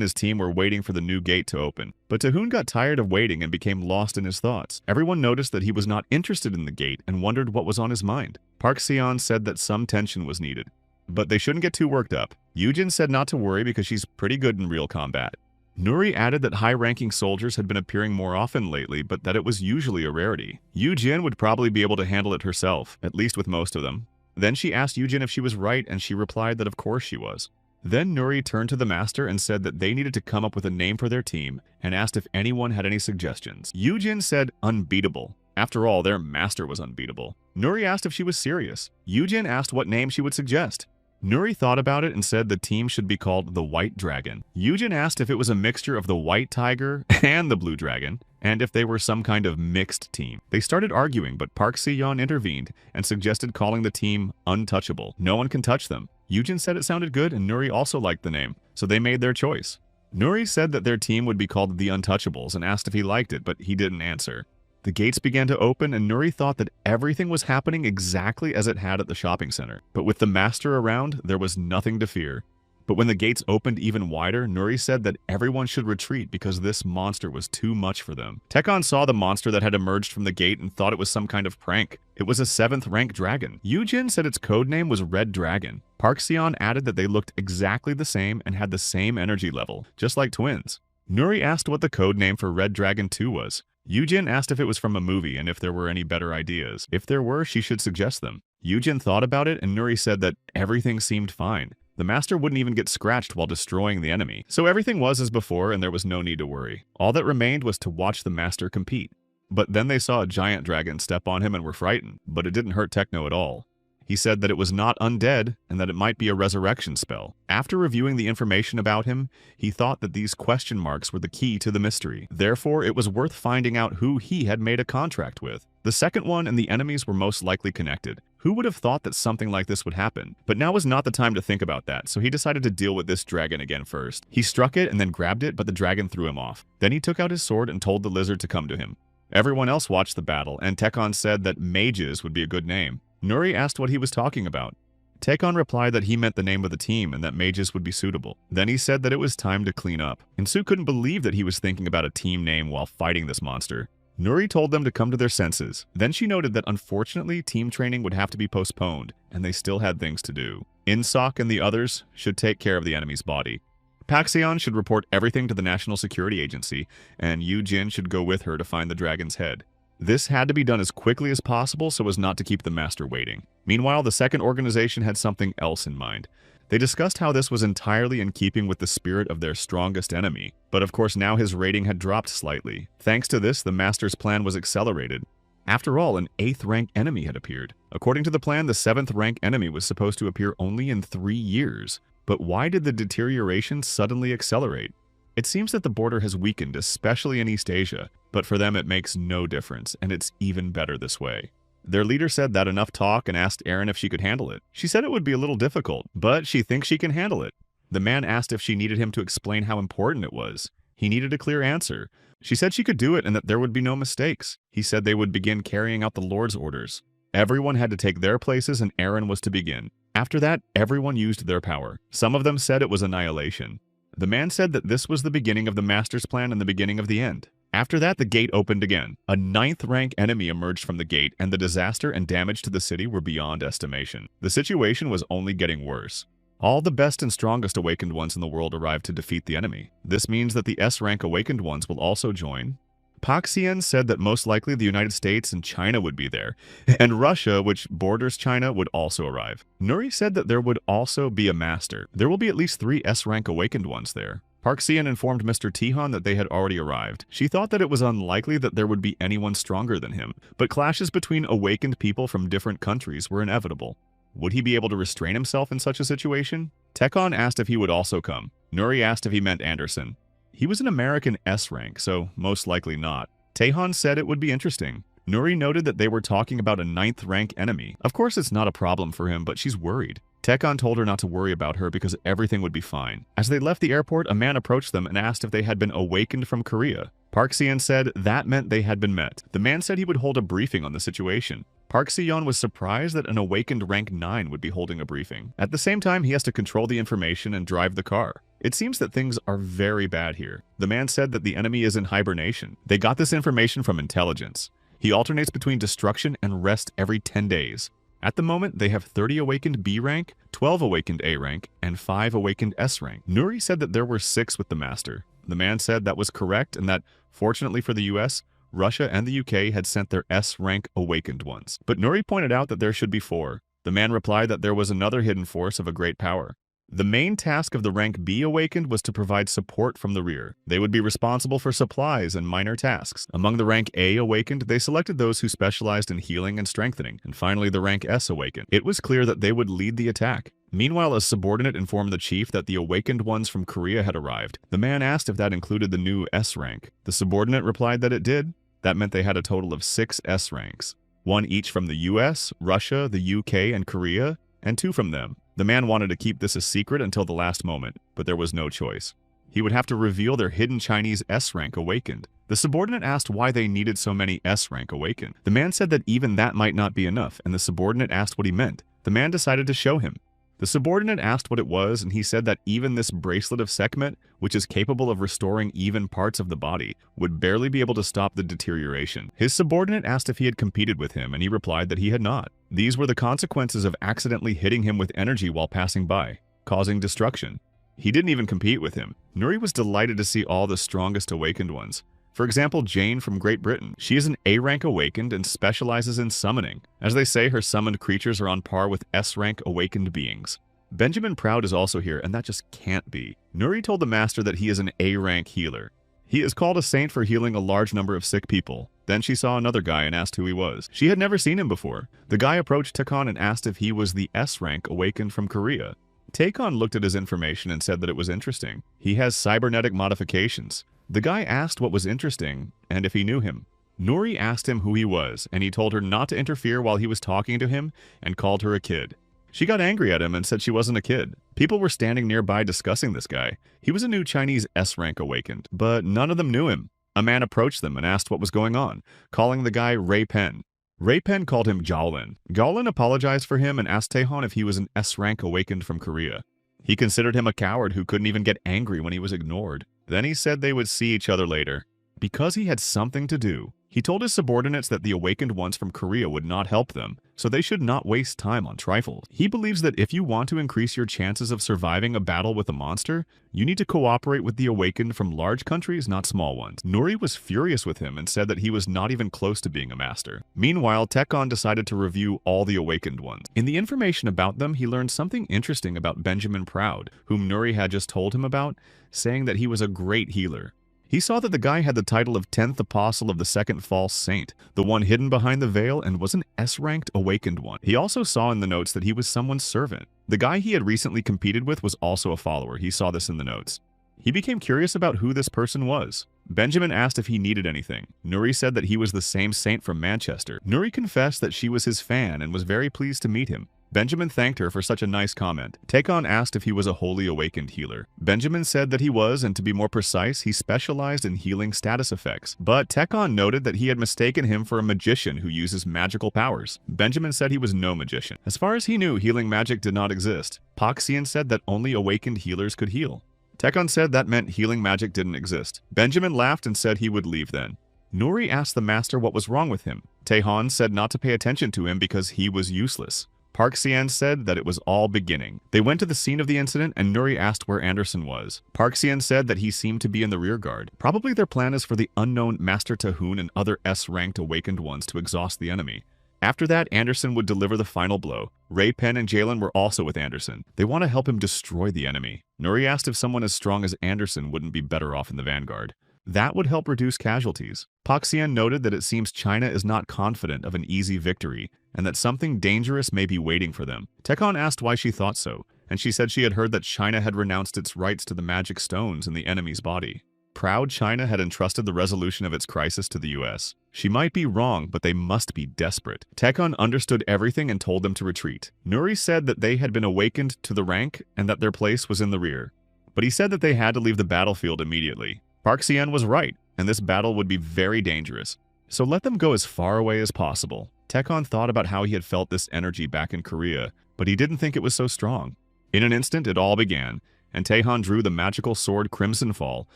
his team were waiting for the new gate to open. But Taehoon got tired of waiting and became lost in his thoughts. Everyone noticed that he was not interested in the gate and wondered what was on his mind. Park Seon said that some tension was needed, but they shouldn't get too worked up. Yujin said not to worry because she's pretty good in real combat. Nuri added that high-ranking soldiers had been appearing more often lately, but that it was usually a rarity. Yujin would probably be able to handle it herself, at least with most of them. Then she asked Yujin if she was right, and she replied that of course she was. Then Nuri turned to the master and said that they needed to come up with a name for their team and asked if anyone had any suggestions. Yujin said unbeatable. After all, their master was unbeatable. Nuri asked if she was serious. Yujin asked what name she would suggest. Nuri thought about it and said the team should be called the White Dragon. Yujin asked if it was a mixture of the White Tiger and the Blue Dragon, and if they were some kind of mixed team. They started arguing, but Park Si-yeon intervened and suggested calling the team Untouchable. No one can touch them. Yujin said it sounded good, and Nuri also liked the name, so they made their choice. Nuri said that their team would be called the Untouchables and asked if he liked it, but he didn't answer. The gates began to open, and Nuri thought that everything was happening exactly as it had at the shopping center. But with the master around, there was nothing to fear. But when the gates opened even wider, Nuri said that everyone should retreat because this monster was too much for them. Taekon saw the monster that had emerged from the gate and thought it was some kind of prank. It was a 7th rank dragon. Yujin said its codename was Red Dragon. Park Si-yeon added that they looked exactly the same and had the same energy level, just like twins. Nuri asked what the codename for Red Dragon 2 was. Yujin asked if it was from a movie and if there were any better ideas. If there were, she should suggest them. Yujin thought about it, and Nuri said that everything seemed fine. The master wouldn't even get scratched while destroying the enemy, so everything was as before and there was no need to worry. All that remained was to watch the master compete. But then they saw a giant dragon step on him and were frightened, but it didn't hurt Techno at all. He said that it was not undead and that it might be a resurrection spell. After reviewing the information about him, he thought that these question marks were the key to the mystery. Therefore, it was worth finding out who he had made a contract with. The second one and the enemies were most likely connected. Who would have thought that something like this would happen? But now was not the time to think about that, so he decided to deal with this dragon again first. He struck it and then grabbed it, but the dragon threw him off. Then he took out his sword and told the lizard to come to him. Everyone else watched the battle, and Taekon said that mages would be a good name. Nuri asked what he was talking about. Taekon replied that he meant the name of the team and that mages would be suitable. Then he said that it was time to clean up. Insu couldn't believe that he was thinking about a team name while fighting this monster. Nuri told them to come to their senses. Then she noted that unfortunately team training would have to be postponed, and they still had things to do. Insok and the others should take care of the enemy's body. Park Si-yeon should report everything to the National Security Agency, and Yujin should go with her to find the dragon's head. This had to be done as quickly as possible so as not to keep the master waiting. Meanwhile, the second organization had something else in mind. They discussed how this was entirely in keeping with the spirit of their strongest enemy, but of course now his rating had dropped slightly. Thanks to this, the master's plan was accelerated. After all, an 8th rank enemy had appeared. According to the plan, the 7th rank enemy was supposed to appear only in 3 years. But why did the deterioration suddenly accelerate? It seems that the border has weakened, especially in East Asia, but for them it makes no difference, and it's even better this way. Their leader said that enough talk and asked Erin if she could handle it. She said it would be a little difficult, but she thinks she can handle it. The man asked if she needed him to explain how important it was. He needed a clear answer. She said she could do it and that there would be no mistakes. He said they would begin carrying out the Lord's orders. Everyone had to take their places and Erin was to begin. After that, everyone used their power. Some of them said it was annihilation. The man said that this was the beginning of the master's plan and the beginning of the end. After that, the gate opened again. A 9th rank enemy emerged from the gate, and the disaster and damage to the city were beyond estimation. The situation was only getting worse. All the best and strongest awakened ones in the world arrived to defeat the enemy. This means that the S-rank awakened ones will also join. Park Si-yeon said that most likely the United States and China would be there, and Russia, which borders China, would also arrive. Nuri said that there would also be a master. There will be at least 3 S-rank awakened ones there. Park Si-yeon informed Mr. Tihan that they had already arrived. She thought that it was unlikely that there would be anyone stronger than him, but clashes between awakened people from different countries were inevitable. Would he be able to restrain himself in such a situation? Taekon asked if he would also come. Nuri asked if he meant Anderson. He was an American S-rank, so most likely not. Taehan said it would be interesting. Nuri noted that they were talking about a 9th rank enemy. Of course it's not a problem for him, but she's worried. Taekon told her not to worry about her because everything would be fine. As they left the airport, a man approached them and asked if they had been awakened from Korea. Park Si-yeon said that meant they had been met. The man said he would hold a briefing on the situation. Park Si-yeon was surprised that an awakened rank 9 would be holding a briefing. At the same time, he has to control the information and drive the car. It seems that things are very bad here. The man said that the enemy is in hibernation. They got this information from intelligence. He alternates between destruction and rest every 10 days. At the moment, they have 30 awakened B rank, 12 awakened A rank, and 5 awakened S rank. Nuri said that there were 6 with the master. The man said that was correct and that, fortunately for the US, Russia and the UK had sent their S-rank awakened ones. But Nuri pointed out that there should be 4. The man replied that there was another hidden force of a great power. The main task of the rank B awakened was to provide support from the rear. They would be responsible for supplies and minor tasks. Among the rank A awakened, they selected those who specialized in healing and strengthening. And finally, the rank S awakened. It was clear that they would lead the attack. Meanwhile, a subordinate informed the chief that the awakened ones from Korea had arrived. The man asked if that included the new S rank. The subordinate replied that it did. That meant they had a total of 6 S ranks. 1 each from the US, Russia, the UK, and Korea, and 2 from them. The man wanted to keep this a secret until the last moment, but there was no choice. He would have to reveal their hidden Chinese S rank awakened. The subordinate asked why they needed so many S rank awakened. The man said that even that might not be enough, and the subordinate asked what he meant. The man decided to show him. The subordinate asked what it was, and he said that even this bracelet of Sekhmet, which is capable of restoring even parts of the body, would barely be able to stop the deterioration. His subordinate asked if he had competed with him, and he replied that he had not. These were the consequences of accidentally hitting him with energy while passing by, causing destruction. He didn't even compete with him. Nuri was delighted to see all the strongest awakened ones. For example, Jane from Great Britain. She is an A-rank awakened and specializes in summoning. As they say, her summoned creatures are on par with S-rank awakened beings. Benjamin Proud is also here, and that just can't be. Nuri told the master that he is an A-rank healer. He is called a saint for healing a large number of sick people. Then she saw another guy and asked who he was. She had never seen him before. The guy approached Taekon and asked if he was the S-rank awakened from Korea. Taekon looked at his information and said that it was interesting. He has cybernetic modifications. The guy asked what was interesting and if he knew him. Nuri asked him who he was, and he told her not to interfere while he was talking to him and called her a kid. She got angry at him and said she wasn't a kid. People were standing nearby discussing this guy. He was a new Chinese S-rank awakened, but none of them knew him. A man approached them and asked what was going on, calling the guy Ray Pen. Ray Pen called him Gaolin. Gaolin apologized for him and asked Taehan if he was an S-rank awakened from Korea. He considered him a coward who couldn't even get angry when he was ignored. Then he said they would see each other later. Because he had something to do, he told his subordinates that the awakened ones from Korea would not help them, so they should not waste time on trifles. He believes that if you want to increase your chances of surviving a battle with a monster, you need to cooperate with the awakened from large countries, not small ones. Nuri was furious with him and said that he was not even close to being a master. Meanwhile, Taekon decided to review all the awakened ones. In the information about them, he learned something interesting about Benjamin Proud, whom Nuri had just told him about, saying that he was a great healer. He saw that the guy had the title of 10th Apostle of the Second False Saint, the one hidden behind the veil, and was an S-ranked awakened one. He also saw in the notes that he was someone's servant. The guy he had recently competed with was also a follower. He saw this in the notes. He became curious about who this person was. Benjamin asked if he needed anything. Nuri said that he was the same saint from Manchester. Nuri confessed that she was his fan and was very pleased to meet him. Benjamin thanked her for such a nice comment. Taekon asked if he was a holy awakened healer. Benjamin said that he was, and to be more precise, he specialized in healing status effects. But Taekon noted that he had mistaken him for a magician who uses magical powers. Benjamin said he was no magician. As far as he knew, healing magic did not exist. Pak Xian said that only awakened healers could heal. Taekon said that meant healing magic didn't exist. Benjamin laughed and said he would leave then. Nuri asked the master what was wrong with him. Taehan said not to pay attention to him because he was useless. Park Sian said that it was all beginning. They went to the scene of the incident and Nuri asked where Anderson was. Park Sian said that he seemed to be in the rear guard. Probably their plan is for the unknown Master Tahoon and other S-ranked awakened ones to exhaust the enemy. After that, Anderson would deliver the final blow. Ray Penn and Jalen were also with Anderson. They want to help him destroy the enemy. Nuri asked if someone as strong as Anderson wouldn't be better off in the vanguard. That would help reduce casualties. Pak Sian noted that it seems China is not confident of an easy victory, and that something dangerous may be waiting for them. Taekon asked why she thought so, and she said she had heard that China had renounced its rights to the magic stones in the enemy's body. Proud China had entrusted the resolution of its crisis to the US. She might be wrong, but they must be desperate. Taekon understood everything and told them to retreat. Nuri said that they had been awakened to the rank and that their place was in the rear. But he said that they had to leave the battlefield immediately. Park Sian was right, and this battle would be very dangerous. So let them go as far away as possible. Taekon thought about how he had felt this energy back in Korea, but he didn't think it was so strong. In an instant, it all began, and Taehan drew the magical sword Crimson Fall,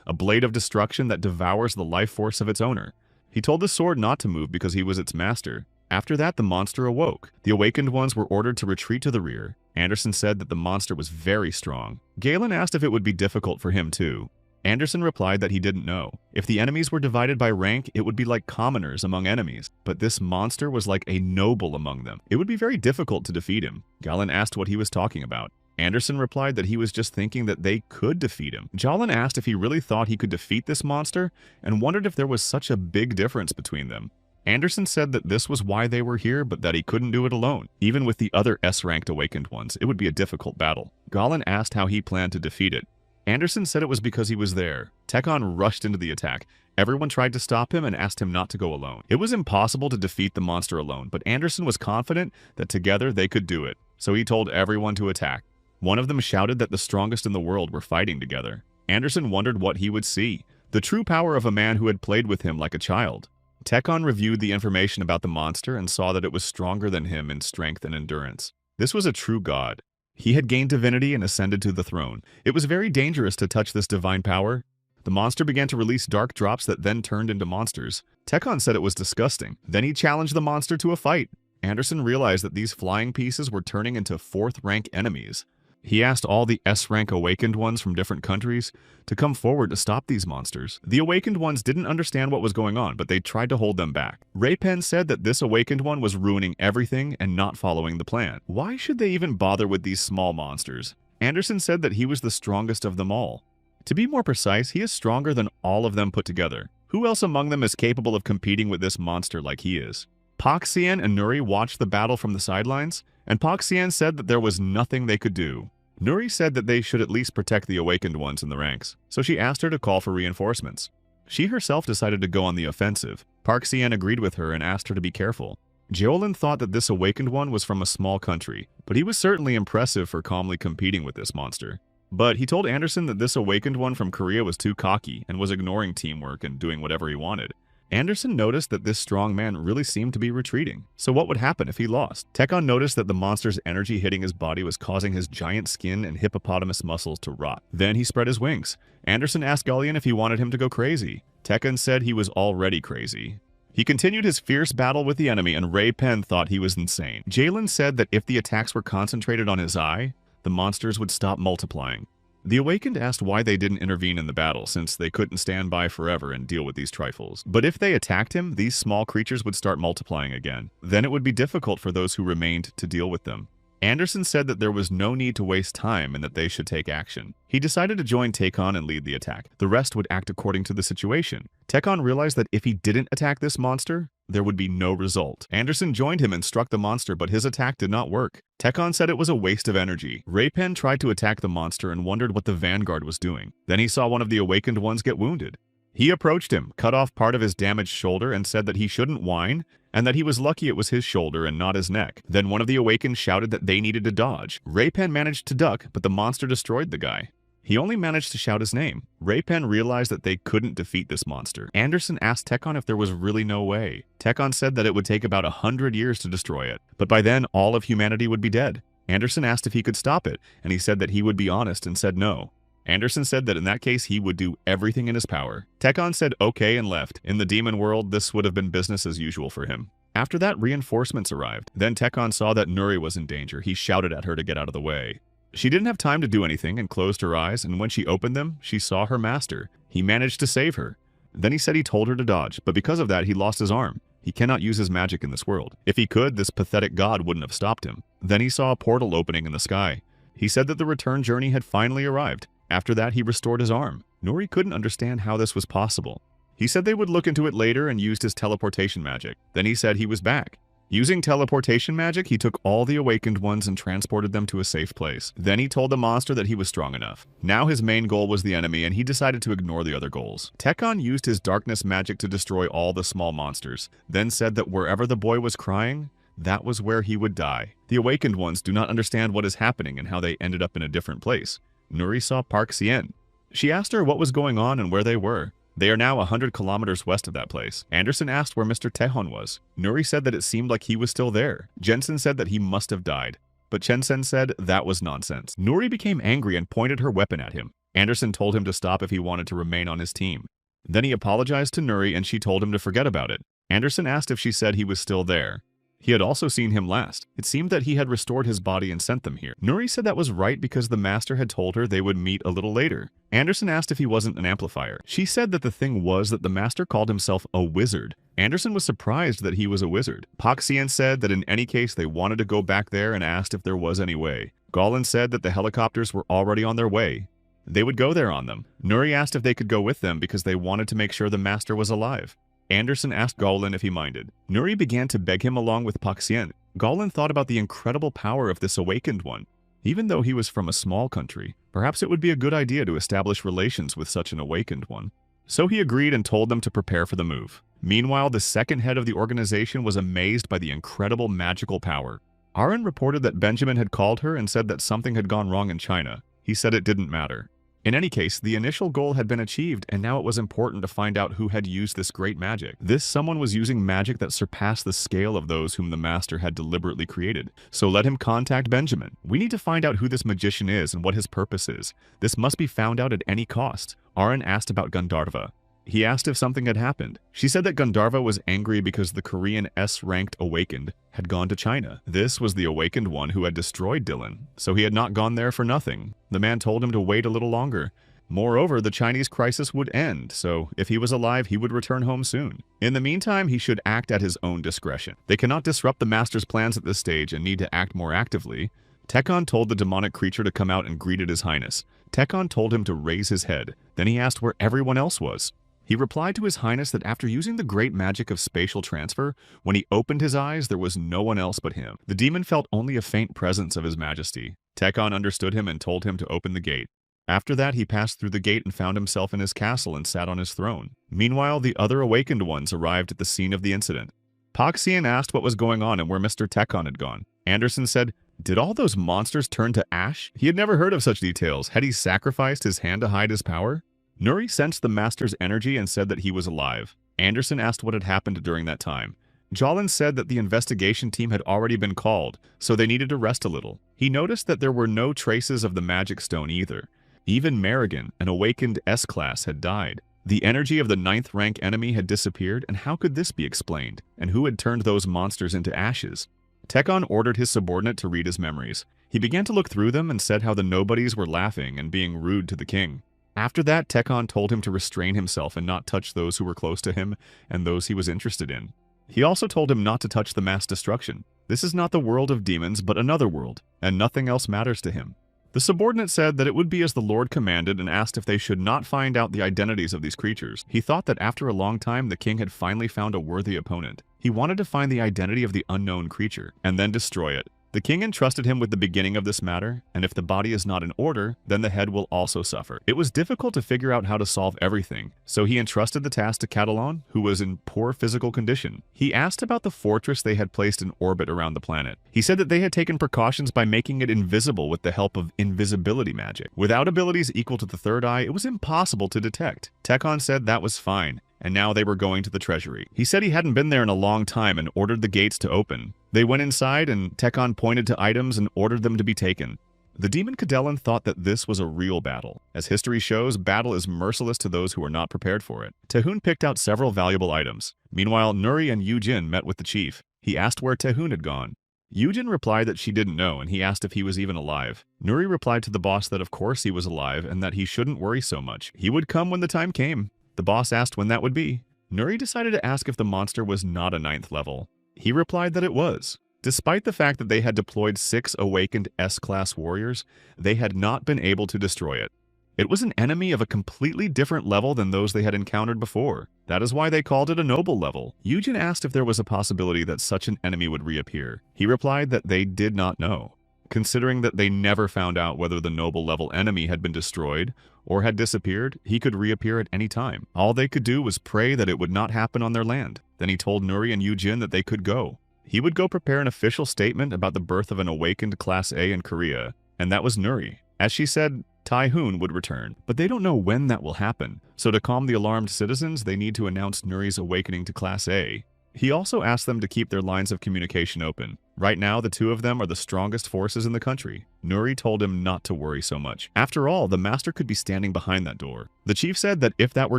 a blade of destruction that devours the life force of its owner. He told the sword not to move because he was its master. After that, the monster awoke. The awakened ones were ordered to retreat to the rear. Anderson said that the monster was very strong. Galen asked if it would be difficult for him too. Anderson replied that he didn't know. If the enemies were divided by rank, it would be like commoners among enemies, but this monster was like a noble among them. It would be very difficult to defeat him. Galen asked what he was talking about. Anderson replied that he was just thinking that they could defeat him. Jolin asked if he really thought he could defeat this monster and wondered if there was such a big difference between them. Anderson said that this was why they were here, but that he couldn't do it alone. Even with the other S-ranked awakened ones, it would be a difficult battle. Jolin asked how he planned to defeat it. Anderson said it was because he was there. Tekon rushed into the attack. Everyone tried to stop him and asked him not to go alone. It was impossible to defeat the monster alone, but Anderson was confident that together they could do it, so he told everyone to attack. One of them shouted that the strongest in the world were fighting together. Anderson wondered what he would see, the true power of a man who had played with him like a child. Tekon reviewed the information about the monster and saw that it was stronger than him in strength and endurance. This was a true god. He had gained divinity and ascended to the throne. It was very dangerous to touch this divine power. The monster began to release dark drops that then turned into monsters. Tekon said it was disgusting. Then he challenged the monster to a fight. Anderson realized that these flying pieces were turning into 4th rank enemies. He asked all the S-rank awakened ones from different countries to come forward to stop these monsters. The awakened ones didn't understand what was going on, but they tried to hold them back. Pen said that this awakened one was ruining everything and not following the plan. Why should they even bother with these small monsters? Anderson said that he was the strongest of them all. To be more precise, he is stronger than all of them put together. Who else among them is capable of competing with this monster like he is? Pak Sian and Nuri watched the battle from the sidelines, and Pak Sian said that there was nothing they could do. Nuri said that they should at least protect the awakened ones in the ranks, so she asked her to call for reinforcements. She herself decided to go on the offensive. Park Sian agreed with her and asked her to be careful. Jeolin thought that this awakened one was from a small country, but he was certainly impressive for calmly competing with this monster. But he told Anderson that this awakened one from Korea was too cocky and was ignoring teamwork and doing whatever he wanted. Anderson noticed that this strong man really seemed to be retreating. So what would happen if he lost? Tekon noticed that the monster's energy hitting his body was causing his giant skin and hippopotamus muscles to rot. Then he spread his wings. Anderson asked Gullion if he wanted him to go crazy. Tekon said he was already crazy. He continued his fierce battle with the enemy, and Pen thought he was insane. Jalen said that if the attacks were concentrated on his eye, the monsters would stop multiplying. The Awakened asked why they didn't intervene in the battle, since they couldn't stand by forever and deal with these trifles. But if they attacked him, these small creatures would start multiplying again. Then it would be difficult for those who remained to deal with them. Anderson said that there was no need to waste time and that they should take action. He decided to join Tekon and lead the attack. The rest would act according to the situation. Tekon realized that if he didn't attack this monster, there would be no result. Anderson joined him and struck the monster, but his attack did not work. Tekon said it was a waste of energy. Pen tried to attack the monster and wondered what the vanguard was doing. Then he saw one of the awakened ones get wounded. He approached him, cut off part of his damaged shoulder, and said that he shouldn't whine, and that he was lucky it was his shoulder and not his neck. Then one of the awakened shouted that they needed to dodge. Pen managed to duck, but the monster destroyed the guy. He only managed to shout his name. Pen realized that they couldn't defeat this monster. Anderson asked Tekon if there was really no way. Tekon said that it would take about 100 years to destroy it, but by then all of humanity would be dead. Anderson asked if he could stop it, and he said that he would be honest and said no. Anderson said that in that case he would do everything in his power. Tekon said okay and left. In the demon world, this would have been business as usual for him. After that, reinforcements arrived. Then Tekon saw that Nuri was in danger. He shouted at her to get out of the way. She didn't have time to do anything and closed her eyes, and when she opened them, she saw her master. He managed to save her. Then he said he told her to dodge, but because of that, he lost his arm. He cannot use his magic in this world. If he could, this pathetic god wouldn't have stopped him. Then he saw a portal opening in the sky. He said that the return journey had finally arrived. After that, he restored his arm. Nuri couldn't understand how this was possible. He said they would look into it later and used his teleportation magic. Then he said he was back. Using teleportation magic, he took all the awakened ones and transported them to a safe place. Then he told the monster that he was strong enough. Now his main goal was the enemy, and he decided to ignore the other goals. Tekon used his darkness magic to destroy all the small monsters, then said that wherever the boy was crying, that was where he would die. The awakened ones do not understand what is happening and how they ended up in a different place. Nuri saw Park Sien. She asked her what was going on and where they were. They are now 100 kilometers west of that place. Anderson asked where Mr. Tehon was. Nuri said that it seemed like he was still there. Jensen said that he must have died. But Chensen said that was nonsense. Nuri became angry and pointed her weapon at him. Anderson told him to stop if he wanted to remain on his team. Then he apologized to Nuri and she told him to forget about it. Anderson asked if she said he was still there. He had also seen him last. It seemed that he had restored his body and sent them here. Nuri said that was right because the master had told her they would meet a little later. Anderson asked if he wasn't an amplifier. She said that the thing was that the master called himself a wizard. Anderson was surprised that he was a wizard. Pak Sien said that in any case they wanted to go back there and asked if there was any way. Galen said that the helicopters were already on their way. They would go there on them. Nuri asked if they could go with them because they wanted to make sure the master was alive. Anderson asked Galen if he minded. Nuri began to beg him along with Pak Sien. Galen thought about the incredible power of this awakened one. Even though he was from a small country, perhaps it would be a good idea to establish relations with such an awakened one. So he agreed and told them to prepare for the move. Meanwhile, the second head of the organization was amazed by the incredible magical power. Aaron reported that Benjamin had called her and said that something had gone wrong in China. He said it didn't matter. In any case, the initial goal had been achieved, and now it was important to find out who had used this great magic. This someone was using magic that surpassed the scale of those whom the master had deliberately created. So let him contact Benjamin. We need to find out who this magician is and what his purpose is. This must be found out at any cost. Aaron asked about Gandharva. He asked if something had happened. She said that Gandharva was angry because the Korean S-ranked awakened had gone to China. This was the awakened one who had destroyed Dylan, so he had not gone there for nothing. The man told him to wait a little longer. Moreover, the Chinese crisis would end, so if he was alive, he would return home soon. In the meantime, he should act at his own discretion. They cannot disrupt the master's plans at this stage and need to act more actively. Tekon told the demonic creature to come out and greeted his highness. Tekon told him to raise his head. Then he asked where everyone else was. He replied to his highness that after using the great magic of spatial transfer, when he opened his eyes, there was no one else but him. The demon felt only a faint presence of his majesty. Tekon understood him and told him to open the gate. After that, he passed through the gate and found himself in his castle and sat on his throne. Meanwhile, the other awakened ones arrived at the scene of the incident. Pak Sien asked what was going on and where Mr. Tekon had gone. Anderson said, "Did all those monsters turn to ash?" He had never heard of such details. Had he sacrificed his hand to hide his power? Nuri sensed the master's energy and said that he was alive. Anderson asked what had happened during that time. Jolin said that the investigation team had already been called, so they needed to rest a little. He noticed that there were no traces of the magic stone either. Even Merrigan, an awakened S-class, had died. The energy of the 9th rank enemy had disappeared, and how could this be explained? And who had turned those monsters into ashes? Tekon ordered his subordinate to read his memories. He began to look through them and said how the nobodies were laughing and being rude to the king. After that, Tekon told him to restrain himself and not touch those who were close to him and those he was interested in. He also told him not to touch the mass destruction. This is not the world of demons, but another world, and nothing else matters to him. The subordinate said that it would be as the Lord commanded and asked if they should not find out the identities of these creatures. He thought that after a long time, the king had finally found a worthy opponent. He wanted to find the identity of the unknown creature and then destroy it. The king entrusted him with the beginning of this matter, and if the body is not in order, then the head will also suffer. It was difficult to figure out how to solve everything, so he entrusted the task to Catalan, who was in poor physical condition. He asked about the fortress they had placed in orbit around the planet. He said that they had taken precautions by making it invisible with the help of invisibility magic. Without abilities equal to the third eye, it was impossible to detect. Tekon said that was fine, and now they were going to the treasury. He said he hadn't been there in a long time and ordered the gates to open. They went inside and Tekon pointed to items and ordered them to be taken. The demon Cadellan thought that this was a real battle. As history shows, battle is merciless to those who are not prepared for it. Tehun picked out several valuable items. Meanwhile, Nuri and Yujin met with the chief. He asked where Tehun had gone. Yujin replied that she didn't know, and he asked if he was even alive. Nuri replied to the boss that of course he was alive and that he shouldn't worry so much. He would come when the time came. The boss asked when that would be. Nuri decided to ask if the monster was not a 9th level. He replied that it was. Despite the fact that they had deployed 6 awakened S-class warriors, they had not been able to destroy it. It was an enemy of a completely different level than those they had encountered before. That is why they called it a noble level. Yujin asked if there was a possibility that such an enemy would reappear. He replied that they did not know. Considering that they never found out whether the noble level enemy had been destroyed or had disappeared, he could reappear at any time. All they could do was pray that it would not happen on their land. Then he told Nuri and Yujin that they could go. He would go prepare an official statement about the birth of an awakened Class A in Korea, and that was Nuri. As she said, Tai-hoon would return, but they don't know when that will happen, so to calm the alarmed citizens, they need to announce Nuri's awakening to Class A. He also asked them to keep their lines of communication open. Right now, the two of them are the strongest forces in the country. Nuri told him not to worry so much. After all, the master could be standing behind that door. The chief said that if that were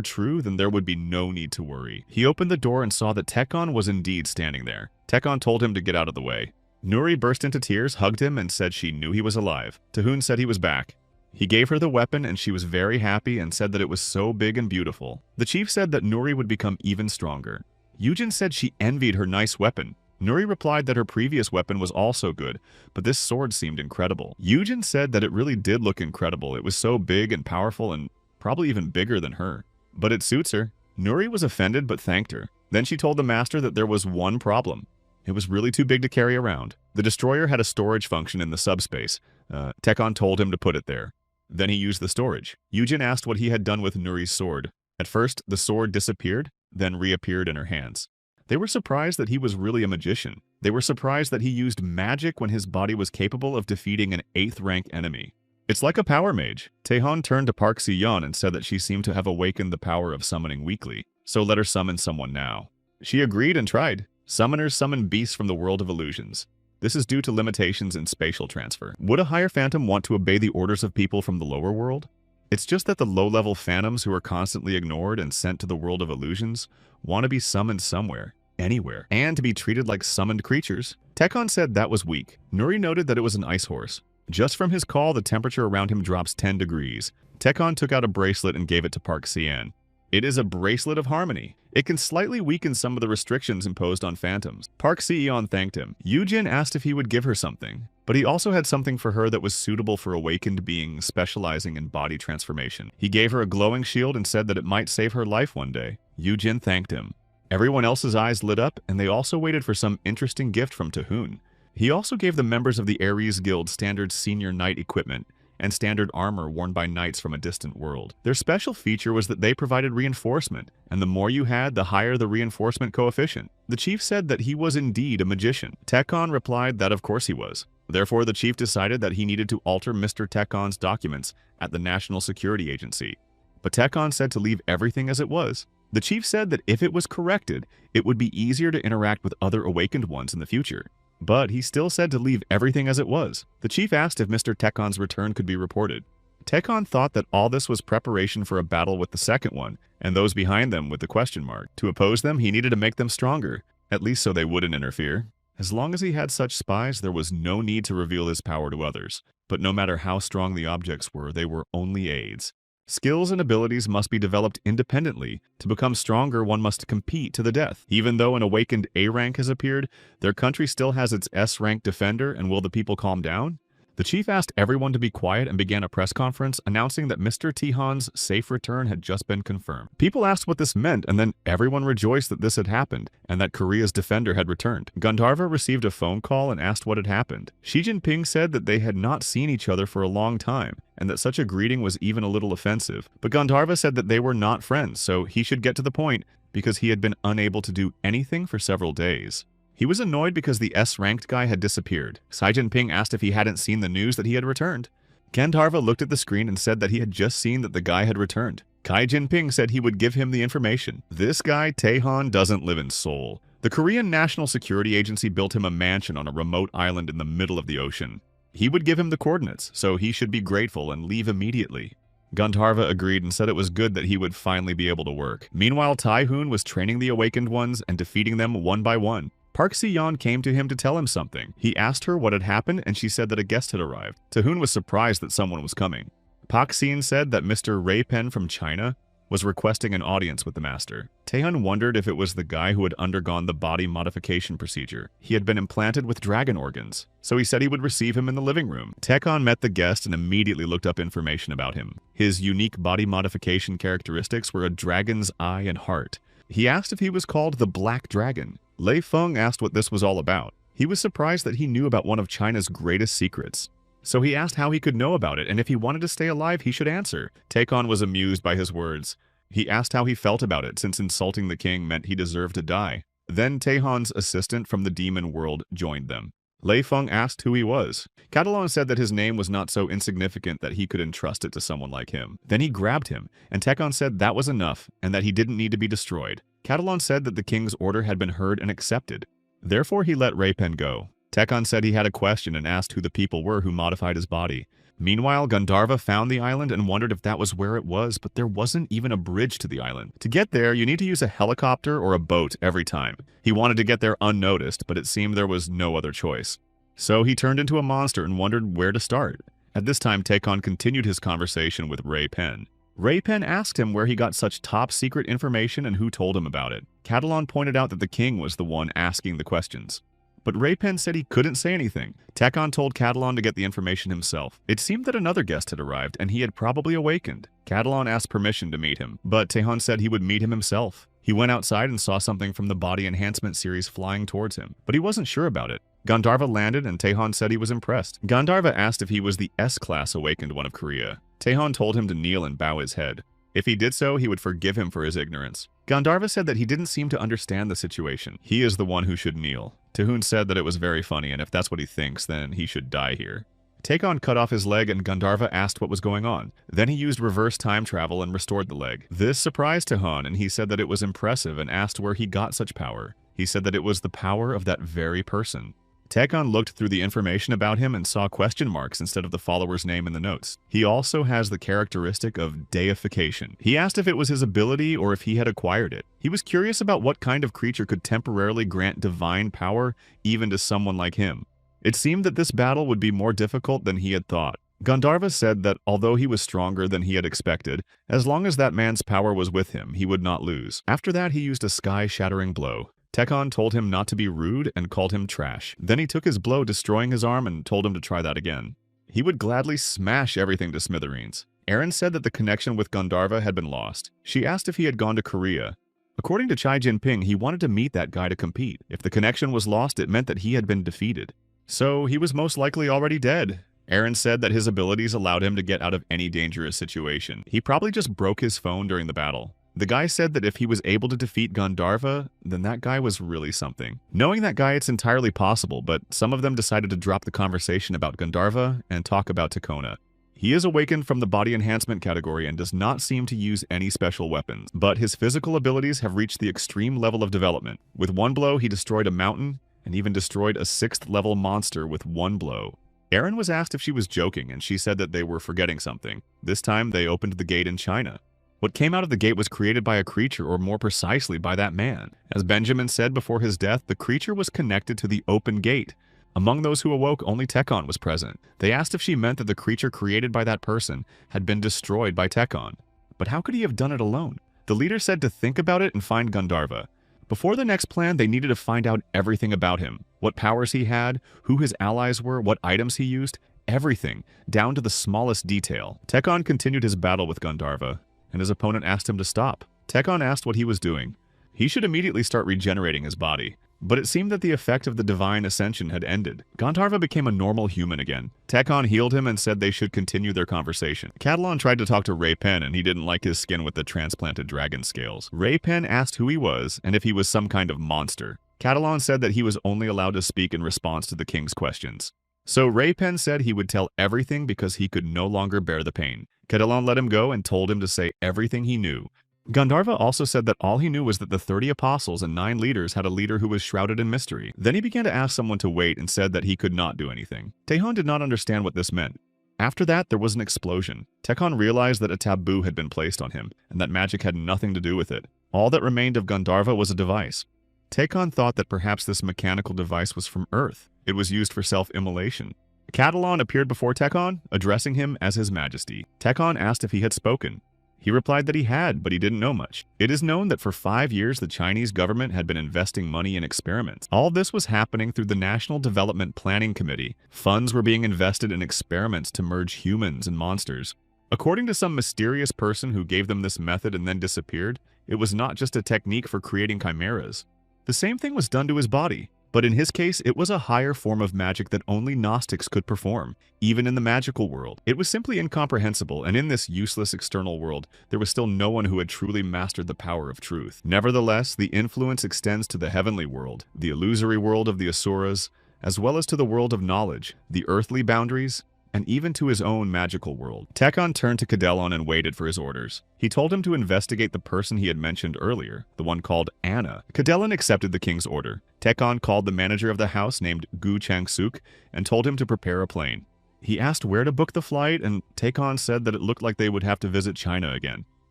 true, then there would be no need to worry. He opened the door and saw that Tekon was indeed standing there. Tekon told him to get out of the way. Nuri burst into tears, hugged him, and said she knew he was alive. Tehun said he was back. He gave her the weapon and she was very happy and said that it was so big and beautiful. The chief said that Nuri would become even stronger. Yujin said she envied her nice weapon. Nuri replied that her previous weapon was also good, but this sword seemed incredible. Yujin said that it really did look incredible. It was so big and powerful and probably even bigger than her. But it suits her. Nuri was offended but thanked her. Then she told the master that there was one problem. It was really too big to carry around. The destroyer had a storage function in the subspace. Tekon told him to put it there. Then he used the storage. Yujin asked what he had done with Nuri's sword. At first, the sword disappeared, then reappeared in her hands. They were surprised that he was really a magician. They were surprised that he used magic when his body was capable of defeating an 8th rank enemy. It's like a power mage. Taehan turned to Park Si-yeon and said that she seemed to have awakened the power of summoning weekly, so let her summon someone now. She agreed and tried. Summoners summon beasts from the world of illusions. This is due to limitations in spatial transfer. Would a higher phantom want to obey the orders of people from the lower world? It's just that the low-level phantoms who are constantly ignored and sent to the world of illusions want to be summoned somewhere, anywhere, and to be treated like summoned creatures. Tekon said that was weak. Nuri noted that it was an ice horse. Just from his call, the temperature around him drops 10 degrees. Tekon took out a bracelet and gave it to Park Si-yeon. It is a bracelet of harmony. It can slightly weaken some of the restrictions imposed on phantoms. Park Si-yeon thanked him. Yujin asked if he would give her something, but he also had something for her that was suitable for awakened beings specializing in body transformation. He gave her a glowing shield and said that it might save her life one day. Yujin thanked him. Everyone else's eyes lit up, and they also waited for some interesting gift from Taehoon. He also gave the members of the Ares Guild standard senior knight equipment and standard armor worn by knights from a distant world. Their special feature was that they provided reinforcement, and the more you had, the higher the reinforcement coefficient. The chief said that he was indeed a magician. Tekon replied that of course he was. Therefore, the chief decided that he needed to alter Mr. Tekon's documents at the National Security Agency. But Tekon said to leave everything as it was. The chief said that if it was corrected, it would be easier to interact with other awakened ones in the future. But he still said to leave everything as it was. The chief asked if Mr. Tekon's return could be reported. Tekon thought that all this was preparation for a battle with the second one, and those behind them with the question mark. To oppose them, he needed to make them stronger, at least so they wouldn't interfere. As long as he had such spies, there was no need to reveal his power to others. But no matter how strong the objects were, they were only aids. Skills and abilities must be developed independently. To become stronger, one must compete to the death. Even though an awakened A rank has appeared, their country still has its S rank defender, and will the people calm down? The chief asked everyone to be quiet and began a press conference announcing that Mr. Taehan's safe return had just been confirmed. People asked what this meant, and then everyone rejoiced that this had happened and that Korea's defender had returned. Gandharva received a phone call and asked what had happened. Xi Jinping said that they had not seen each other for a long time and that such a greeting was even a little offensive. But Gandharva said that they were not friends, so he should get to the point because he had been unable to do anything for several days. He was annoyed because the S-ranked guy had disappeared. Xi Jinping asked if he hadn't seen the news that he had returned. Gandharva looked at the screen and said that he had just seen that the guy had returned. Xi Jinping said he would give him the information. This guy, Taehan, doesn't live in Seoul. The Korean National Security Agency built him a mansion on a remote island in the middle of the ocean. He would give him the coordinates, so he should be grateful and leave immediately. Gandharva agreed and said it was good that he would finally be able to work. Meanwhile, Taehoon was training the awakened ones and defeating them one by one. Park Si-yeon came to him to tell him something. He asked her what had happened, and she said that a guest had arrived. Taehoon was surprised that someone was coming. Pak Sin said that Mr. Ray Pen from China was requesting an audience with the master. Taehoon wondered if it was the guy who had undergone the body modification procedure. He had been implanted with dragon organs, so he said he would receive him in the living room. Tekon met the guest and immediately looked up information about him. His unique body modification characteristics were a dragon's eye and heart. He asked if he was called the Black Dragon. Lei Feng asked what this was all about. He was surprised that he knew about one of China's greatest secrets. So he asked how he could know about it, and if he wanted to stay alive, he should answer. Tekon was amused by his words. He asked how he felt about it, since insulting the king meant he deserved to die. Then Taehan's assistant from the demon world joined them. Lei Feng asked who he was. Catalan said that his name was not so insignificant that he could entrust it to someone like him. Then he grabbed him, and Tekon said that was enough, and that he didn't need to be destroyed. Catalan said that the king's order had been heard and accepted. Therefore, he let Raypen go. Tekon said he had a question and asked who the people were who modified his body. Meanwhile, Gandharva found the island and wondered if that was where it was, but there wasn't even a bridge to the island. To get there, you need to use a helicopter or a boat every time. He wanted to get there unnoticed, but it seemed there was no other choice. So he turned into a monster and wondered where to start. At this time, Tekon continued his conversation with Ray Pen. Ray Pen asked him where he got such top-secret information and who told him about it. Catalan pointed out that the king was the one asking the questions. But Raypen said he couldn't say anything. Tekon told Catalan to get the information himself. It seemed that another guest had arrived, and he had probably awakened. Catalan asked permission to meet him, but Tejon said he would meet him himself. He went outside and saw something from the body enhancement series flying towards him, but he wasn't sure about it. Gandharva landed, and Tejon said he was impressed. Gandharva asked if he was the S-class awakened one of Korea. Tejon told him to kneel and bow his head. If he did so, he would forgive him for his ignorance. Gandharva said that he didn't seem to understand the situation. He is the one who should kneel. Tehun said that it was very funny, and if that's what he thinks, then he should die here. Tekon cut off his leg, and Gandharva asked what was going on. Then he used reverse time travel and restored the leg. This surprised Tehun, and he said that it was impressive and asked where he got such power. He said that it was the power of that very person. Tekon looked through the information about him and saw question marks instead of the follower's name in the notes. He also has the characteristic of deification. He asked if it was his ability or if he had acquired it. He was curious about what kind of creature could temporarily grant divine power even to someone like him. It seemed that this battle would be more difficult than he had thought. Gandharva said that although he was stronger than he had expected, as long as that man's power was with him, he would not lose. After that, he used a sky-shattering blow. Tekon told him not to be rude and called him trash. Then he took his blow, destroying his arm, and told him to try that again. He would gladly smash everything to smithereens. Aaron said that the connection with Gandharva had been lost. She asked if he had gone to Korea. According to Chai Jinping, he wanted to meet that guy to compete. If the connection was lost, it meant that he had been defeated. So he was most likely already dead. Aaron said that his abilities allowed him to get out of any dangerous situation. He probably just broke his phone during the battle. The guy said that if he was able to defeat Gandharva, then that guy was really something. Knowing that guy, it's entirely possible, but some of them decided to drop the conversation about Gandharva and talk about Takona. He is awakened from the body enhancement category and does not seem to use any special weapons, but his physical abilities have reached the extreme level of development. With one blow, he destroyed a mountain and even destroyed a 6th level monster with one blow. Aaron was asked if she was joking, and she said that they were forgetting something. This time, they opened the gate in China. What came out of the gate was created by a creature, or more precisely, by that man. As Benjamin said before his death, the creature was connected to the open gate. Among those who awoke, only Tekon was present. They asked if she meant that the creature created by that person had been destroyed by Tekon. But how could he have done it alone? The leader said to think about it and find Gandharva. Before the next plan, they needed to find out everything about him. What powers he had, who his allies were, what items he used, everything, down to the smallest detail. Tekon continued his battle with Gandharva, and his opponent asked him to stop. Tekon asked what he was doing. He should immediately start regenerating his body. But it seemed that the effect of the divine ascension had ended. Gandharva became a normal human again. Tekon healed him and said they should continue their conversation. Catalan tried to talk to Raypen, and he didn't like his skin with the transplanted dragon scales. Raypen asked who he was and if he was some kind of monster. Catalan said that he was only allowed to speak in response to the king's questions. So Raypen said he would tell everything because he could no longer bear the pain. Catalan let him go and told him to say everything he knew. Gandharva also said that all he knew was that the 30 apostles and 9 leaders had a leader who was shrouded in mystery. Then he began to ask someone to wait and said that he could not do anything. Tehun did not understand what this meant. After that, there was an explosion. Tekon realized that a taboo had been placed on him, and that magic had nothing to do with it. All that remained of Gandharva was a device. Tekon thought that perhaps this mechanical device was from Earth. It was used for self-immolation. Catalan appeared before Tekon, addressing him as His Majesty. Tekon asked if he had spoken. He replied that he had, but he didn't know much. It is known that for 5 years the Chinese government had been investing money in experiments. All this was happening through the National Development Planning Committee. Funds were being invested in experiments to merge humans and monsters. According to some mysterious person who gave them this method and then disappeared, it was not just a technique for creating chimeras. The same thing was done to his body. But in his case, it was a higher form of magic that only Gnostics could perform, even in the magical world. It was simply incomprehensible, and in this useless external world, there was still no one who had truly mastered the power of truth. Nevertheless, the influence extends to the heavenly world, the illusory world of the Asuras, as well as to the world of knowledge, the earthly boundaries, and even to his own magical world. Tekon turned to Cadelon and waited for his orders. He told him to investigate the person he had mentioned earlier, the one called Anna. Cadelon accepted the king's order. Tekon called the manager of the house named Gu Changsuk and told him to prepare a plane. He asked where to book the flight, and Tekon said that it looked like they would have to visit China again.